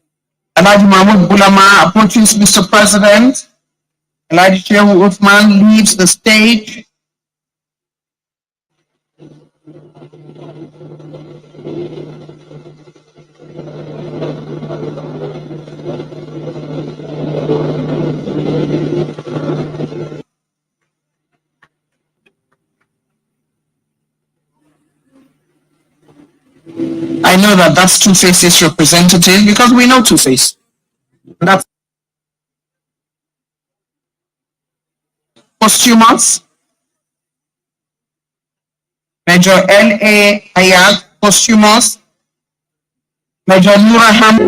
Alhaji Mahmoud Bulama approaches Mr. President. Alhaji Shehu Othman leaves the stage. I know that that's Two-Face's representative because we know Two-Face. That's posthumous. Major L.A. Ayat, posthumous. Major Nura Ham.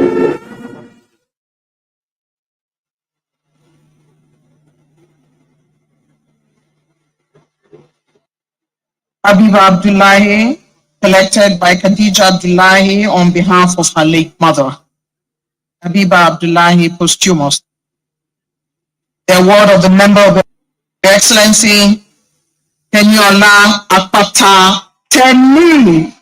Habiba Abdullahi, collected by Khadija Abdullahi on behalf of her late mother. Habiba Abdullahi, posthumous. The award of the Member of the Excellency Teniola Akpata Teni.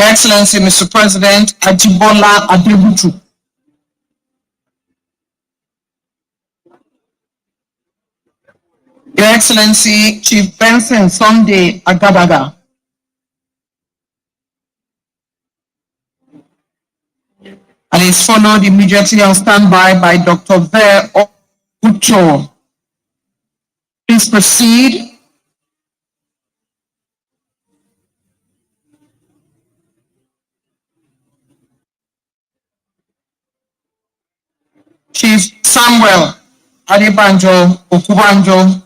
Excellency Mr. President Ajibola Adebutu. Your Excellency Chief Benson Sunday Agadaga. And is followed immediately on standby by Dr. Ver Ucho. Please proceed. Chief Samuel Adebanjo Okubanjo.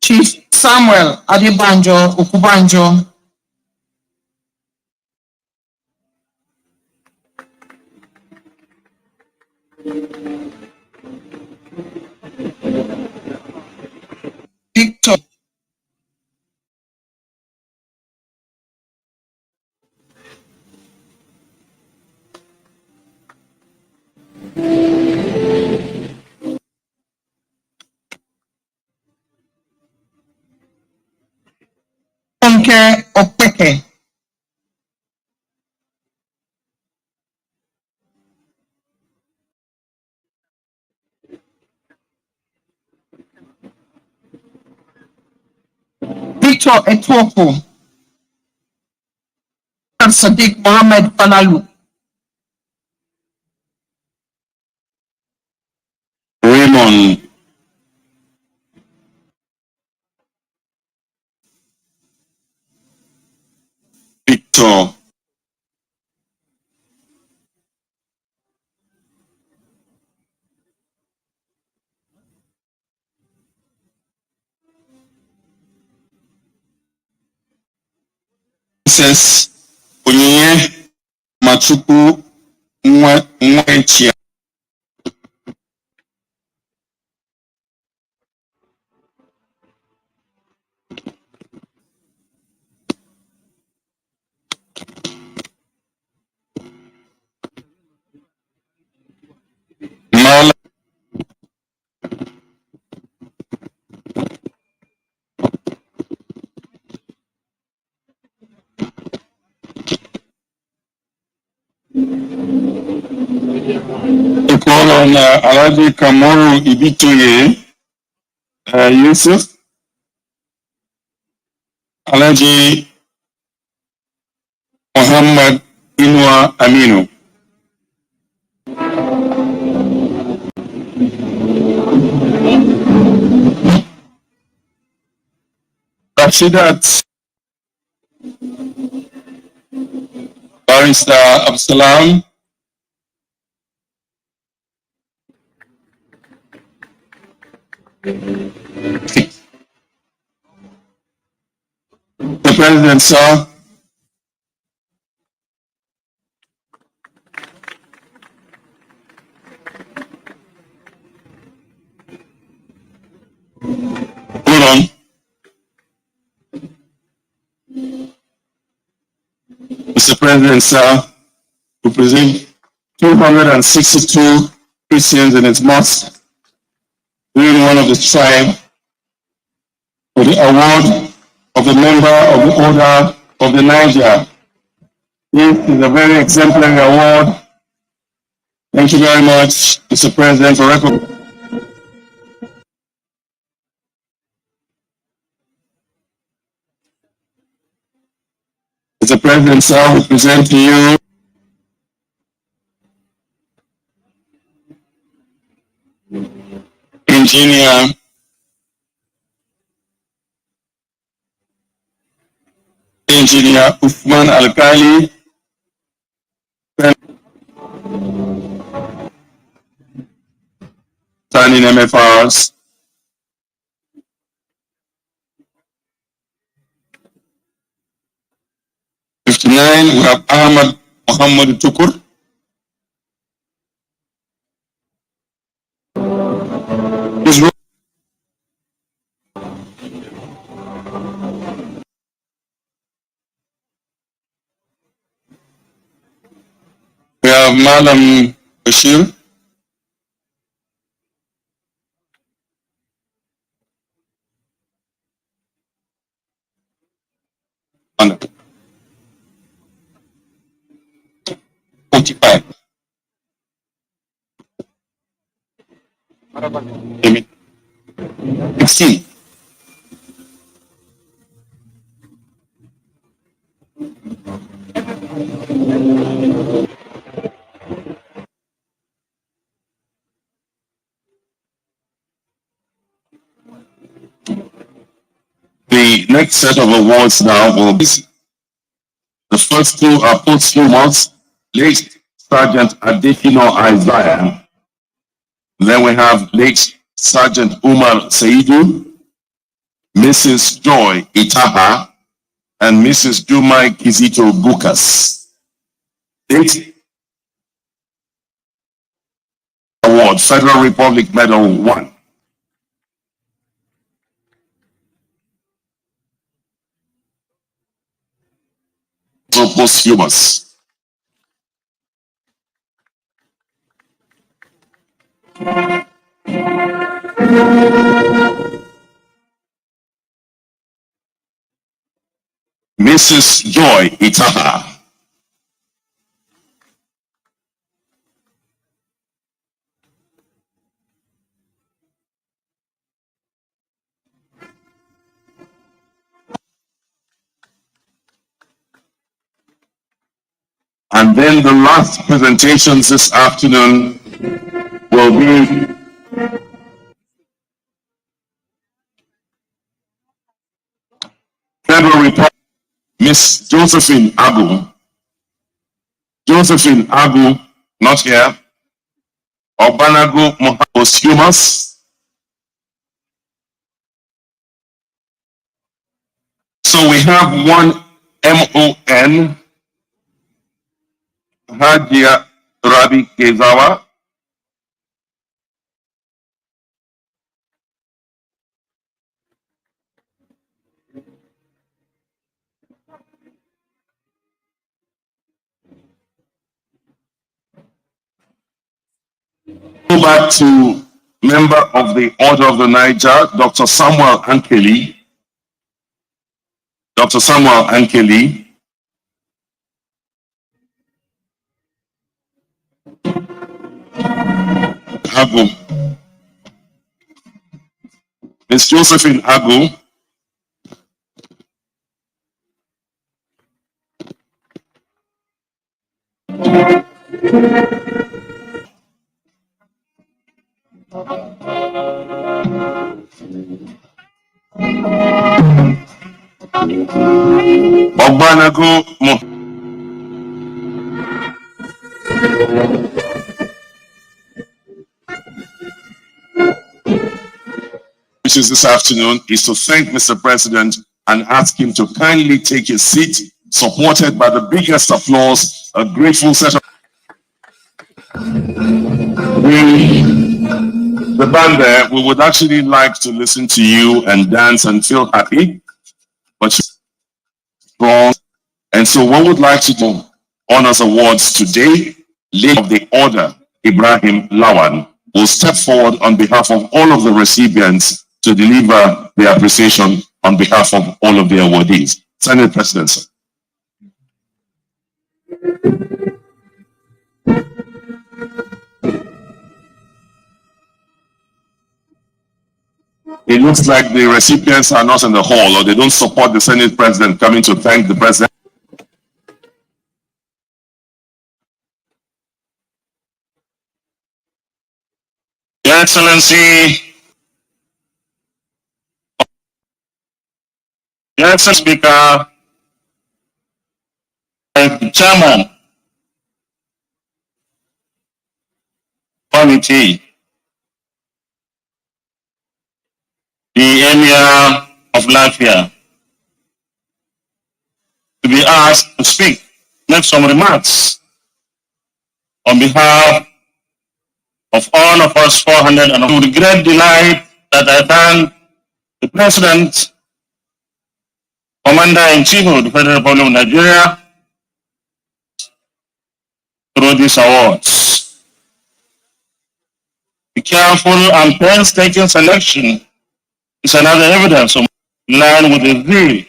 Chief Samuel Adebanjo Okubanjo. Victor Funke Opeke. Victor Etoko. Sadiq Mohammed Falalu. Raymond Victor Mrs. Onyinye Machukwu Nwenchia. Maula to call on Alhaji Kamoru Ibitoye Yusuf, Alhaji Muhammad Inua Aminu. Rashidat Barrister Absalam. The President, sir. Hold on. Mr. President, sir, we present 262 Christians in its mosque during one of the tribe for the award of the member of the Order of the Niger. This is a very exemplary award. Thank you very much, Mr. President, for recognizing. Mr. President, sir, we present to you Engineer Uthman Alkali, standing MFRs. We have Ahmad Muhammad Tukur. We have Madam Bashir. And 45. Amen. 16. The next set of awards now will be the first two are posthumous, late Sergeant Adefino Isaiah. Then we have late Sergeant Umar Saidu, Mrs. Joy Itaha, and Mrs. Jumai Kizito Bukas. Late award, Federal Republic Medal 1. So posthumous. Mrs. Joy Itaha. And then the last presentations this afternoon will be Federal Republic, Miss Josephine Agu. Josephine Agu, not here. Obanagu posthumous. So we have one MON Hajia Rabi Kezawa. Go back to member of the Order of the Niger, Dr. Samuel Ankeli. Dr. Samuel Ankeli. Agu. Ms. Josephine Agu. Ogbanago Mo. Which is this afternoon is to thank Mr. President and ask him to kindly take his seat, supported by the biggest applause, a grateful set of the band there. We would actually like to listen to you and dance and feel happy, but strong. And so what would like to do honors awards today, leader of the order, Ibrahim Lawan, will step forward on behalf of all of the recipients to deliver the appreciation on behalf of all of the awardees. Senate President, sir. It looks like the recipients are not in the hall, or they don't support the Senate President coming to thank the President. Your Excellency, Your Excellency Speaker, Chairman, Committee, the Emir of Latvia, to be asked to speak, make some remarks on behalf of all of us 400, and with great delight that I thank the President, Commander-in-Chief of the Federal Republic of Nigeria, through these awards. The careful and painstaking selection is another evidence of line with the zeal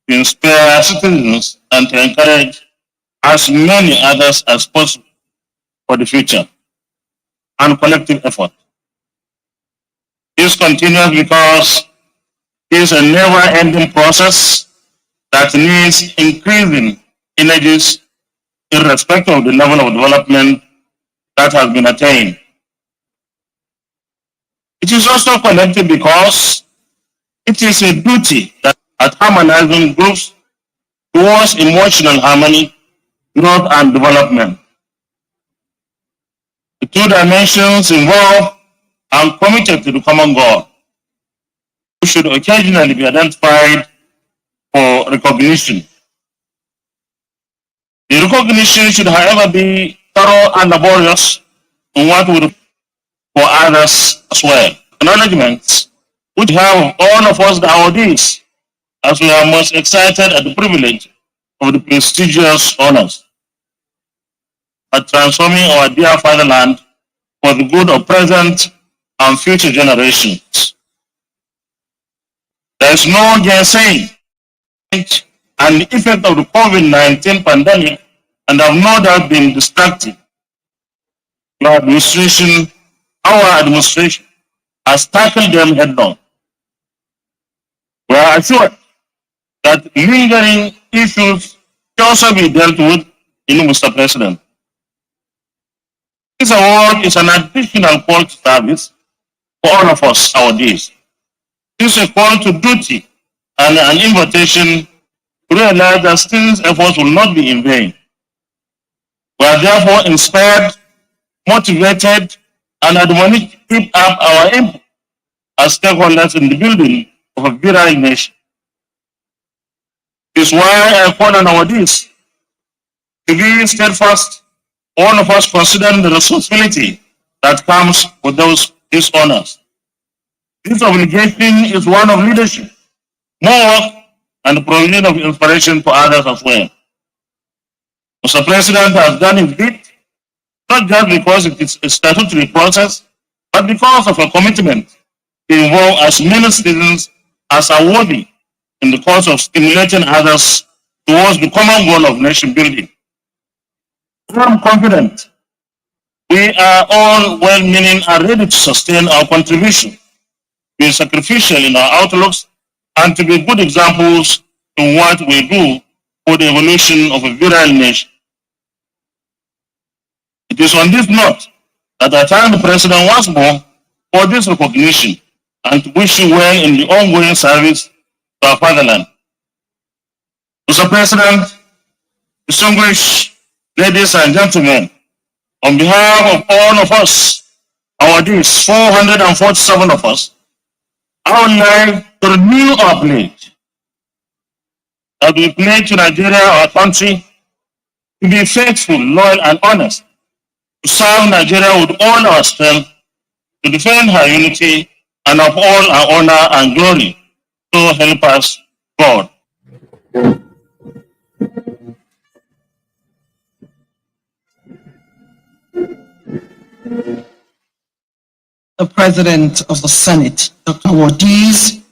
to inspire citizens and to encourage as many others as possible for the future and collective effort. This continues because it is a never-ending process that needs increasing energies irrespective of the level of development that has been attained. It is also collective because it is a duty that at harmonizing groups towards emotional harmony, growth, and development. The two dimensions involved and committed to the common goal should occasionally be identified for recognition. The recognition should, however, be thorough and laborious in what would for others as well. Acknowledgements which have all of us the awardees, as we are most excited at the privilege of the prestigious honors at transforming our dear fatherland for the good of present and future generations. There is no gainsaying and the effect of the COVID-19 pandemic, and have no doubt been destructive. Our administration has tackled them head on. We are assured that lingering issues can also be dealt with in Mr. President. This award is an additional call to service for all of us nowadays. This is a call to duty and an invitation to realize that students' efforts will not be in vain. We are therefore inspired, motivated, and admonished to keep up our input as stakeholders in the building of a virile nation. This is why I call on our deeds to be steadfast, all of us considering the responsibility that comes with these honors. This obligation is one of leadership, more work, and provision of inspiration for others as well. Mr. President has done his bit, not just because it is a statutory process, but because of a commitment to involve as many citizens as are worthy in the cause of stimulating others towards the common goal of nation building. I'm confident we are all well-meaning and ready to sustain our contribution, be sacrificial in our outlooks, and to be good examples in what we do for the evolution of a virile nation. It is on this note that I thank the President once more for this recognition and to wish you well in the ongoing service to our fatherland. Mr. President, distinguished ladies and gentlemen, on behalf of all of us, our deeds, 447 of us, I would like to renew our pledge that we pledge to Nigeria, our country, to be faithful, loyal, and honest, to serve Nigeria with all our strength, to defend her unity, and uphold our honor and glory. So help us, God. The President of the Senate, Dr. Wadiz,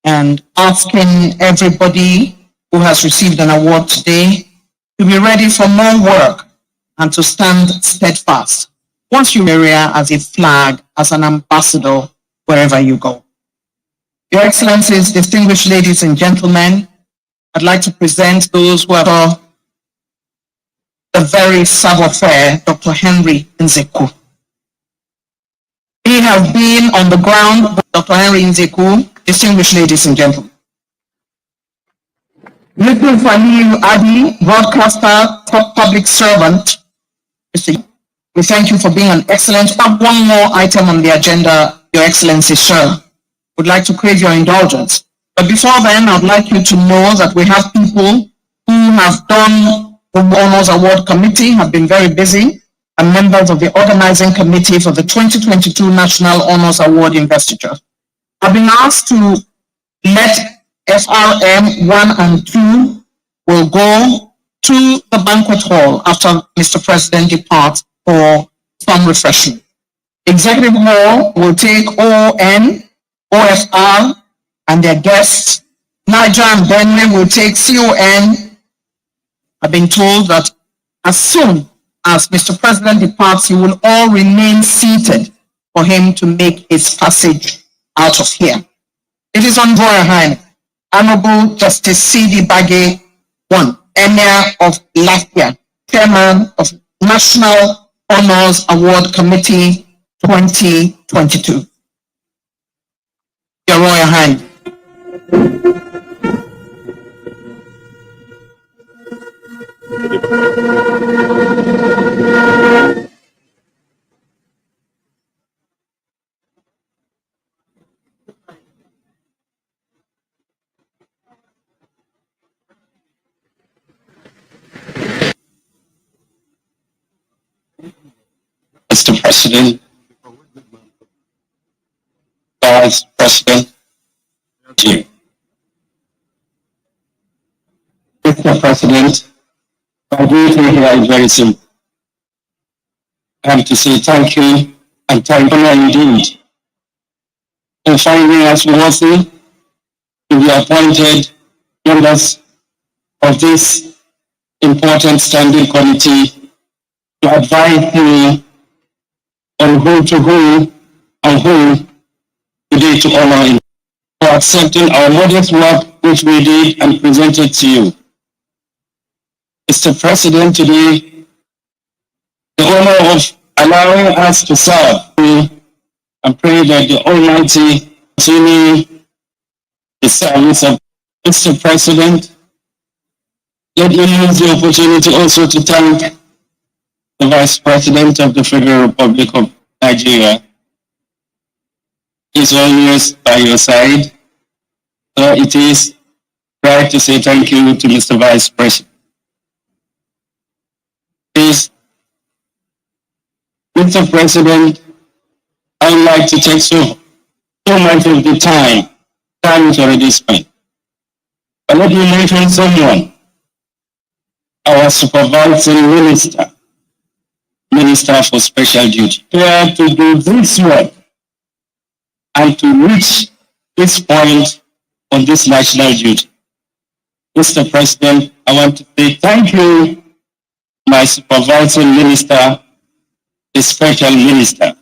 and asking everybody who has received an award today to be ready for more work and to stand steadfast once you area as a flag, as an ambassador wherever you go. Your Excellencies, distinguished ladies and gentlemen, I'd like to present those who are the very savoir-faire, Dr. Henry Nzeku. We have been on the ground with Dr. Henry Nzeku, distinguished ladies and gentlemen. Little Faniu Adi, broadcaster, top public servant. We thank you for being an excellent. One more item on the agenda, Your Excellency, sir. Would like to crave your indulgence. But before then, I'd like you to know that we have people who have done the Honors Award Committee, have been very busy, and members of the organizing committee for the 2022 National Honors Award investiture. I've been asked to let FRM 1 and 2 will go to the banquet hall after Mr. President departs for some refreshment. Executive Hall will take ON, OFR, and their guests. Niger and Bentley will take CON. I've been told that as soon as Mr. President departs, you will all remain seated for him to make his passage out of here. It is on Royal Highness, Honorable Justice C.D. Bagay I, Emir of Latvia, Chairman of National Honors Award Committee 2022. Your Royal Highness. Mr. President, Vice President, Mr. President, my duty here is very simple. I have to say thank you and thank you indeed for finding us worthy to be appointed members of this important standing committee to advise me on who to who and who today to honor in for accepting our modest work which we did and presented to you. Mr. President, today, the honor of allowing us to serve and pray that the Almighty continue the service of Mr. President. Let me use the opportunity also to thank the Vice President of the Federal Republic of Nigeria. He's always by your side. So it is right to say thank you to Mr. Vice President. Please, Mr. President, I would like to take so much of the time. Time is already spent. But let me mention someone, our supervising Minister for Special Duty. Here to do this work and to reach this point on this national duty. Mr. President, I want to say thank you, my supervising minister, the special minister.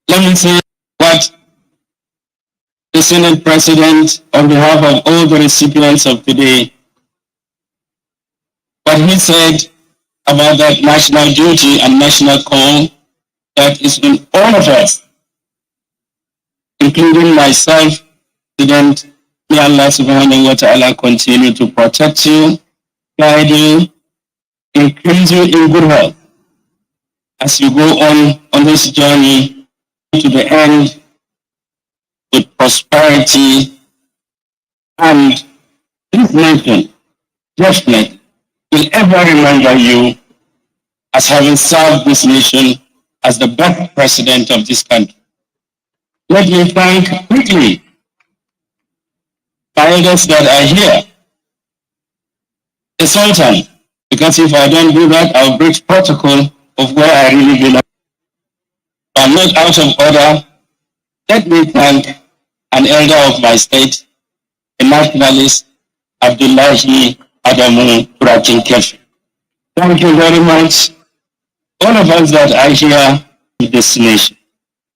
Let me say what the Senate President, on behalf of all the recipients of today, what he said about that national duty and national call that is in all of us, including myself, President. May Allah subhanahu wa ta'ala continue to protect you, guide you, increase you in good health as you go on this journey to the end with prosperity, and this nation definitely will ever remember you as having served this nation as the best president of this country. Let me thank quickly my elders that are here, the Sultan, because if I don't do that, I'll breach protocol of where I really belong. I'm not out of order. Let me thank an elder of my state, a nationalist, Abdullahi Adamu Burakin Kefi. Thank you very much, all of us that are here in this nation.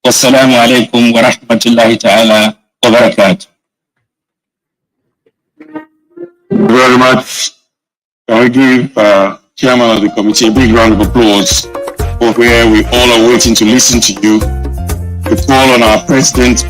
Wassalamu alaikum wa rahmatullahi ta'ala wa barakatuh. Thank you very much. Can we give Chairman of the committee a big round of applause for where we all are waiting to listen to you. We call on our President